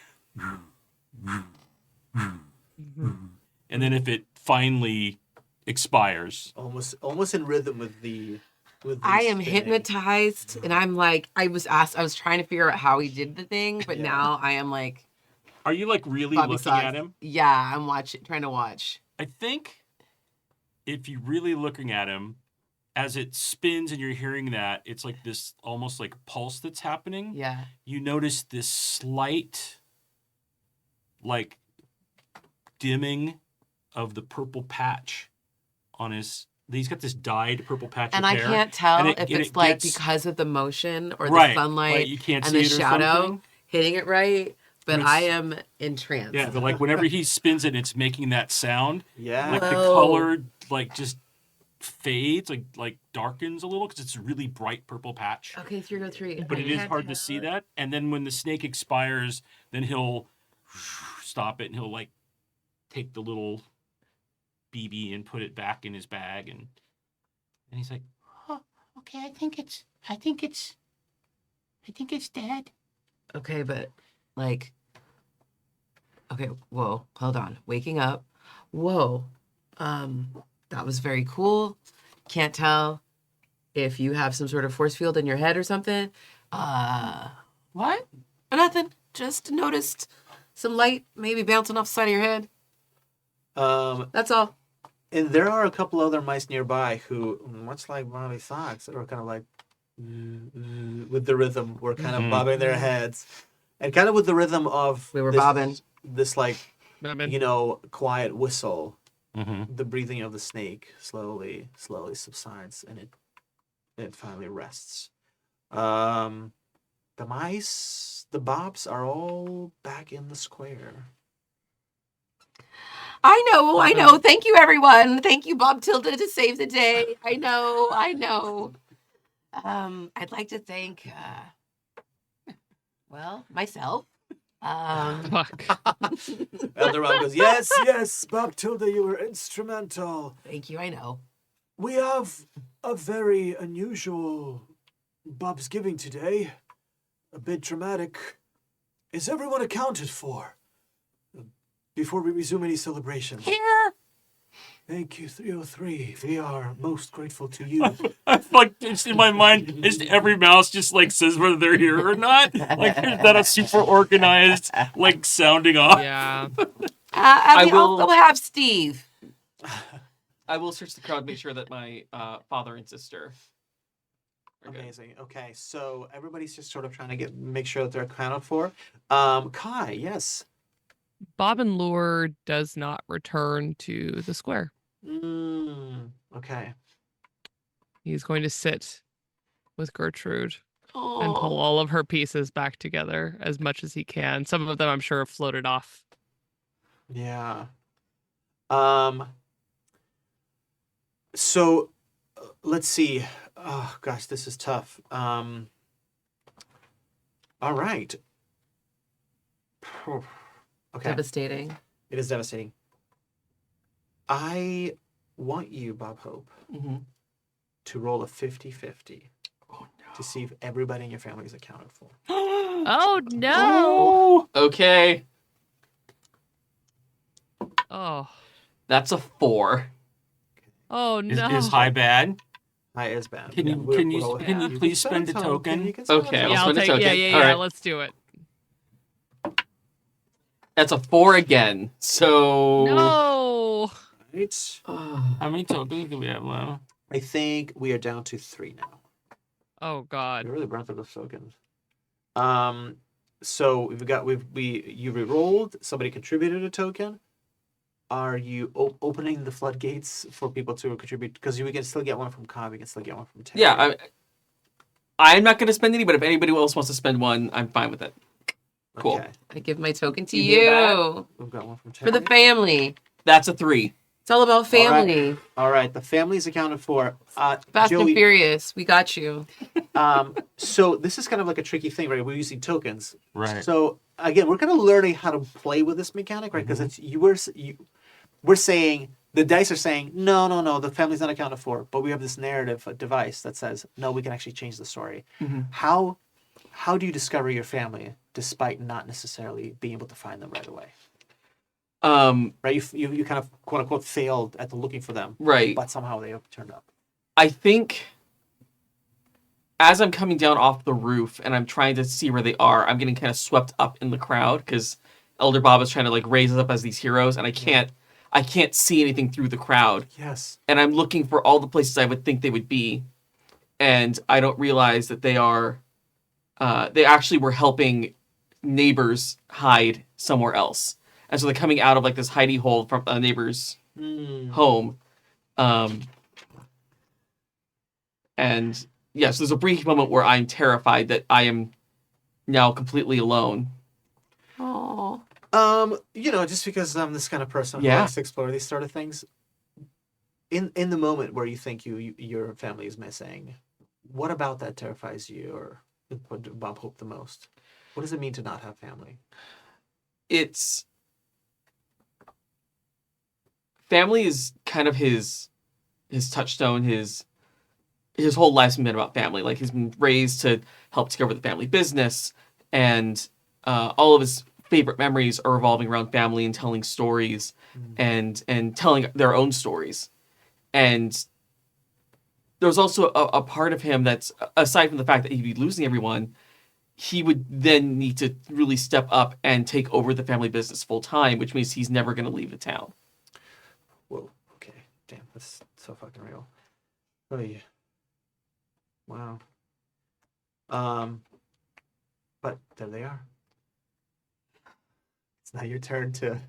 and then if it finally expires, almost in rhythm with the. I am spinning. hypnotized, and I'm like, I was trying to figure out how he did the thing, but now I am like, are you like really Bobby looking Socks. at him? Yeah, I'm trying to watch. I think if you're really looking at him, as it spins and you're hearing that, it's like this almost like pulse that's happening. Yeah. You notice this slight, like, dimming of the purple patch on his. He's got this dyed purple patch And of I hair. can't tell and if it's it like gets- because of the motion or Right, the sunlight like you can't and see the it or shadow something. hitting it right, but It's- I am entranced. Yeah, but like whenever he spins it, it's making that sound. Yeah. Like the Whoa. color, like just fades, like darkens a little because it's a really bright purple patch. Okay, 303. But it is hard to see that. And then when the snake expires, then he'll stop it and he'll like take the little BB and put it back in his bag and he's like, Oh, okay, I think it's dead. Okay, but like, okay, whoa, hold on. Waking up. Whoa. That was very cool. Can't tell if you have some sort of force field in your head or something. What? Nothing. Just noticed some light maybe bouncing off the side of your head. That's all. And there are a couple other mice nearby who, much like Bobby Fox, that were kind of like with the rhythm, were kind of bobbing their heads, and kind of with the rhythm of We were bobbing. this like Bobbing. quiet whistle. mm-hmm. The breathing of the snake slowly subsides, and it finally rests. The mice, the bobs, are all back in the square. I know. Thank you, everyone. Thank you, Bob Tilda, to save the day. I know. I'd like to thank, myself. Fuck. Elder Bob goes, Yes, Bob Tilda, you were instrumental. Thank you, I know. We have a very unusual Bobsgiving today. A bit dramatic. Is everyone accounted for? Before we resume any celebrations. Here. Thank you, 303. We are most grateful to you. I like just in my mind, is every mouse just like says whether they're here or not? Like is that a super organized like sounding off? Yeah. We will- also have Steve. I will search the crowd, make sure that my father and sister are good. amazing. Okay, so everybody's just sort of trying to make sure that they're accounted for. Kai, yes. Bob and Lure does not return to the square. Okay. He's going to sit with Gertrude Oh. and pull all of her pieces back together as much as he can. Some of them, I'm sure, have floated off. Yeah. So let's see. Oh gosh, this is tough. All right. Okay. Devastating. It is devastating. I want you, Bob Hope, Mhm. to roll a 50-50 to see if everybody in your family is accounted for. Oh no! Okay, Oh. that's a 4. Oh no! Is high bad? Hi, is bad. Can you please spend a token? You can spend Okay, a I'll Yeah, I'll spend a take. token. Yeah. All right. Let's do it. That's a 4 again. So No. Right. How many tokens do we have left? I think we are down to 3 now. Oh God. We really burnt through those tokens. So you re-rolled. Somebody contributed a token. Are you opening the floodgates for people to contribute? Because we can still get one from Kai. We can still get one from Terry. yeah, I'm not going to spend any, but if anybody else wants to spend one, I'm fine with it. Cool. Okay. I give my token to You hear you. We've got one from Terry. For the family. That's a 3. It's all about family. All right. The family's accounted for. Fast Joey, and Furious. We got you. So this is kind of like a tricky thing, right? We're using tokens. Right. So again, we're kind of learning how to play with this mechanic, right? Because we're saying the dice are saying no, the family's not accounted for, but we have this narrative device that says no, we can actually change the story. How do you discover your family despite not necessarily being able to find them right away? Right, you kind of quote unquote failed at the looking for them, Right. but somehow they have turned up. I think as I'm coming down off the roof and I'm trying to see where they are, I'm getting kind of swept up in the crowd because Elder Bob is trying to like raise us up as these heroes, and I can't. I can't see anything through the crowd. Yes. And I'm looking for all the places I would think they would be. And I don't realize that they actually were helping neighbors hide somewhere else. And so they're coming out of like this hidey hole from a neighbor's home. And yes, there's a brief moment where I'm terrified that I am now completely alone. Oh. Just because I'm this kind of person who Yeah. likes to explore these sort of things. In the moment where you think your family is missing, what about that terrifies you, or what did Bob hope the most? What does it mean to not have family? It's family is kind of his touchstone. His whole life's been about family. Like he's been raised to help take over the family business, and all of his favorite memories are revolving around family and telling stories, and telling their own stories. And there's also a part of him that's, aside from the fact that he'd be losing everyone, he would then need to really step up and take over the family business full time, which means he's never going to leave the town. Whoa. Okay. Damn, that's so fucking real. Oh yeah. Wow. But there they are. It's now your turn to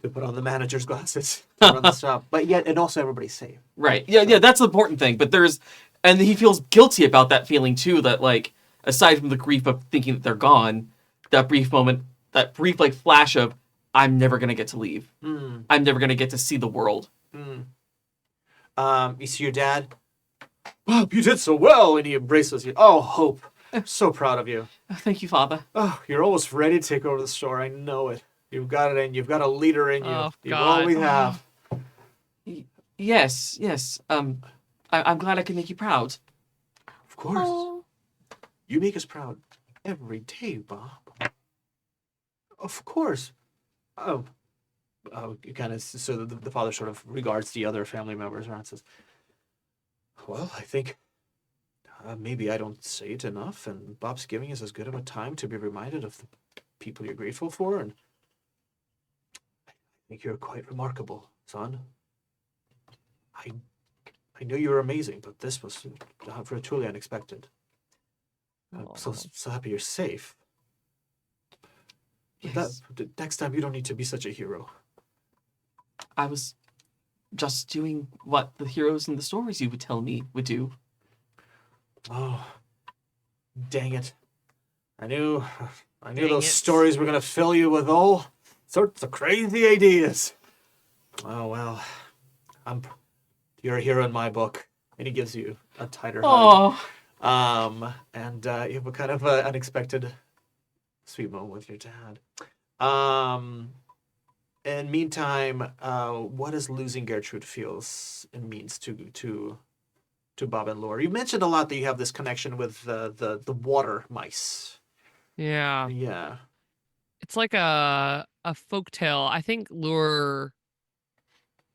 to put on the manager's glasses, to run the shop. But yet, and also everybody's safe. Right. Yeah, that's the important thing. But and he feels guilty about that feeling too, that like, aside from the grief of thinking that they're gone, that brief moment, that brief like flash of, I'm never going to get to leave. I'm never going to get to see the world. You see your dad? Bob, you did so well, and he embraces you. Oh, Hope, I'm so proud of you. Thank you, Father. Oh, you're almost ready to take over the store. I know it. You've got it in. You've got a leader in you. Oh, You God. always have. Yes. I'm glad I can make you proud. Of course. You make us proud every day, Bob. Of course. Oh, kind of. So the father sort of regards the other family members around and says, "Well, I think maybe I don't say it enough, and Bobsgiving is as good of a time to be reminded of the people you're grateful for, and I think you're quite remarkable, son. I knew you were amazing, but this was truly unexpected. I'm so happy you're safe. Yes. Next time, you don't need to be such a hero." I was just doing what the heroes in the stories you would tell me would do. Oh, dang it. I knew Dang those it. stories were going to fill you with all sorts of crazy ideas. Oh, well, you're a hero in my book. And he gives you a tighter hug. And you have a kind of unexpected sweet moment with your dad. And meantime, what does losing Gertrude feels and means to Bob and Laura? You mentioned a lot that you have this connection with the water mice. Yeah. Yeah. It's like a folktale. I think Lure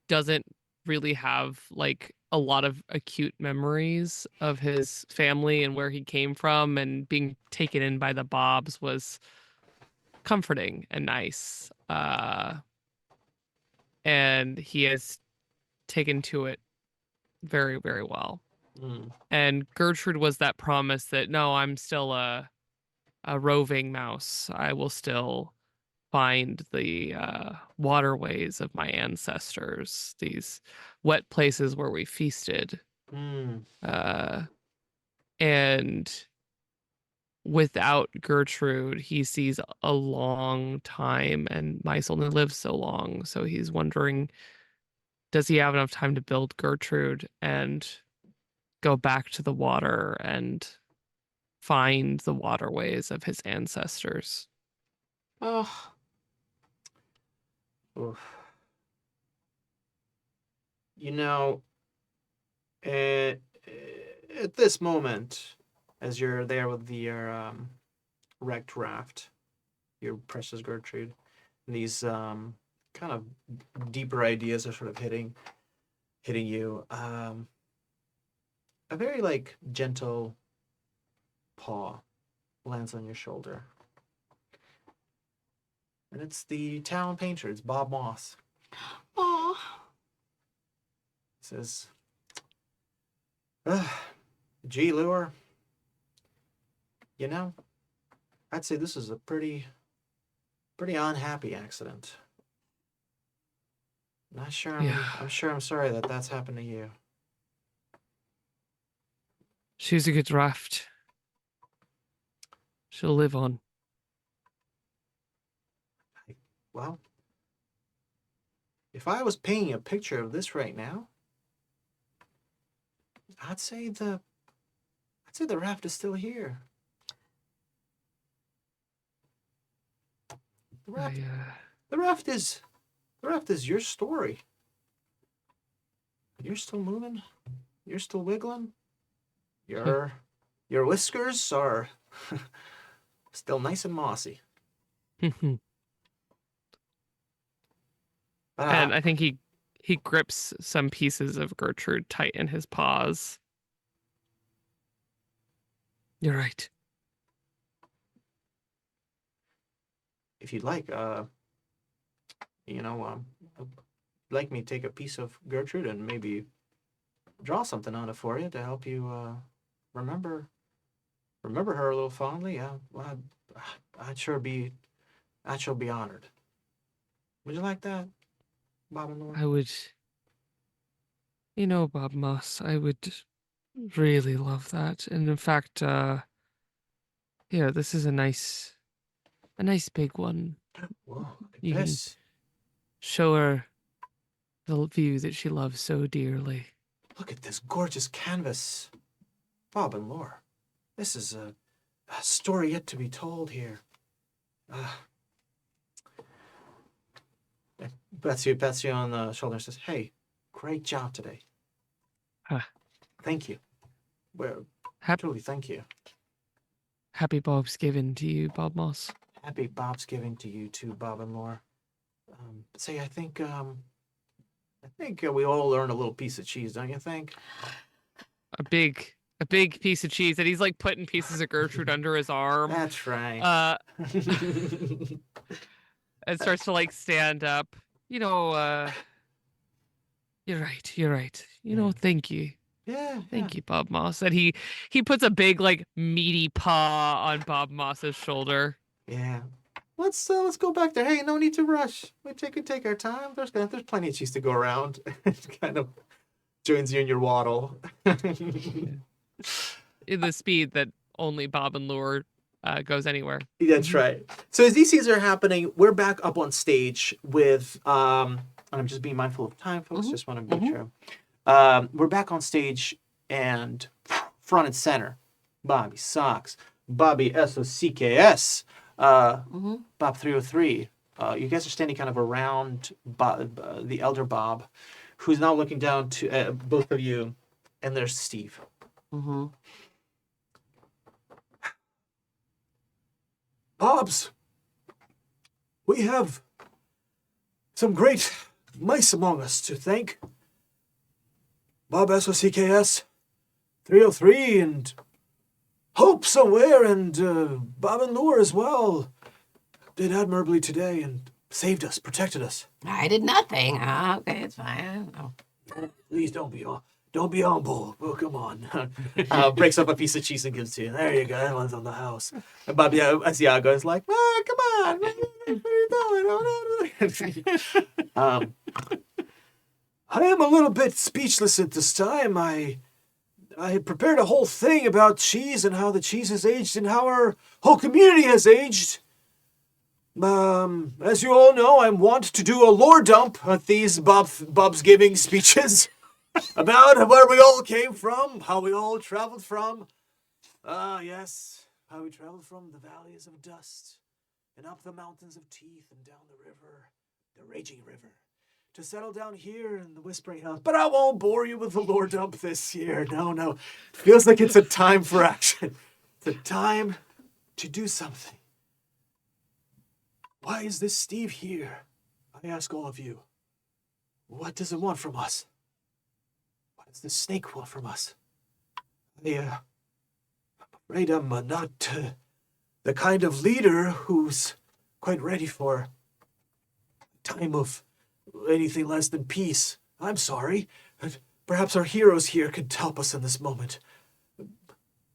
doesn't really have like a lot of acute memories of his family and where he came from, and being taken in by the Bobs was comforting and nice. And he has taken to it very, very well. Mm. And Gertrude was that promise that, no, I'm still a roving mouse. I will still find the waterways of my ancestors, these wet places where we feasted. Mm. And without Gertrude, he sees a long time, and mice only live so long. So he's wondering, does he have enough time to build Gertrude and go back to the water and find the waterways of his ancestors? Oh. Oof. You know, at this moment, as you're there with your wrecked raft, your precious Gertrude, and these kind of deeper ideas are sort of hitting you. A very like gentle paw lands on your shoulder. And it's the town painter. It's Bob Moss. Oh. He says, gee, Lure, you know, I'd say this is a pretty unhappy accident. Not sure. Yeah. I'm sorry that that's happened to you. She's a good draft. She'll live on. Well, if I was painting a picture of this right now, I'd say the raft is still here. The raft, the raft is your story. You're still moving. You're still wiggling. Your whiskers are still nice and mossy. And I think he grips some pieces of Gertrude tight in his paws. You're right. If you'd like, like me to take a piece of Gertrude and maybe draw something on it for you to help you remember her a little fondly. Yeah, well, I'd sure be honored. Would you like that, Bob and Laura? I would. Bob Moss, I would really love that. And in fact, here, this is a nice big one. Whoa, look at You can this. show her the view that she loves so dearly. Look at this gorgeous canvas. Bob and Laura, this is a story yet to be told here. Pats you on the shoulder and says, "Hey, great job today. Thank you. Well, truly thank you. Happy Bobsgiving to you, Bob Moss. Happy Bobsgiving to you too, Bob and Laura. I think we all earn a little piece of cheese, don't you think?" A big piece of cheese, and he's like putting pieces of Gertrude under his arm. That's right. And starts to like stand up. You're right. Thank you. Yeah. Thank you, Bob Moss. And he puts a big like meaty paw on Bob Moss's shoulder. Yeah. Let's go back there. Hey, no need to rush. We take our time. There's plenty of cheese to go around. It kind of joins you in your waddle. In the speed that only Bob and Lure goes anywhere. That's right. So as these scenes are happening, we're back up on stage with and I'm just being mindful of time, folks. Just want to make sure. We're back on stage and front and center. Bobby Socks, Bobby SOCKS, Bob 303. You guys are standing kind of around the elder Bob, who's now looking down to both of you, and there's Steve. Bobs, we have some great mice among us to thank. Bob SOCKS, 303, and Hope somewhere, and Bob and Lure as well. Did admirably today and saved us, protected us. I did nothing. Okay, it's fine. Oh. Please don't be humble. Oh, come on. Breaks up a piece of cheese and gives to you. There you go. That one's on the house. And Bobby Asiago is like, come on. What are you doing? I am a little bit speechless at this time. I had prepared a whole thing about cheese and how the cheese has aged and how our whole community has aged. As you all know, I'm wont to do a lore dump at these Bobsgiving speeches about where we all came from, how we all traveled from. Yes, how we traveled from the valleys of dust and up the mountains of teeth and down the river, the raging river, to settle down here in the Whispering Hills. But I won't bore you with the lore dump this year. No. Feels like it's a time for action. It's a time to do something. Why is this Steve here? I ask all of you. What does it want from us? What does the snake want from us? I'm afraid I'm not the kind of leader who's quite ready for time of anything less than peace. I'm sorry. Perhaps our heroes here could help us in this moment.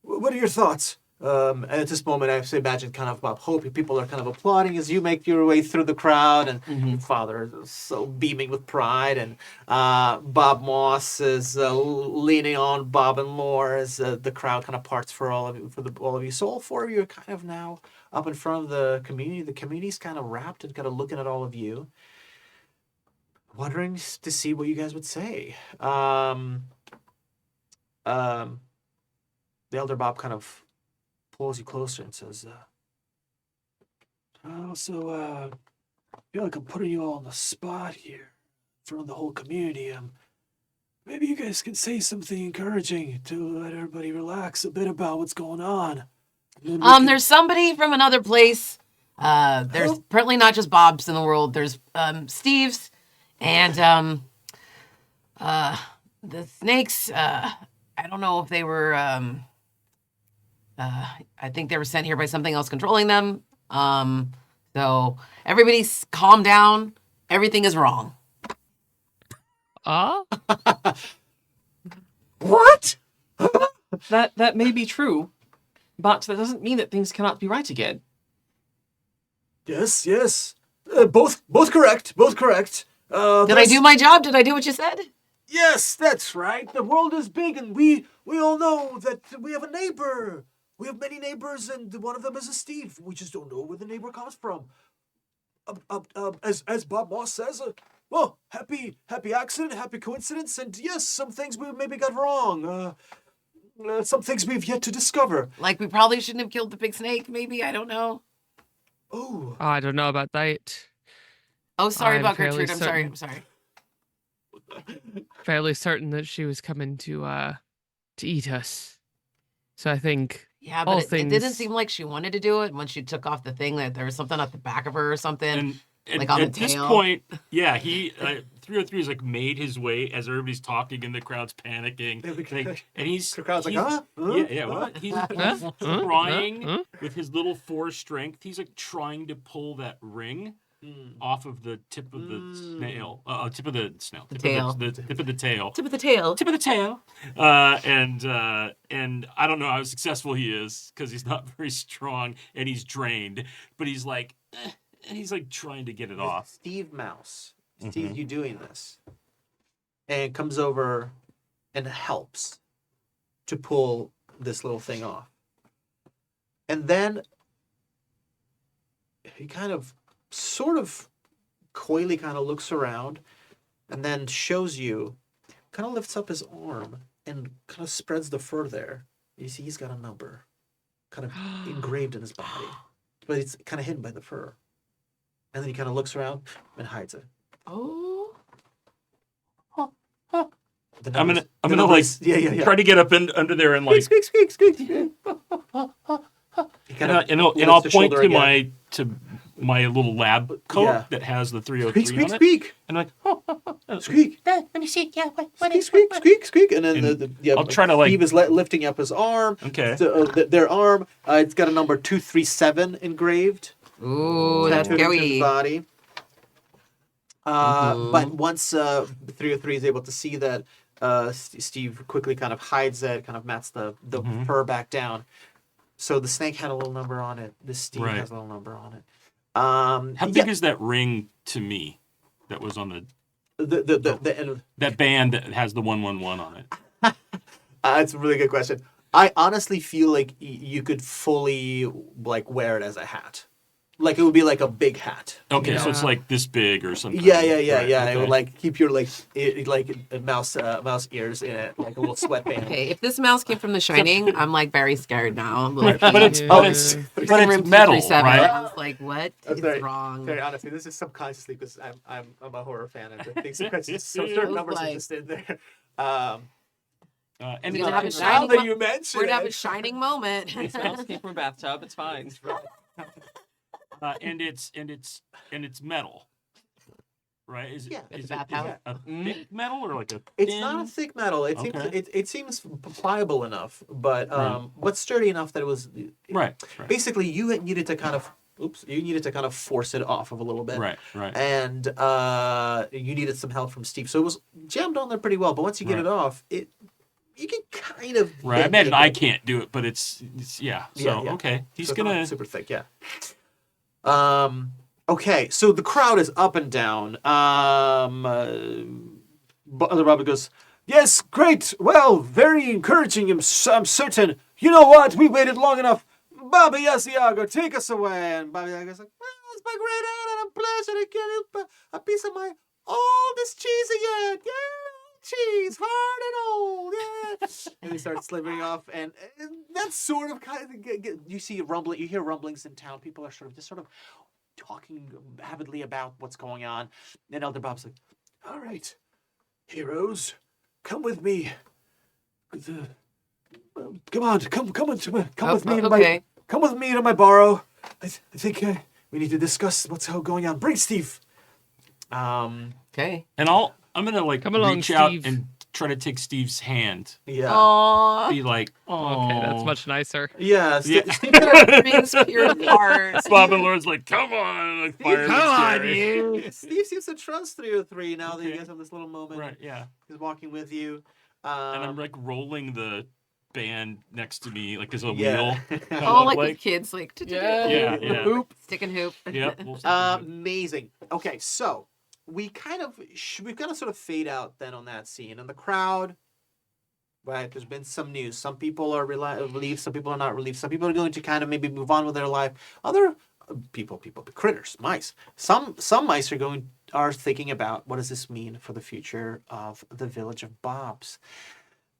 What are your thoughts? At this moment, I have to imagine kind of Bob hoping people are kind of applauding as you make your way through the crowd, and your father is so beaming with pride, and Bob Moss is leaning on Bob and Lore as the crowd kind of parts for all of you, all of you. So all four of you are kind of now up in front of the community. The community's kind of wrapped and kind of looking at all of you, wondering to see what you guys would say. The elder Bob kind of pulls you closer and says, I also feel like I'm putting you all on the spot here in front of the whole community. Maybe you guys can say something encouraging to let everybody relax a bit about what's going on. There's somebody from another place. There's apparently not just Bob's in the world. There's Steve's and the snakes. I don't know if they were. I think they were sent here by something else controlling them. So everybody's calm down. Everything is wrong. What? That may be true, but that doesn't mean that things cannot be right again. Yes. Both correct. Both correct. Did I do my job? Did I do what you said? Yes, that's right. The world is big, and we all know that we have a neighbor. We have many neighbors, and one of them is a Steve. We just don't know where the neighbor comes from. As Bob Moss says, well, happy accident, happy coincidence, and yes, some things we maybe got wrong. Some things we've yet to discover. Like we probably shouldn't have killed the big snake. Maybe I don't know. Oh, I don't know about that. Oh, sorry I'm about fairly Gertrude. I'm sorry. Fairly certain that she was coming to eat us. So I think Yeah, all but it didn't things- seem like she wanted to do it when she took off the thing. That there was something at the back of her or something. And Like on the at this tail? point, yeah, he 303 is like made his way as everybody's talking and the crowd's panicking. And he's the crowd's like, he's- huh? Yeah, what? He's Huh? trying Huh? with his little force strength. He's like trying to pull that ring off of the tip of the snail. Tip of the snail. The Tip tail. Of the tip of the tail. Tip of the tail. Tip of the tail. And I don't know how successful he is because he's not very strong and he's drained. But he's like, and he's like trying to get it off. Steve Mouse. Steve, you doing this. And comes over and helps to pull this little thing off. And then he kind of, sort of coyly kind of looks around and then shows you, kind of lifts up his arm and kind of spreads the fur there. You see he's got a number kind of engraved in his body, but it's kind of hidden by the fur. And then he kind of looks around and hides it. Oh. The I'm numbers- gonna the like numbers- yeah. try to get up under there and like Squeak. He kind of and I'll lifts his point shoulder to again. my little lab coat Yeah. that has the 303 Squeak, on squeak. it. And I'm like, Squeak. Let me see. Yeah, what is Squeak. And then And yeah, I'll try to, like- Steve is lifting up his arm. Okay. So, their arm, it's got a number 237 engraved. Ooh, that's tattooed into his gooey. body. But once 303 is able to see that, Steve quickly kind of hides that, kind of mats the fur back down. So the snake had a little number on it. This Steve Right. has a little number on it. how big is that ring to me that was on the that band that has the 111 on it? It's a really good question. I honestly feel like you could fully like wear it as a hat. Like it would be like a big hat. Okay, so it's Yeah. like this big or something. Yeah. Right, It would okay. like keep your like mouse ears in it, like a little sweatband. Okay, if this mouse came from The Shining, I'm like very scared now. I'm like, But it's Yeah. but it's Room metal, 237. right? I was like, what That's is very- wrong? Very honestly, this is subconsciously because I'm a horror fan and I think some certain numbers are Like- just in there. And You're gonna have a it's, Now shining that mo- you mention We're gonna have a it, shining moment. Smells came from a bathtub. It's fine. and it's metal, right? Is Yeah, it, it's is a it bathhouse. a thick metal or like a it's thin? not a thick metal. It seems Okay. it seems pliable enough, but Right. but sturdy enough that it was Right. basically you needed to kind of oops, you needed to kind of force it off of a little bit. Right. Right. And you needed some help from Steve. So it was jammed on there pretty well. But once you get it off, you can kind of Right. I imagine I can't do it, but it's yeah. So Yeah, yeah. okay, he's So it's not gonna. super thick, yeah. Okay, so the crowd is up and down. Other Robert goes, "Yes, great. Well, very encouraging. I'm certain. You know what? We waited long enough. Baba Asiago, take us away." And Baba Yaga's like, "Well, it's my great honor and pleasure to get a piece of my oldest cheese again. Yeah, cheese, hard and old. Yeah." And he starts slithering off, and that's sort of kind of you see rumbling. You hear rumblings in town. People are sort of talking avidly about what's going on. And Elder Bob's like, "All right, heroes, come with me. Come on, come with me. Okay. Come with me to my burrow. I think we need to discuss what's going on. Bring Steve." Okay. And I'm gonna like Come along, reach out Steve. and try to take Steve's hand. Yeah. Aww. Be like, oh, Okay, that's much nicer. Yeah. Yeah. Brings pure heart. Bob and Lauren's like, come on, like fire. Come on, you. Steve seems to trust 303 now that you guys have this little moment. Right. Yeah. He's walking with you. And I'm like rolling the band next to me, like there's a Yeah. wheel. Oh, like Like- with kids, like Yeah. hoop, stick and hoop. Yep. Amazing. Okay, so we've kind of sort of fade out then on that scene, and the crowd. Right, there's been some news. Some people are relieved. Some people are not relieved. Some people are going to kind of maybe move on with their life. Other critters, mice. Some mice are thinking about what does this mean for the future of the village of Bob's.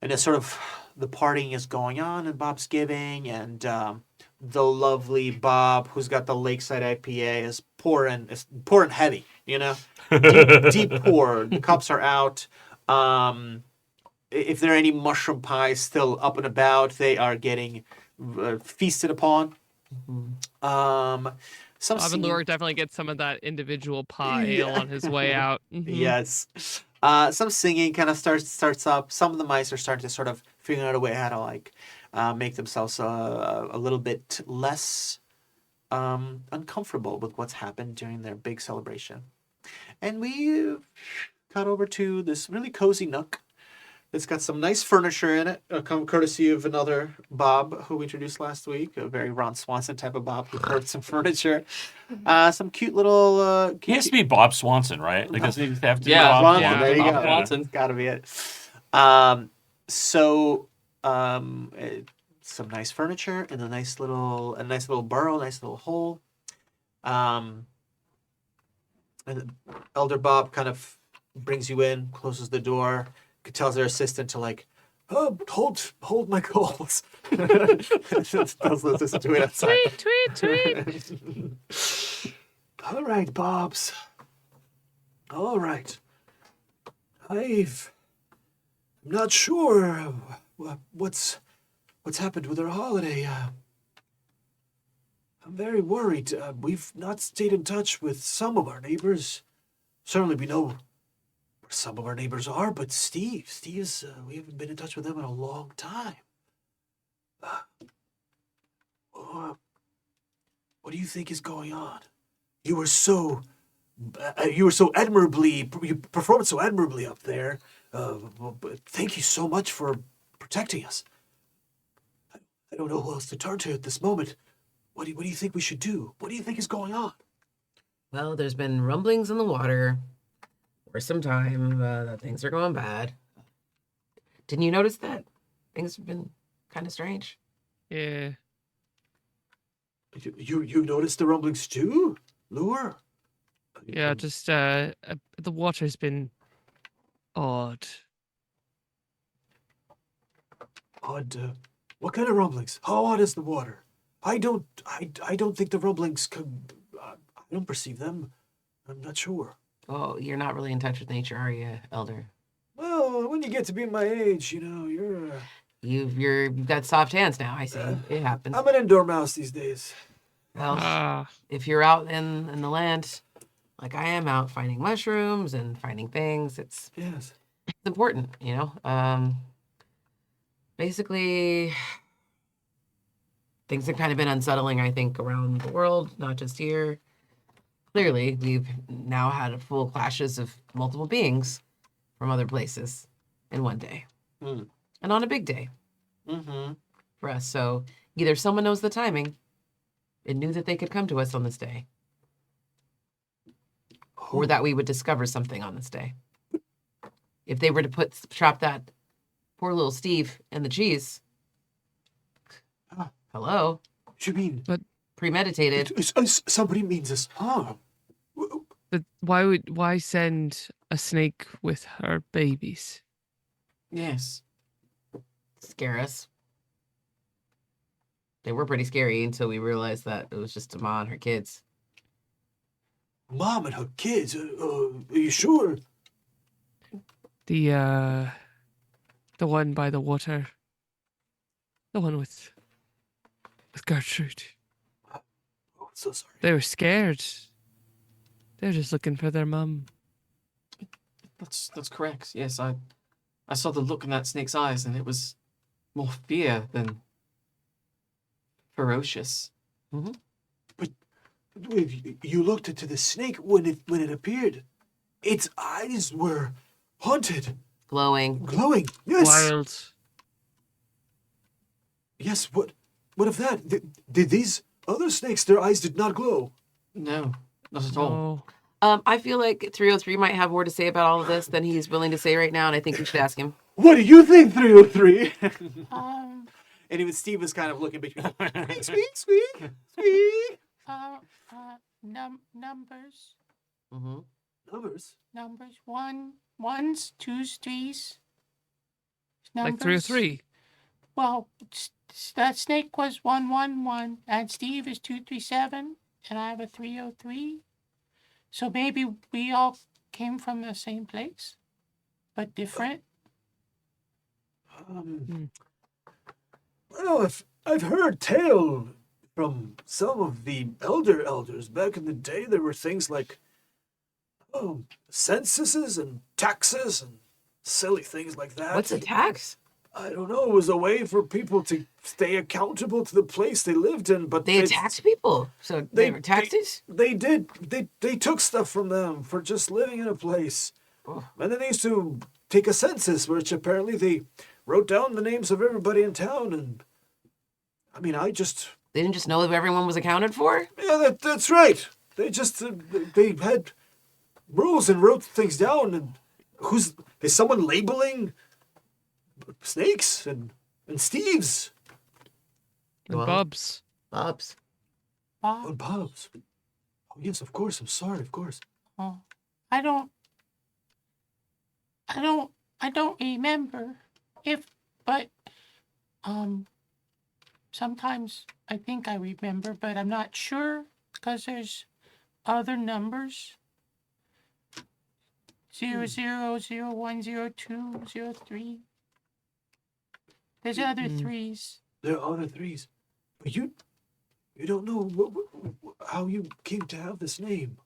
And it's sort of the partying is going on in Bobsgiving, and the lovely Bob, who's got the Lakeside IPA, is pouring heavy. You know, deep pour. The cups are out. If there are any mushroom pies still up and about, they are getting feasted upon. Some Bob and singing- Laura definitely get some of that individual pie ale on his way out. Mhm. Yes. Some singing kind of starts up. Some of the mice are starting to sort of figure out a way how to make themselves a little bit less uncomfortable with what's happened during their big celebration. And we cut over to this really cozy nook. It's got some nice furniture in it, courtesy of another Bob who we introduced last week, a very Ron Swanson type of Bob who brought some furniture. Some cute little... He has to be Bob Swanson, right? Like, doesn't he have to be Yeah, Bob Swanson, yeah, there you Bob go. Swanson. It's gotta be it. Some nice furniture and a nice little burrow, nice little hole. And Elder Bob kind of brings you in, closes the door, tells their assistant to hold my calls. Tells the assistant to wait outside. Tweet. All right, Bobs. All right. I'm not sure what's happened with our holiday. I'm very worried. We've not stayed in touch with some of our neighbors. Certainly we know where some of our neighbors are, but Steve's, we haven't been in touch with them in a long time. What do you think is going on? You were so admirably, you performed so admirably up there. But thank you so much for protecting us. I don't know who else to turn to at this moment. What do you think we should do? What do you think is going on? Well, there's been rumblings in the water for some time that things are going bad. Didn't you notice that? Things have been kind of strange. Yeah. You noticed the rumblings too, Lure? Yeah, just the water's been odd. Odd. What kind of rumblings? How odd is the water? I don't think the rumblings could. I don't perceive them. I'm not sure. Oh, you're not really in touch with nature, are you, Elder? Well, when you get to be my age, you're. You've got soft hands now. I see. It happens. I'm an indoor mouse these days. Well, Ah, if you're out in the land, like I am, out finding mushrooms and finding things, it's Yes. important, Basically, things have kind of been unsettling, I think, around the world, not just here. Clearly, we've now had full clashes of multiple beings from other places in one day. Mm. And on a big day Mm-hmm. for us. So either someone knows the timing and knew that they could come to us on this day, or that we would discover something on this day. If they were to trap that poor little Steve in the cheese, hello, You mean premeditated. somebody means us harm? But why send a snake with her babies? Yes. Scare us. They were pretty scary until we realized that it was just a mom and her kids. Mom and her kids? Are you sure? The one by the water. The one with Gertrude. Oh, so sorry. They were scared. They're just looking for their mum. That's correct. Yes, I saw the look in that snake's eyes, and it was more fear than ferocious. You looked into the snake when it appeared. Its eyes were haunted, Glowing. glowing. Yes. Wild. Yes. What of that? Did these other snakes? Their eyes did not glow. No, not at all. Oh. I feel like 303 might have more to say about all of this than he's willing to say right now, and I think we should ask him. What do you think, 303? And even Steve was kind of looking between. Squeak, squeak, squeak. Numbers. Mm-hmm. Numbers. Ones, twos, threes. Like 303. Well, that snake was 111, and Steve is 237, and I have a 303. So maybe we all came from the same place, but different. Well, I've heard tale from some of the elders back in the day. There were things like censuses and taxes and silly things like that. What's a tax? I don't know. It was a way for people to stay accountable to the place they lived in, but They attacked people, so they were taxes? They did. They took stuff from them for just living in a place. Oh. And then they used to take a census, which apparently they wrote down the names of everybody in town. And I mean, They didn't just know that everyone was accounted for? yeah, that's right. They just they had rules and wrote things down. And is someone labeling snakes and Steves And Well- Bobs. Bobs. and Bobs? Oh yes, of course. I'm sorry, of course. Oh, I don't remember but sometimes I think I remember, but I'm not sure because there's other numbers. 00, 01, 02, 03. There's other threes. There are other threes, but you don't know how you came to have this name.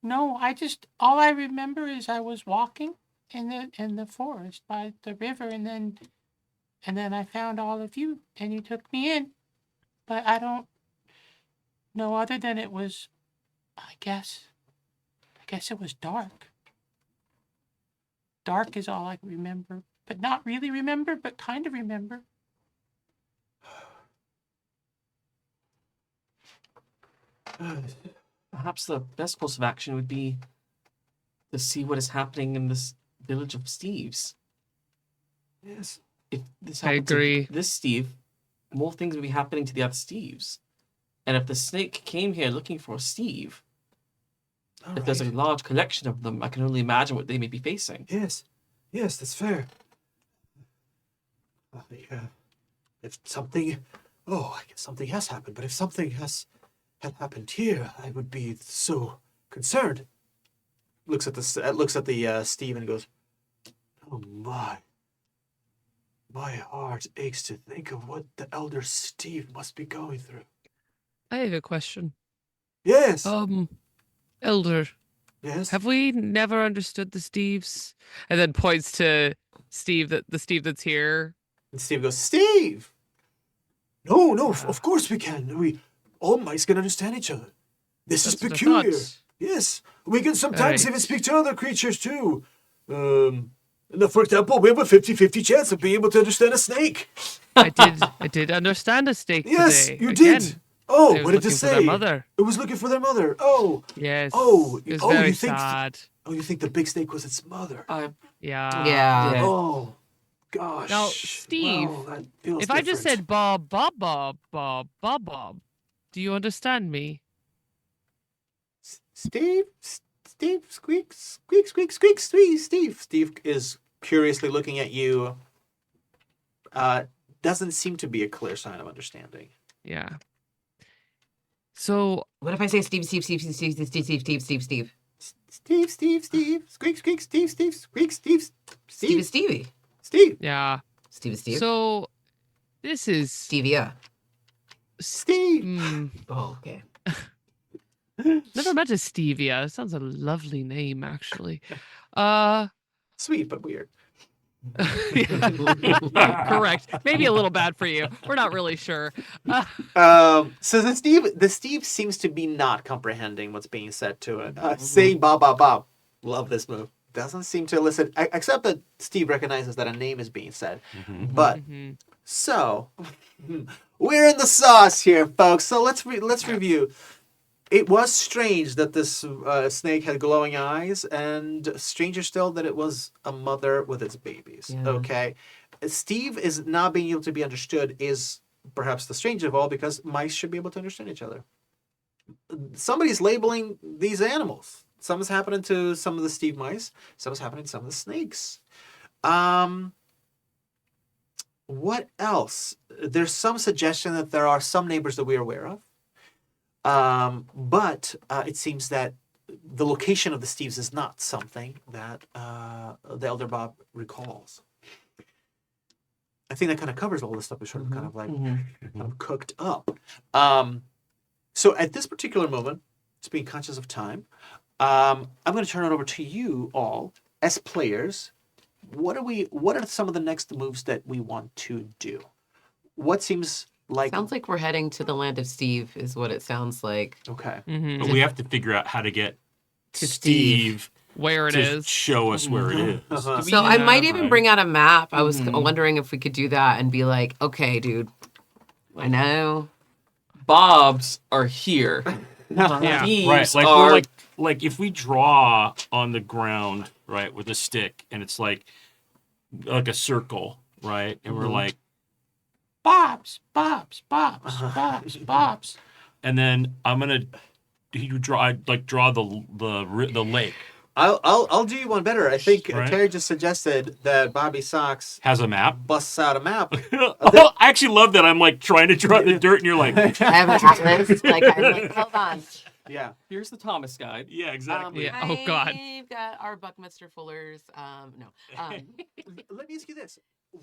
No, all I remember is I was walking in the forest by the river, and then I found all of you, and you took me in. But I don't know other than it was, I guess it was dark. Dark is all I remember, but not really remember, but kind of remember. Perhaps the best course of action would be to see what is happening in this village of Steves. Yes. If this I happened agree. to this Steve, more things would be happening to the other Steves. And if the snake came here looking for a Steve, if there's a large collection of them, I can only imagine what they may be facing. Yes, that's fair. Yeah. If something, I guess something has happened. But if something had happened here, I would be so concerned. Looks at the Steve and goes, "Oh my heart aches to think of what the elder Steve must be going through." I have a question. Yes, Elder, yes. have we never understood the Steves? And then points to Steve, the Steve that's here. And Steve goes, Steve! No, of course we can. All mice can understand each other. This is That's what I peculiar. thought. Yes, we can sometimes Right. even speak to other creatures too. For example, we have a 50-50 chance of being able to understand a snake. I did understand a snake Yes, today. you Again, did. Oh, it was what did it looking say? for their mother. It was looking for their mother. Oh, Yes. Oh, it was oh, very you think- sad. you think the big snake was its mother? I Yeah. Yeah. Yeah. Oh, gosh. Now, Steve, Well, that feels If I just different. said Bob, Bob, Bob, Bob, Bob, Bob, do you understand me? Steve, squeak, squeak, squeak, squeak, Steve. Steve is curiously looking at you. Doesn't seem to be a clear sign of understanding. Yeah. So What if I say Steve, Steve, Steve, Steve, Steve, Steve, Steve, Steve, Steve, Steve? Steve, squeak, squeak, Steve, squeak, Steve is Stevie. Steve, yeah. Steve is Steve. So this is Stevia. Steve. Oh, okay. Never met a Stevia. It sounds a lovely name, actually. Sweet but weird. Yeah. Correct. Maybe a little bad for you. We're not really sure. So the Steve seems to be not comprehending what's being said to it. Saying Bob, Bob, Bob. Love this move. Doesn't seem to elicit, except that Steve recognizes that a name is being said. But Mhm. so we're in the sauce here, folks. So let's review. It was strange that this snake had glowing eyes, and stranger still that it was a mother with its babies. Yeah. Okay, Steve is not being able to be understood is perhaps the strange of all, because mice should be able to understand each other. Somebody's labeling these animals. Something's happening to some of the Steve mice. Something's happening to some of the snakes. What else? There's some suggestion that there are some neighbors that we are aware of. But it seems that the location of the Steves is not something that the Elder Bob recalls. I think that kind of covers all the stuff we sort of kind of like kind of cooked up. So at this particular moment, just being conscious of time, I'm going to turn it over to you all as players. What are some of the next moves that we want to do? What seems like Sounds like we're heading to the land of Steve, is what it sounds like. okay? Mhm. But we have to figure out how to get To Steve Where it to is. show us where it is. Uh-huh. Do we So I might have- even bring out a map. I was Mhm. wondering if we could do that and be like, okay, dude, I know. Bobs are here. Yeah. Thieves Right, like are we're like if we draw on the ground, right, with a stick, and it's like a circle, right, and we're like Bobs, Bobs, Bobs, Bobs, Bobs. and then I'm gonna draw the lake I'll do you one better. I think Right. Terry just suggested that Bobby Socks has a map. busts out a map. I actually love that. I'm like trying to draw the dirt, and you're like, I have an atlas. I'm like, hold on. Yeah. Here's the Thomas guide. yeah, exactly. Yeah. Oh, God. I've got our Buckminster Fullers. Let me ask you this: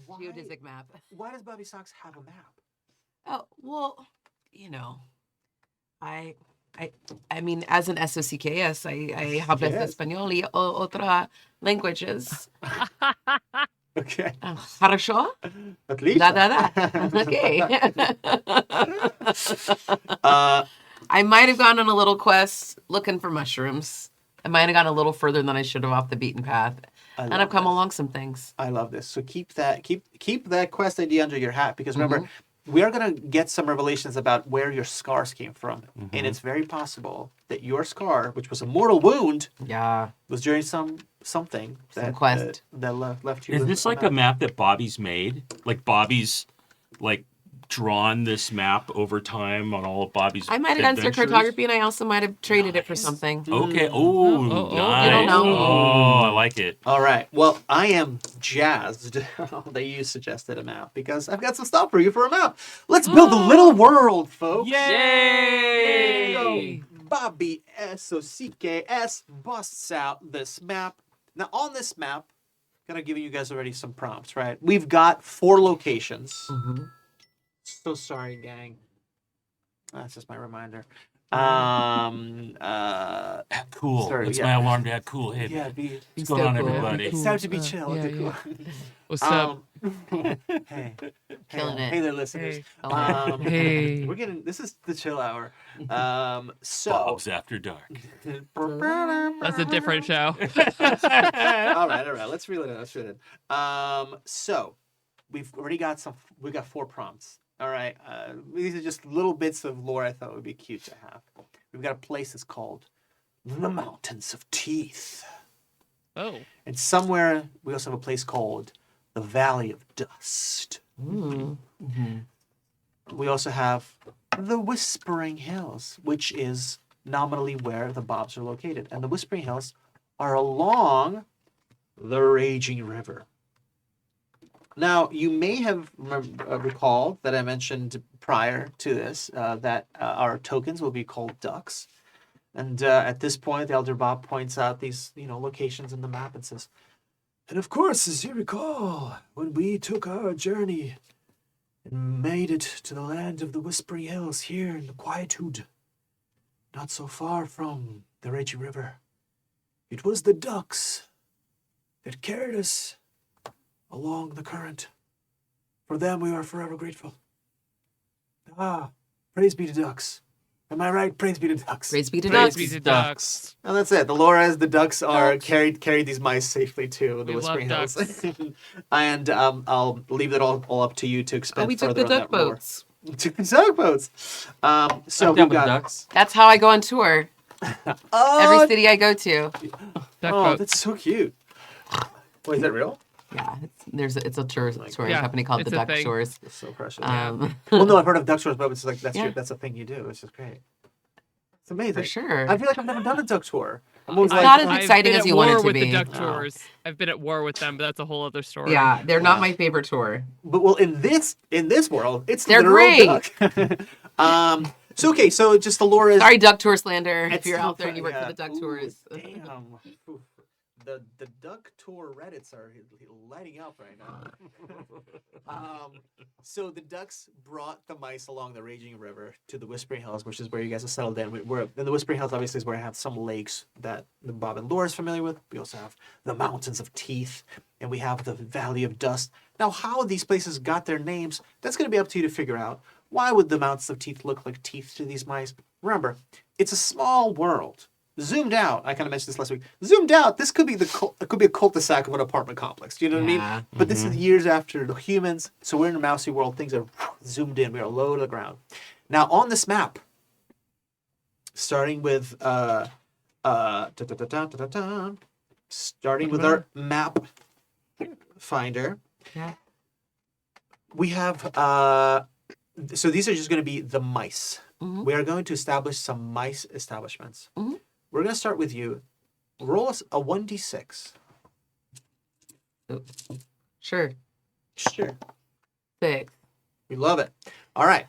why, Geodesic map. why does Bobby Socks have a map? Oh, well, you know, I mean, as an SOCKS, I hablo Yes. español y otra languages. Okay. Хорошо? At least. Da, da, da. Okay. I might have gone on a little quest looking for mushrooms. I might have gone a little further than I should have off the beaten path. And I've come along some things. I love this. So keep that quest idea under your hat, because remember, we are going to get some revelations about where your scars came from, and it's very possible that your scar, which was a mortal wound, Yeah. was during something that quest. that left you. Is with this like a map that Bobby's made? Like Bobby's like drawn this map over time on all of Bobby's I might have done adventures? cartography, and I also might have traded it for something. Okay. Oh, Oh, oh, oh. nice. You don't know. Oh, I like it. All right. Well, I am jazzed that you suggested a map, because I've got some stuff for you for a map. Let's build a little world, folks. Yay! So, Bobby SOCKS busts out this map. Now, on this map, I'm gonna give you guys already some prompts, right? We've got 4 locations. Mm-hmm. So sorry, gang. That's just my reminder. Act cool. Sorry, That's yeah. my alarm to act cool. Hey, Yeah, man. be. What's going on, so cool. everybody? It's time to be chill. Yeah, Okay, cool. What's up? Hey, Killing hey, it. hey there, listeners. Hey. Oh, Hey. We're getting. This is the chill hour. So. Bob's After Dark. That's a different show. all right. Let's reel it in. So we've already got we've got 4 prompts. All right. These are just little bits of lore I thought would be cute to have. We've got a place that's called the Mountains of Teeth. Oh. And somewhere we also have a place called the Valley of Dust. We also have the Whispering Hills, which is nominally where the Bobs are located. And the Whispering Hills are along the Raging River. Now, you may have recalled that I mentioned prior to this that our tokens will be called ducks. And at this point, the Elder Bob points out these, locations in the map and says, And of course, as you recall, when we took our journey and made it to the land of the Whispering Hills here in the Quietude, not so far from the Raging River, it was the ducks that carried us along the current. For them, we are forever grateful. Praise be to ducks. Am I right? Praise be to ducks. praise be to Praise ducks. be to Ducks. ducks. and that's it. The lore is the ducks are carried these mice safely to the We Whispering love Hills. And I'll leave it all up to you to expand Oh, we took further the on duck that lore. boats. We took the duck boats. So I'm down we've with got ducks. That's how I go on tour. Every city I go to. Duck oh, boat. that's so cute. Wait, is that real? Yeah, it's a touring Yeah, company called it's the a Duck thing. Tours. That's so precious. Well, no, I've heard of duck tours, but it's like that's Yeah. that's a thing you do. It's just great. It's amazing. for sure. I feel like I've never done a duck tour. I'm always It's like, not as I've exciting been as at you want it war to with be. the duck Oh. tours. I've been at war with them, but that's a whole other story. Yeah, they're not Wow. my favorite tour. but well, in this world, it's They're literal duck. So just the lore is Sorry, Duck Tour slander. If It's you're so out there and you funny, work for the Duck Ooh, Tours. Damn. Oof. The duck tour Reddits are lighting up right now. So the ducks brought the mice along the Raging River to the Whispering Hills, which is where you guys have settled in. We're in the Whispering Hills, obviously, is where I have some lakes that the Bob and Laura is familiar with. We also have the Mountains of Teeth, and we have the Valley of Dust. Now, how these places got their names, that's going to be up to you to figure out. Why would the Mountains of Teeth look like teeth to these mice? Remember, it's a small world. Zoomed out, I kind of mentioned this last week. Zoomed out, this could be it could be a cul-de-sac of an apartment complex. Do you know what I Yeah. mean? But this is years after the humans, so we're in a mousy world. Things are zoomed in. We are low to the ground. Now on this map, starting with starting with our map finder, Yeah. we have so these are just going to be the mice. Mhm. We are going to establish some mice establishments. Mhm. We're going to start with you. Roll us a 1d6. Sure. Sure. 6. We love it. All right.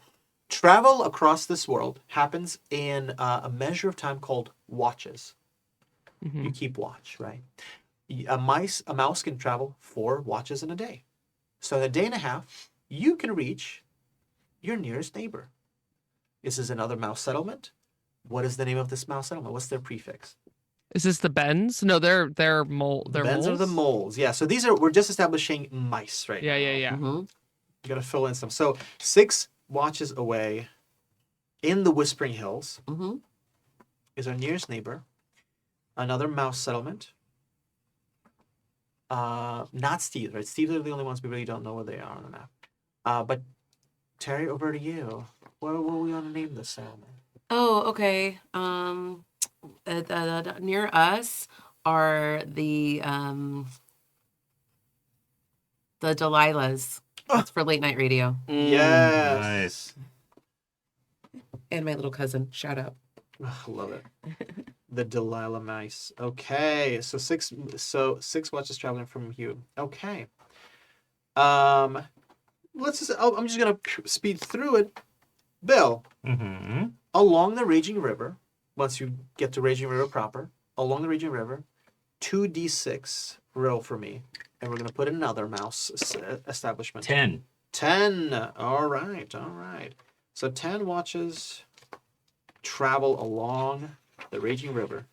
Travel across this world happens in a measure of time called watches. Mhm. You keep watch, right? A mouse can travel 4 watches in a day. So in a day and a half, you can reach your nearest neighbor. This is another mouse settlement. What is the name of this mouse settlement? What's their prefix? Is this the Bens? No, they're mole. The They're Bens are the moles? moles. Yeah. So we're just establishing mice right now. Yeah. Mm-hmm. You gotta fill in some. So 6 watches away in the Whispering Hills Mm-hmm. is our nearest neighbor. Another mouse settlement. Not Steve, right? Steve are the only ones we really don't know where they are on the map. But Terry, over to you. What we want to name this settlement? Oh, okay. Near us are the Delilahs. That's for late night radio. Yes. Nice. And my little cousin. Shout out. I love it. The Delilah mice. Okay, so six watches traveling from you. Okay. Let's just. I'm just gonna speed through it. Bill, Mm-hmm. along the Raging River. Once you get to Raging River proper, along the Raging River, 2d6 roll for me, and we're gonna put another mouse establishment. 10. 10. All right. So 10 watches travel along the raging river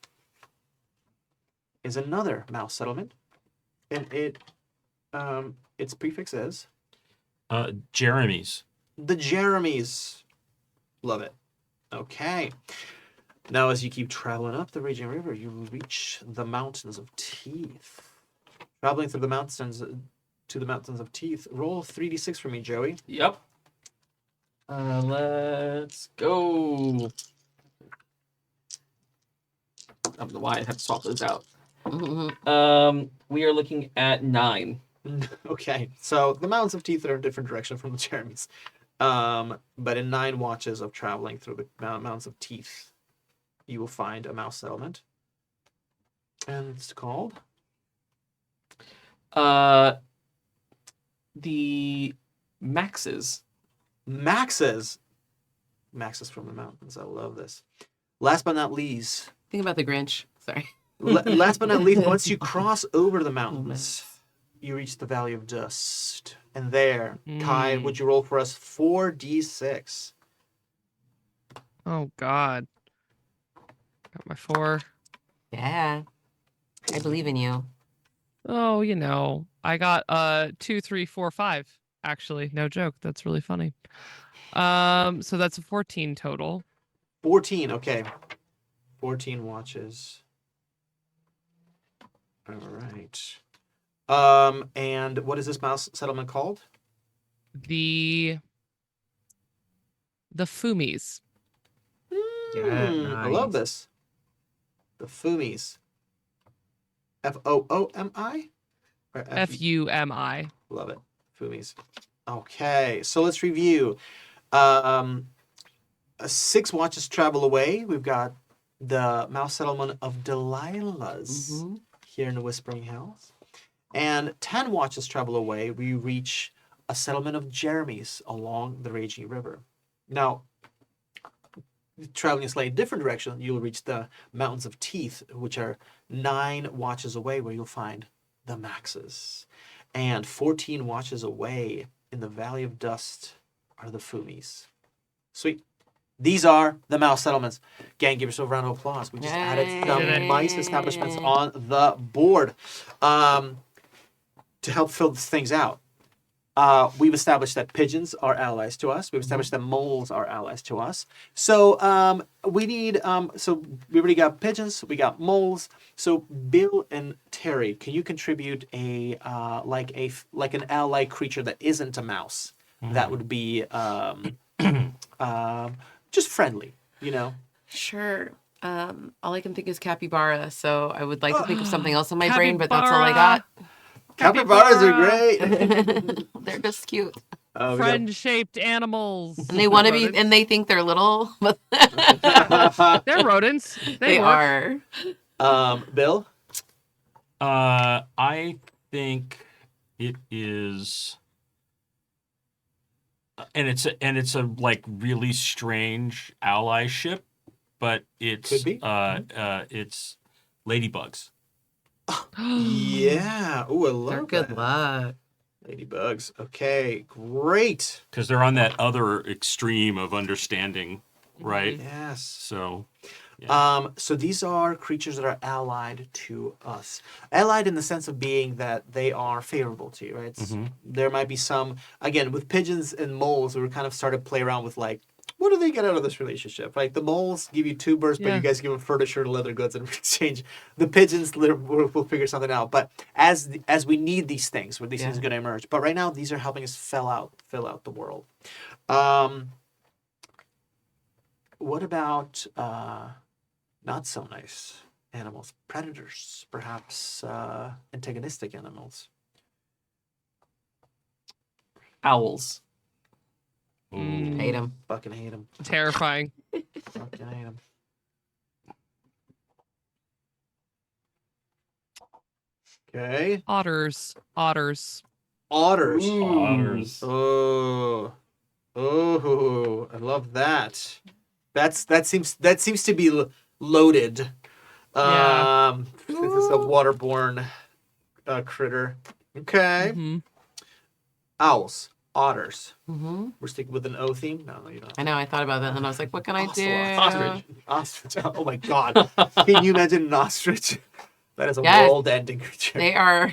is another mouse settlement, and its prefix is Jeremy's. the Jeremys. Love it. Okay. Now, as you keep traveling up the raging river, you reach the mountains of Teeth. Traveling through the mountains to the mountains of Teeth. Roll 3d6 for me, Joey. Yep. Let's go. I don't know why I have to swap those out. We are looking at 9. Okay, so the mountains of Teeth are in a different direction from the Jeremys. But in 9 watches of traveling through the mountains of Teeth, you will find a mouse settlement. And it's called? The Maxes. Maxes from the mountains. I love this. Last but not least, Think about the Grinch. Sorry. last but not least, once you cross over the mountains, you reach the Valley of Dust. And there, Kai, would you roll for us 4d6? Oh God. Got my 4. Yeah. I believe in you. Oh, I got 2, 3, 4, 5. Actually, no joke. That's really funny. So that's a 14 total. 14, okay. 14 watches. All right. And what is this mouse settlement called? The Fumis. I love this. The Fumis. Foomi? Or Fumi. Love it. Fumis. Okay, so let's review. 6 watches travel away. We've got the mouse settlement of Delilah's here in the Whispering Hills. And 10 watches travel away. We reach a settlement of Jeremy's along the raging river. Now, traveling a slightly different direction, you'll reach the mountains of Teeth, which are 9 watches away, where you'll find the Maxes. And 14 watches away in the Valley of Dust are the Fumis. Sweet. These are the mouse settlements. Gang, give yourself a round of applause. We just added some mice establishments on the board. To help fill things out, we've established that pigeons are allies to us. We've established that moles are allies to us. So we need. So we already got pigeons. We got moles. So Bill and Terry, can you contribute like an ally creature that isn't a mouse? That would be just friendly, Sure. All I can think is capybara, so I would like to think of something else in my brain, but that's all I got. Capybaras are great. They're just cute. Friend-shaped animals. And they want to be, and they think they're little, but They're rodents. they work. are. Bill? I think it is, and it's a like really strange allyship, but it's Could be. It's ladybugs. Yeah. Ooh, I love They're good that. luck. Ladybugs. Okay, great. Because they're on that other extreme of understanding, right? Yes. So, So these are creatures that are allied to us. Allied in the sense of being that they are favorable to you, right? There might be some, again, with pigeons and moles, we were kind of started to play around with like, what do they get out of this relationship? Like the moles give you tubers, but you guys give them furniture and leather goods in exchange. The pigeons will figure something out. But as we need these things, where these things are going to emerge. But right now, these are helping us fill out the world. What about not so nice animals? Predators, perhaps antagonistic animals. Owls. Hate them. Fucking hate them. Terrifying. Fucking hate them. Okay. Otters. Otters. otters. Oh, I love that. That seems to be loaded. Yeah. This is a waterborne critter. Okay. Mhm. Owls. otters. Mm-hmm. We're sticking with an O theme. No, you don't. I know. I thought about that, and I was like, "What can I do?" Ostrich. Ostrich. Oh my god! Can you imagine an ostrich? That is a Yes. world-ending creature. They are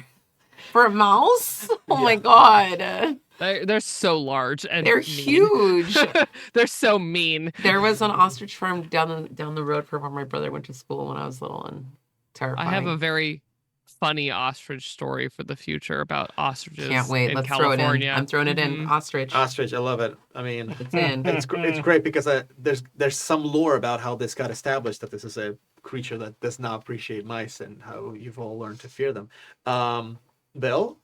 for a mouse. Oh my Yeah. god, They're so large and they're mean. huge. They're so mean. There was an ostrich farm down the road from where my brother went to school when I was little, and terrifying. I have a very funny ostrich story for the future about ostriches. Can't wait. In Let's California. throw it in. I'm throwing it in. Mhm. Ostrich. Ostrich. I love it. I mean, It's in. it's great because there's some lore about how this got established, that this is a creature that does not appreciate mice and how you've all learned to fear them. Bill.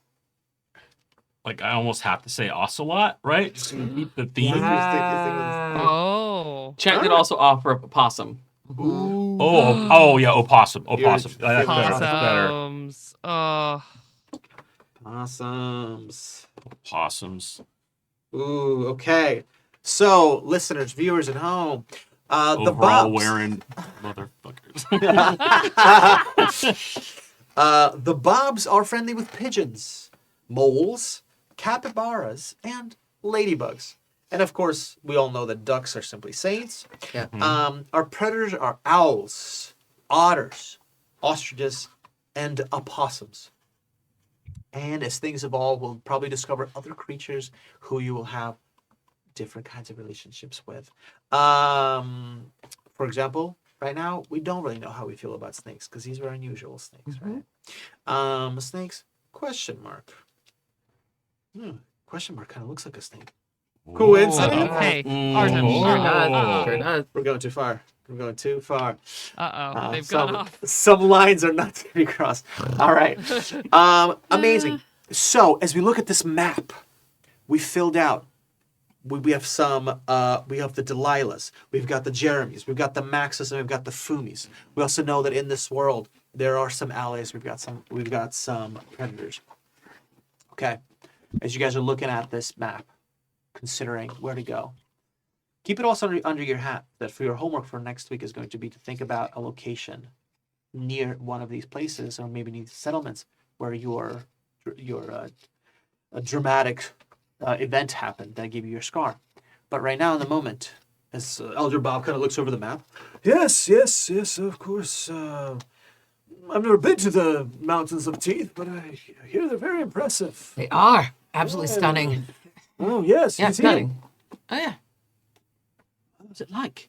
Like, I almost have to say ocelot, right? Just to keep the theme. Yeah. Oh. Chat did also offer up a possum. Mhm. Oh, yeah, opossum. Opossum. You're- That's better. That's better. Possums. Oh. Possums. Possums. Ooh, okay. So, listeners, viewers at home, the Overall Bobs. wearing motherfuckers. The Bobs are friendly with pigeons, moles, capybaras, and ladybugs. And of course, we all know that ducks are simply saints. Yeah. Our predators are owls, otters, ostriches, and opossums. And as things evolve, we'll probably discover other creatures who you will have different kinds of relationships with. For example, right now, we don't really know how we feel about snakes because these are unusual snakes, right? Snakes? Question mark. Question mark kind of looks like a snake. Coincidence? Uh-oh. Hey, Mm. Artem. Sure Oh. does. Sure does. We're going too far. We're going too far. Uh-oh. They've gone off. Some lines are not to be crossed. All right. Amazing. So as we look at this map, we filled out. We have some. We have the Delilahs. We've got the Jeremys. We've got the Maxes, and we've got the Fumis. We also know that in this world there are some allies. We've got some predators. Okay. As you guys are looking at this map, considering where to go, keep it also under your hat that for your homework for next week is going to be to think about a location near one of these places, or maybe these settlements where your a dramatic event happened that gave you your scar. But right now in the moment, as Elder Bob kind of looks over the map, Yes, of course. I've never been to the Mountains of Teeth, but I hear they're very impressive. They are absolutely stunning. Oh, yes. Yeah, he's here. stunning. Oh yeah. what was it like?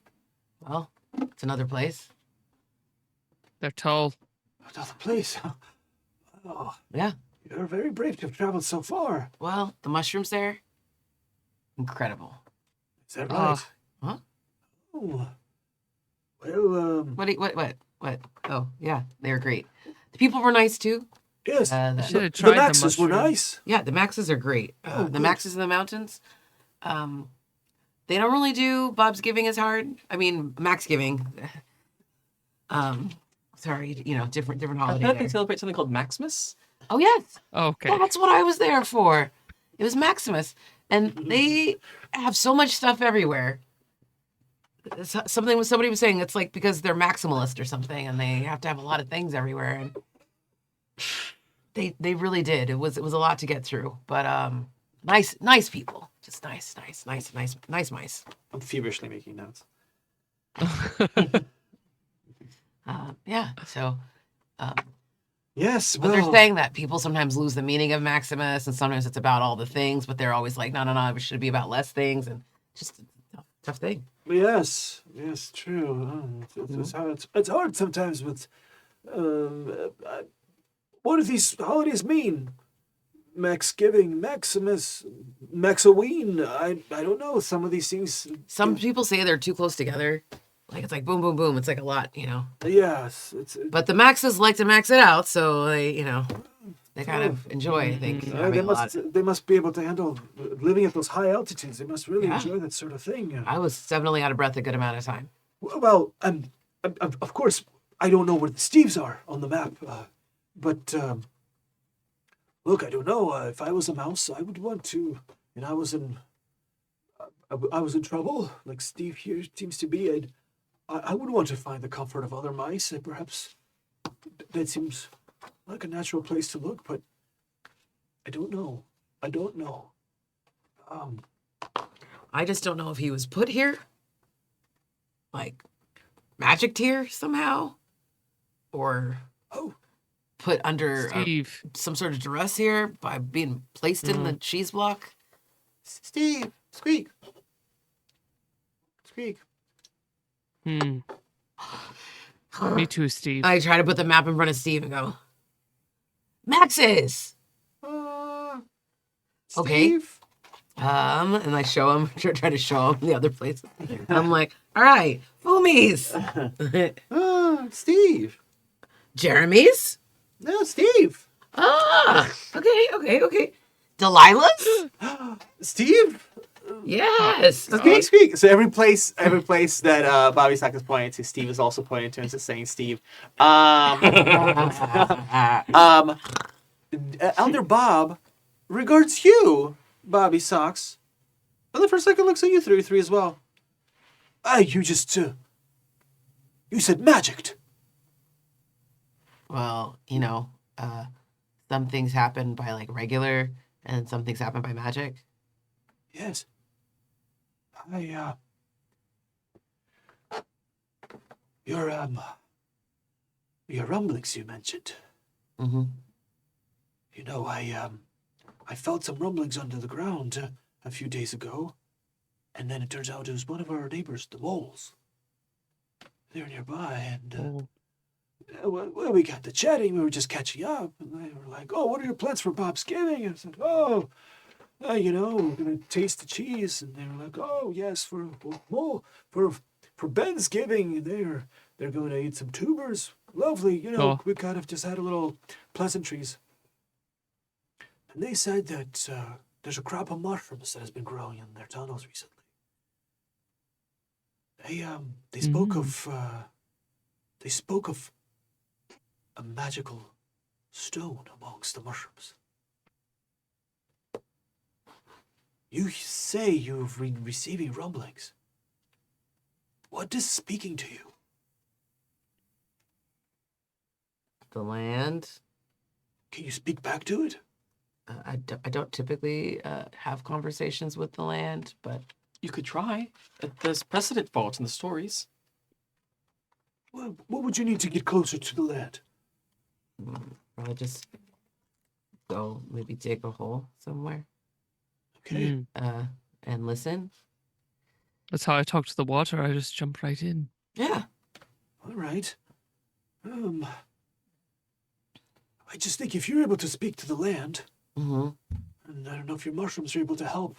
Well, it's another place. They're tall. Another place. Oh, Yeah. you're very brave to have traveled so far. Well, the mushrooms there, incredible. Is that Ah. right? Huh? Oh. Well, What? Oh, yeah, they were great. The people were nice too. yes. Should have The tried the Maxes were mushroom. nice. Yeah, the Maxes are great. Oh, The good. Maxes in the mountains, they don't really do Bobsgiving as hard. I mean, Maxgiving. Sorry, different I holiday. thought they there. celebrate something called Maximus. Oh yes, Okay. that's what I was there for. It was Maximus, and they have so much stuff everywhere. Somebody was saying it's like because they're maximalist or something, and they have to have a lot of things everywhere. And they really did. It was a lot to get through, but nice people, just nice mice. I'm feverishly making notes. Yeah. So, Yes, but well, they're saying that people sometimes lose the meaning of Maximus, and sometimes it's about all the things, but they're always like, no, it should be about less things, and just a tough thing. yes, true. It's hard sometimes with. What do these holidays mean? Maxgiving, Maximus, Maxoween. I don't know. Some of these things. Some people say they're too close together. Like, it's like boom, boom, boom. It's like a lot, Yes, But the Maxes like to max it out, so they kind of enjoy, I think, they having a lot. must be able to handle living at those high altitudes. They must really Yeah. enjoy that sort of thing. I was definitely out of breath a good amount of time. Well, of course, I don't know where the Steves are on the map, but look, I don't know. If I was a mouse, I would want to, and I was in trouble, like Steve here seems to be. I would want to find the comfort of other mice. Perhaps that seems like a natural place to look, but I don't know. I just don't know if he was put here, like magicked here somehow, or put under Steve. some sort of duress here by being placed in the cheese block. Steve, squeak. Squeak. Me too, Steve. I try to put the map in front of Steve and go, Max's. Okay. Steve? And I show him, try to show him the other places. I'm like, all right, Fumi's. Steve. Jeremy's? No, Steve. Okay. Delilah's? Steve? Yes. Squeak. So every place that Bobby Sock is pointing to, Steve is also pointing to and just saying Steve. Elder Bob regards you, Bobby Socks. And the first second looks at you 3-3 as well. You just you said magicked. Well, some things happen by like regular and some things happen by magic. Yes. Your rumblings you mentioned. Mm-hmm. You know, I felt some rumblings under the ground a few days ago, and then it turns out it was one of our neighbors, the moles. They're nearby, and well, we got to chatting. We were just catching up, and they were like, "Oh, what are your plans for Bobsgiving?" And I said, "Oh, we're gonna taste the cheese." And they were like, "Oh, yes, for Ben's giving, they're going to eat some tubers. Lovely, We kind of just had a little pleasantries." And they said that there's a crop of mushrooms that has been growing in their tunnels recently. They spoke of a magical stone amongst the mushrooms. You say you've been receiving rumblings. What is speaking to you? The land. Can you speak back to it? I don't typically have conversations with the land, but You could try. There's precedent for it in the stories. Well, what would you need to get closer to the land? I'll just go maybe dig a hole somewhere Okay. and listen. That's how I talk to the water. I just jump right in. Yeah. All right. I just think if you're able to speak to the land, Mm-hmm. and I don't know if your mushrooms are able to help.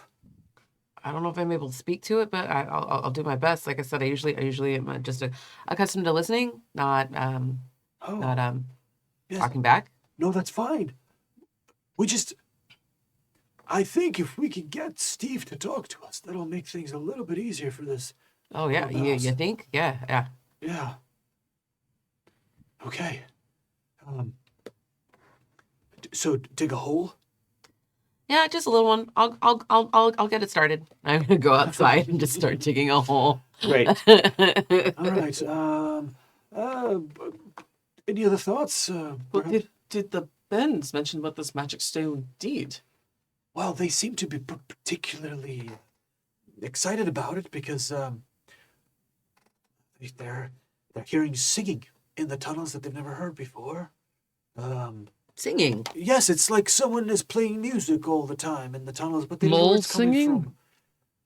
I don't know if I'm able to speak to it, but I'll do my best. Like I said, I usually am just accustomed to listening, not Yes. talking back. No, that's fine. I think if we can get Steve to talk to us, that'll make things a little bit easier for this. Oh yeah, you think? Yeah. Yeah. Okay. So dig a hole. Yeah, just a little one. I'll get it started. I'm gonna go outside and just start digging a hole. Great. All right. Any other thoughts? Well, did the Bens mention what this magic stone did? Well, they seem to be particularly excited about it because they're hearing singing in the tunnels that they've never heard before. Singing. Yes, it's like someone is playing music all the time in the tunnels, but they don't know where Moles it's coming singing? from.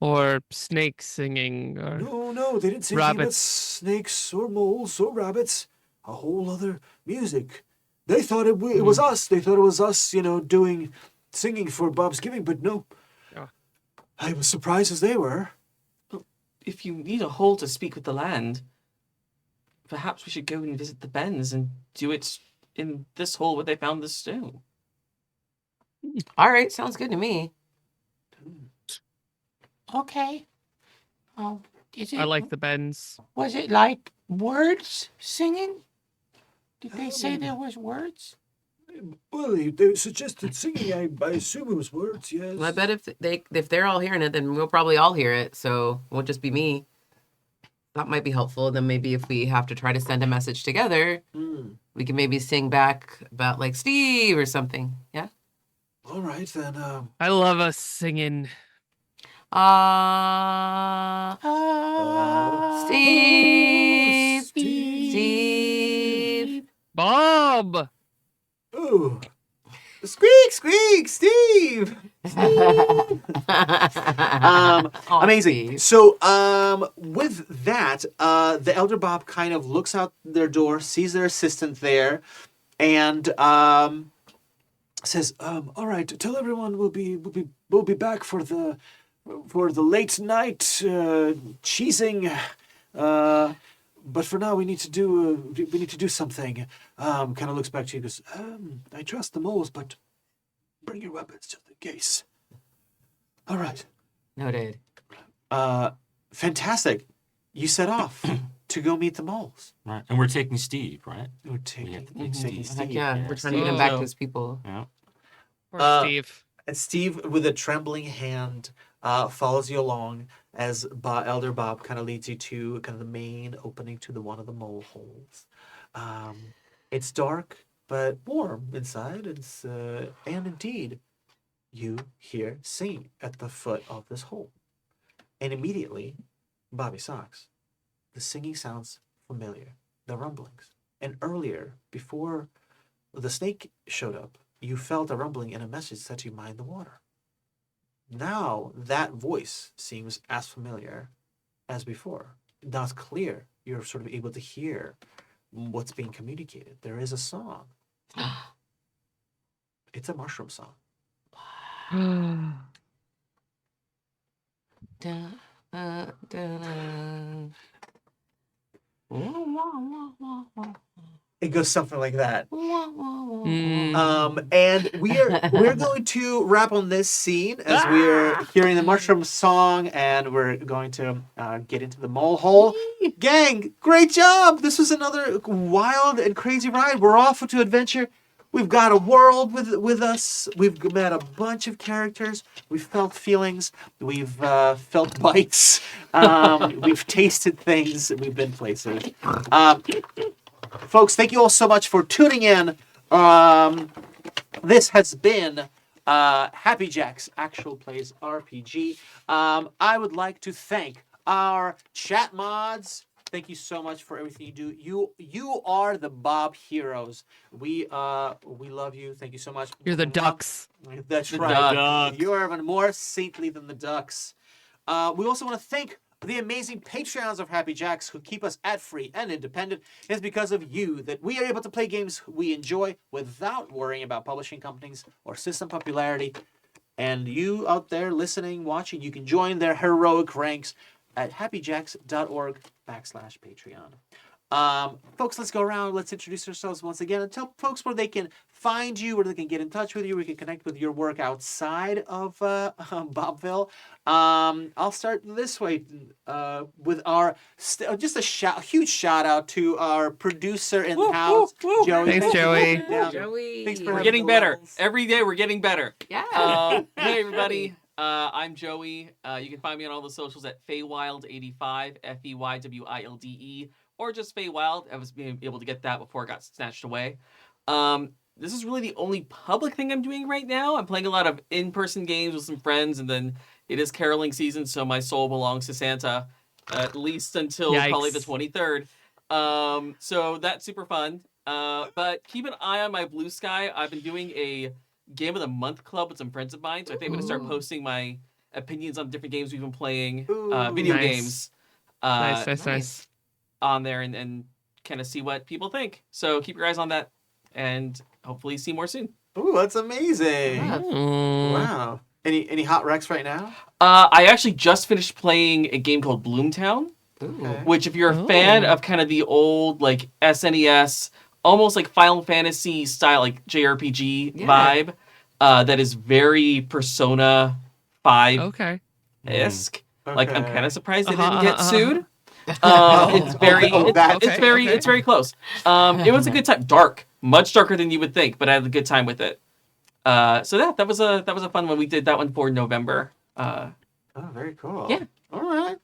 Or snakes singing? Or... No, they didn't say anything about Rabbits. snakes or moles or rabbits. A whole other music. They thought it was us. They thought it was us, singing for Bobsgiving, but no. Yeah. I was surprised as they were. If you need a hole to speak with the land, perhaps we should go and visit the Bens and do it in this hole where they found this stone. All right, sounds good to me. Okay. Is it? I like the bends. Was it like words singing? Did they say there was words? Well, they suggested singing. I assume it was words, yes. Well, I bet if they're all hearing it, then we'll probably all hear it. So it won't just be me. That might be helpful. Then maybe if we have to try to send a message together, we can maybe sing back about like Steve or something. Yeah. All right, then. I love us singing. Steve. Steve. Steve. Bob. Ooh. Squeak, squeak, Steve. Aw, Amazing. Steve. So, with that, the elder Bob kind of looks out their door, sees their assistant there, and says, "All right, tell everyone we'll be back for the late night cheesing. But for now, we need to do something." Kind of looks back to you, goes, "I trust the moles, but bring your weapons just in case." All right. Noted. Fantastic. You set off to go meet the moles. Right. And we're taking Steve, right? We're We taking have to take Steve. Heck yeah, Yeah, we're trying to get him Steve. back to his people. Yeah. Poor Steve. And Steve, with a trembling hand, follows you along as Elder Bob kind of leads you to kind of the main opening to one of the mole holes. It's dark but warm inside. And indeed, you hear singing at the foot of this hole. And immediately, Bobby Socks, the singing sounds familiar, the rumblings. And earlier, before the snake showed up, you felt a rumbling and a message that you mind the water. Now, that voice seems as familiar as before. Now it's clear. You're sort of able to hear what's being communicated. There is a song. It's a mushroom song. It goes something like that. And we're going to wrap on this scene as we're hearing the mushroom song, and we're going to get into the mole hole. Gang, great job! This was another wild and crazy ride. We're off to adventure. We've got a world with us. We've met a bunch of characters. We've felt feelings. We've felt bites. We've tasted things. We've been places. Folks, thank you all so much for tuning in. This has been Happy Jack's Actual Plays RPG. I would like to thank our chat mods. Thank you so much for everything you do. You are the Bob heroes. We love you. Thank you so much. You're the ducks. That's The right. duck. You are even more saintly than the ducks. We also want to thank the amazing Patreons of Happy Jacks who keep us ad-free and independent. It's because of you that we are able to play games we enjoy without worrying about publishing companies or system popularity. And you out there listening, watching, you can join their heroic ranks at happyjacks.org/Patreon. Folks, let's go around. Let's introduce ourselves once again and tell folks where they can find you, where they can get in touch with you, where we can connect with your work outside of Bobville. I'll start this way with our just a huge shout out to our producer in the house, Joey. Thanks, Joey. Yeah. Joey. Thanks for We're having getting the better. levels. Every day we're getting better. Yeah. Hey, everybody. I'm Joey. You can find me on all the socials at Fairwilds85, FEYWILDE, or just Feywild. I was being able to get that before it got snatched away. This is really the only public thing I'm doing right now. I'm playing a lot of in-person games with some friends, and then it is caroling season, so my soul belongs to Santa, at least until probably the Yikes. 23rd. So that's super fun. But keep an eye on my Blue Sky. I've been doing a Game of the Month club with some friends of mine, so I think I'm going to start posting my opinions on different games we've been playing, video Nice. games, Nice. on there, and kind of see what people think. So keep your eyes on that, and hopefully see more soon. Ooh, that's amazing. Yeah. Wow. Any hot wrecks right now? I actually just finished playing a game called Bloomtown, Okay. which if you're a fan of kind of the old like SNES, almost like Final Fantasy style, like JRPG vibe, that is very Persona 5-esque. Okay. Like I'm kind of surprised they Uh-huh, didn't get uh-huh. sued. It's very close. It was a good time. Dark, much darker than you would think, but I had a good time with it. So that was a fun one. We did that one for November. Oh, very cool. Yeah. All right.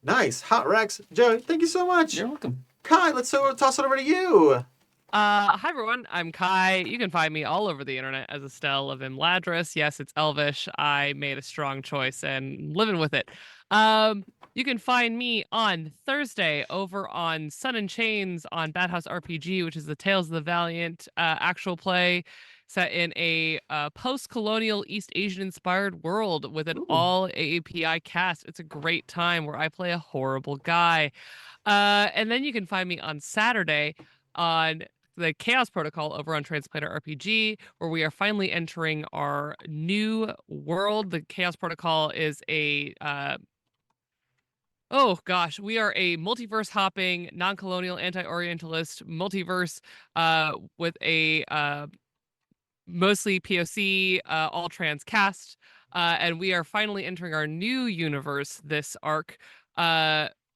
Nice. Hot Rex. Joey, thank you so much. You're welcome. Kai, let's toss it over to you. Hi everyone, I'm Kai. You can find me all over the internet as Estelle of Imladris. Yes, it's Elvish. I made a strong choice and living with it. You can find me on Thursday over on Sun and Chains on Bad House RPG, which is the Tales of the Valiant actual play set in a post-colonial East Asian-inspired world with an all AAPI cast. It's a great time where I play a horrible guy. And then you can find me on Saturday on the Chaos Protocol over on Transplanter RPG, where we are finally entering our new world. The Chaos Protocol is a oh gosh, we are a multiverse hopping, non-colonial, anti-orientalist multiverse with a mostly POC, all trans cast. And we are finally entering our new universe this arc.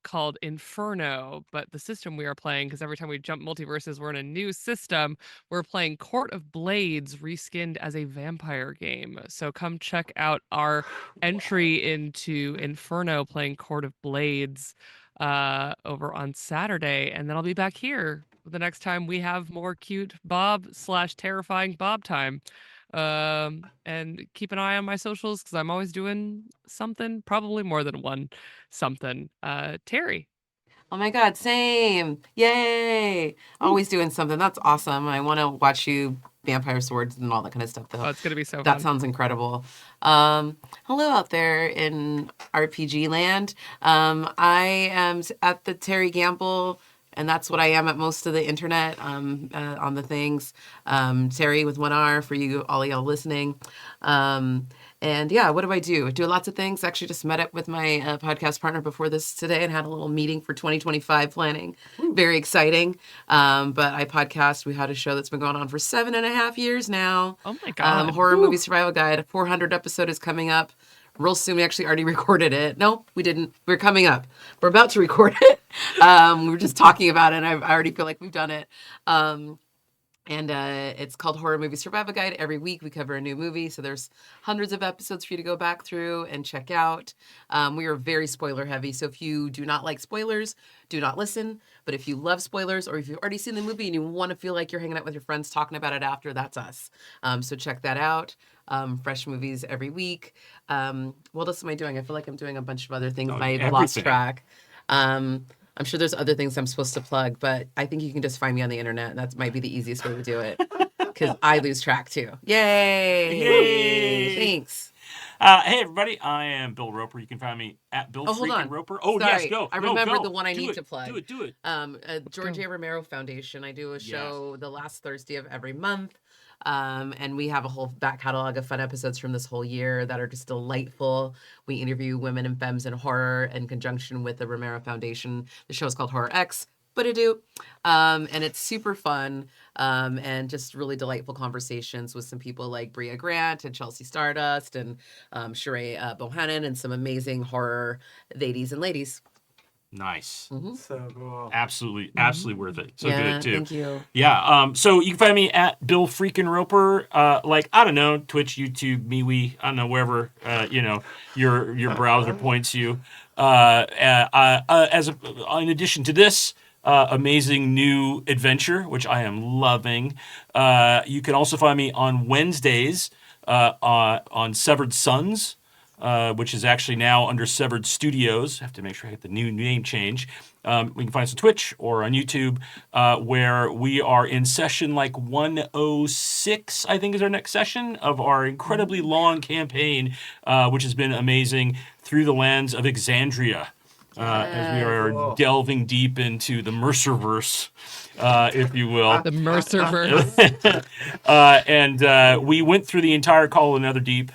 Called Inferno, but the system we are playing, because every time we jump multiverses, we're in a new system. We're playing Court of Blades reskinned as a vampire game. So come check out our entry into Inferno playing Court of Blades over on Saturday, and then I'll be back here the next time we have more cute Bob/terrifying Bob time. And keep an eye on my socials because I'm always doing something, probably more than one something. Terry. Oh my God, same. Yay. Always doing something. That's awesome. I want to watch you vampire swords and all that kind of stuff though. Oh, it's gonna be so That fun. sounds incredible. Hello out there in RPG land. I am at the Terry Gamble, and that's what I am at most of the internet on the things. Terry with 1R for you, all y'all listening. And yeah, what do? I do lots of things. Actually, just met up with my podcast partner before this today and had a little meeting for 2025 planning. Very exciting. But I podcast. We had a show that's been going on for 7.5 years now. Oh my God. Horror Movie Survival Guide. 400 episode is coming up real soon. We actually already recorded it. No, we didn't. We're coming up. We're about to record it. We were just talking about it, and I already feel like we've done it. And it's called Horror Movie Survival Guide. Every week we cover a new movie. So there's hundreds of episodes for you to go back through and check out. We are very spoiler heavy. So if you do not like spoilers, do not listen. But if you love spoilers, or if you've already seen the movie and you want to feel like you're hanging out with your friends talking about it after, that's us. So check that out. Fresh movies every week. What else am I doing? I feel like I'm doing a bunch of other things. I lost everything. track. I'm sure there's other things I'm supposed to plug, but I think you can just find me on the internet. That might be the easiest way to do it because I lose track too. Yay! Yay! Thanks. Hey everybody, I am Bill Roper. You can find me at Bill hold on. Roper. Oh Sorry, yes, go. I No, remembered go. the one I Do need it. to plug. Do it. George A. Romero Foundation. I do a show the last Thursday of every month. And we have a whole back catalog of fun episodes from this whole year that are just delightful. We interview women and femmes in horror in conjunction with the Romero Foundation. The show is called Horror X. But I do. And it's super fun and just really delightful conversations with some people like Bria Grant and Chelsea Stardust and Sheree Bohannon and some amazing horror ladies and ladies. Nice. So cool. Absolutely worth it. So Yeah, good too. thank you. Yeah. So you can find me at Bill freaking Roper. Like I don't know, Twitch, YouTube, MeWe. I don't know, wherever your browser points you. In addition to this amazing new adventure, which I am loving, you can also find me on Wednesdays on Severed Sons. Which is actually now under Severed Studios. I have to make sure I get the new name change. We can find us on Twitch or on YouTube, where we are in session like 106, I think is our next session of our incredibly long campaign, which has been amazing through the lens of Exandria. As we are delving deep into the Mercerverse, if you will. The Mercerverse. And we went through the entire Call of Netherdeep,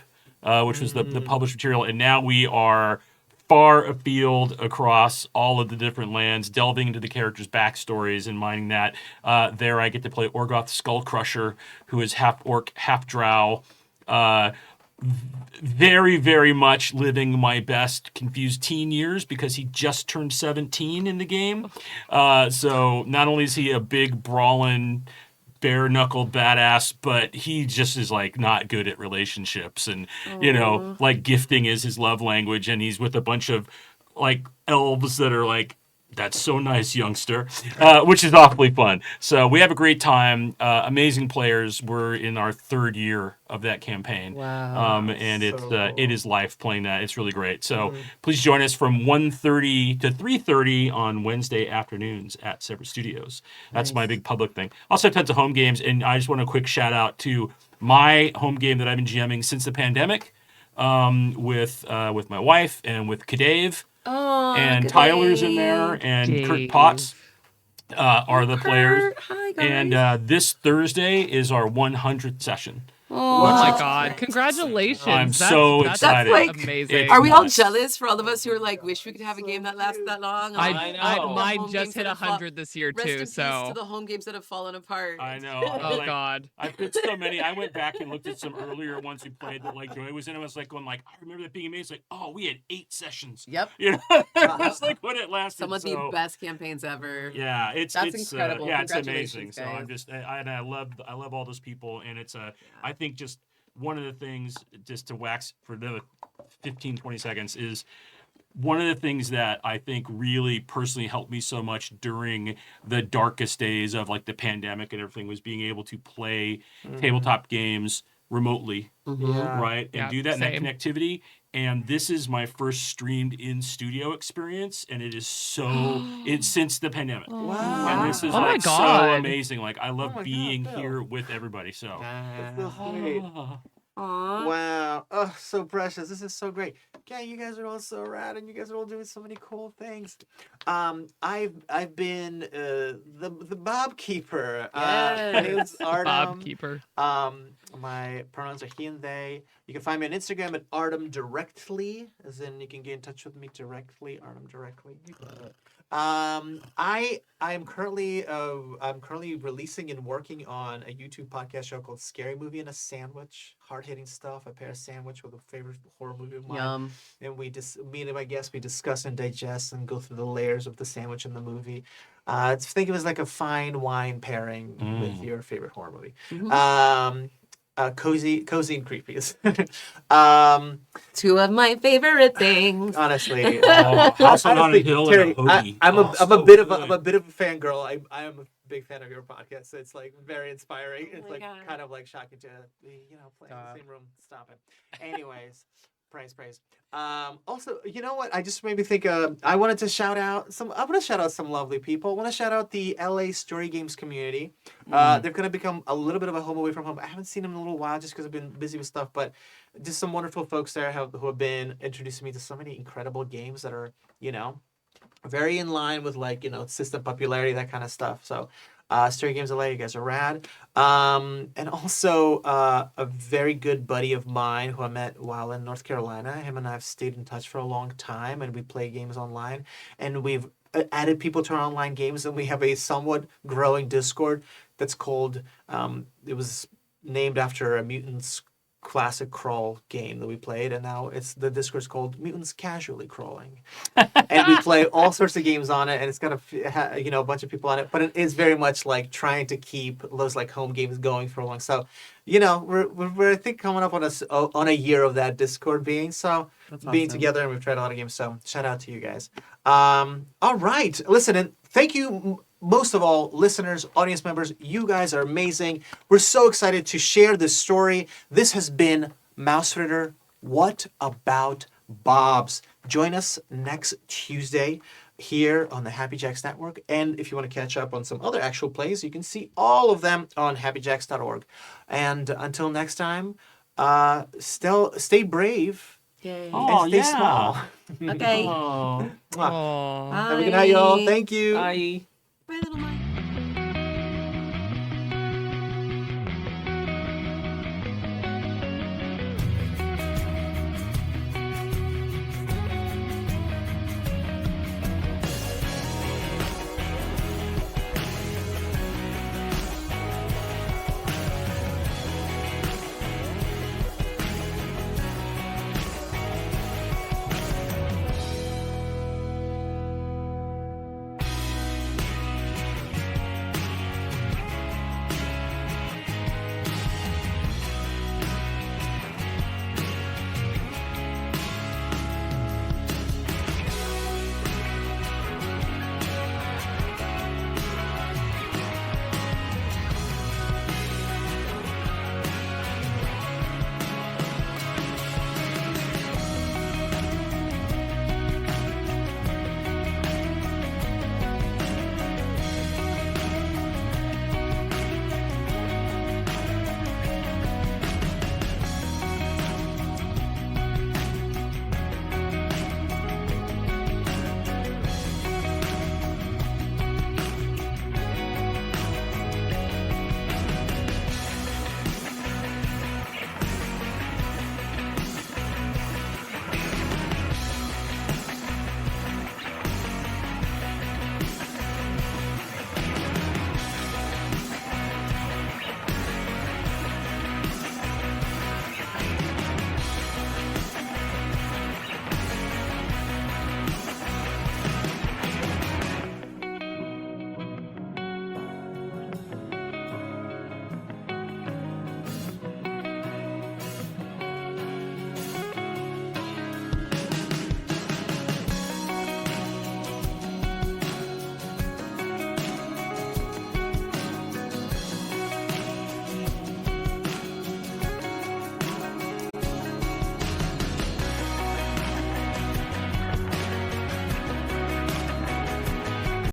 which was the published material, and now we are far afield across all of the different lands, delving into the characters' backstories and mining that. There I get to play Orgoth Skullcrusher, who is half orc, half drow. Very, very much living my best confused teen years because he just turned 17 in the game. So not only is he a big brawling bare knuckle badass, but he just is like not good at relationships, and like gifting is his love language, and he's with a bunch of like elves that are like That's so nice, youngster, which is awfully fun. So we have a great time. Amazing players. We're in our 3rd year of that campaign. Wow. And So it's cool. it is life playing that. It's really great. So please join us from 1:30 to 3:30 on Wednesday afternoons at Separate Studios. That's my big public thing. Also have tons of home games, and I just want a quick shout out to my home game that I've been GMing since the pandemic, with my wife and with Kadave. Oh, And good Tyler's in day. there, and Kurt Dave. Potts are the players. Kurt, hi, guys. And this Thursday is our 100th session. Oh Wow. my God! Congratulations! I'm that's, so that's excited. like- amazing. Are we all nuts. jealous for all of us who are like, wish we could have a game that lasts that long? I Like, know. the Mine home just games hit that have 100 this year Rest in too. peace So. to the home games that have fallen apart. I know. Oh Like, God. I picked so many. I went back and looked at some earlier ones we played that like Joy was in. I was like going like, I remember that being amazing. Like, oh, we had 8 sessions. Yep. You know, that's like what it lasted. Some of the so, best campaigns ever. Yeah, That's it's incredible. yeah, it's Congratulations, amazing. So guys. I'm just I love all those people, and it's I think just one of the things, just to wax for another 15, 20 seconds, is one of the things that I think really personally helped me so much during the darkest days of like the pandemic and everything was being able to play tabletop games remotely, Yeah. right? And Yeah, do that in that same. connectivity. And this is my first streamed in studio experience, and it is so it's since the pandemic. Wow. And this is Oh my like so God. amazing. Like I love my God, being Bill. here with everybody. So That feels great. Aw. Wow. Oh, so precious. This is so great. Yeah, you guys are all so rad, and you guys are all doing so many cool things. I've been the Bob Keeper. My name's Artem. Bob Keeper. My pronouns are he and they. You can find me on Instagram at Artem Directly, as in you can get in touch with me directly, Artem Directly. I'm currently releasing and working on a YouTube podcast show called Scary Movie and a Sandwich. Hard-hitting stuff. I pair a sandwich with a favorite horror movie of mine. Yum. And me and my guests, we discuss and digest and go through the layers of the sandwich in the movie. Think of it as like a fine wine pairing with your favorite horror movie. Cozy and creepy. Two of my favorite things. Honestly, House on a honestly, Hill Terry, and a hoagie. I'm Oh, a so bit of good. a fangirl. I am a big fan of your podcast. So it's like very inspiring. It's my like God. kind of like shocking to be, play in the same room. Stop it. Anyways, praise. Also, you know what? I just made me think. I wanted to shout out some. I want to shout out some lovely people. I want to shout out the LA Story Games community. They're gonna become a little bit of a home away from home. I haven't seen them in a little while just because I've been busy with stuff. But just some wonderful folks there who have been introducing me to so many incredible games that are very in line with system popularity, that kind of stuff. So. Story Games LA, you guys are rad. And also a very good buddy of mine who I met while in North Carolina. Him and I have stayed in touch for a long time, and we play games online. And we've added people to our online games, and we have a somewhat growing Discord that's called, it was named after a Mutants classic crawl game that we played, and now the Discord's called Mutants Casually Crawling. And we play all sorts of games on it, and it's got a bunch of people on it, but it is very much like trying to keep those like home games going for a long. So we're I think coming up on a year of that Discord being being together, and we've tried a lot of games. So shout out to you guys. All right, listen, and thank you. Most of all, listeners, audience members, you guys are amazing. We're so excited to share this story. This has been Mausritter. What about Bobs? Join us next Tuesday here on the Happy Jacks Network. And if you want to catch up on some other actual plays, you can see all of them on happyjacks.org. And until next time, stay brave Yay. Oh, and stay yeah. small. Okay. Oh. Mwah. Aw. Have a good night, y'all. Thank you. Bye.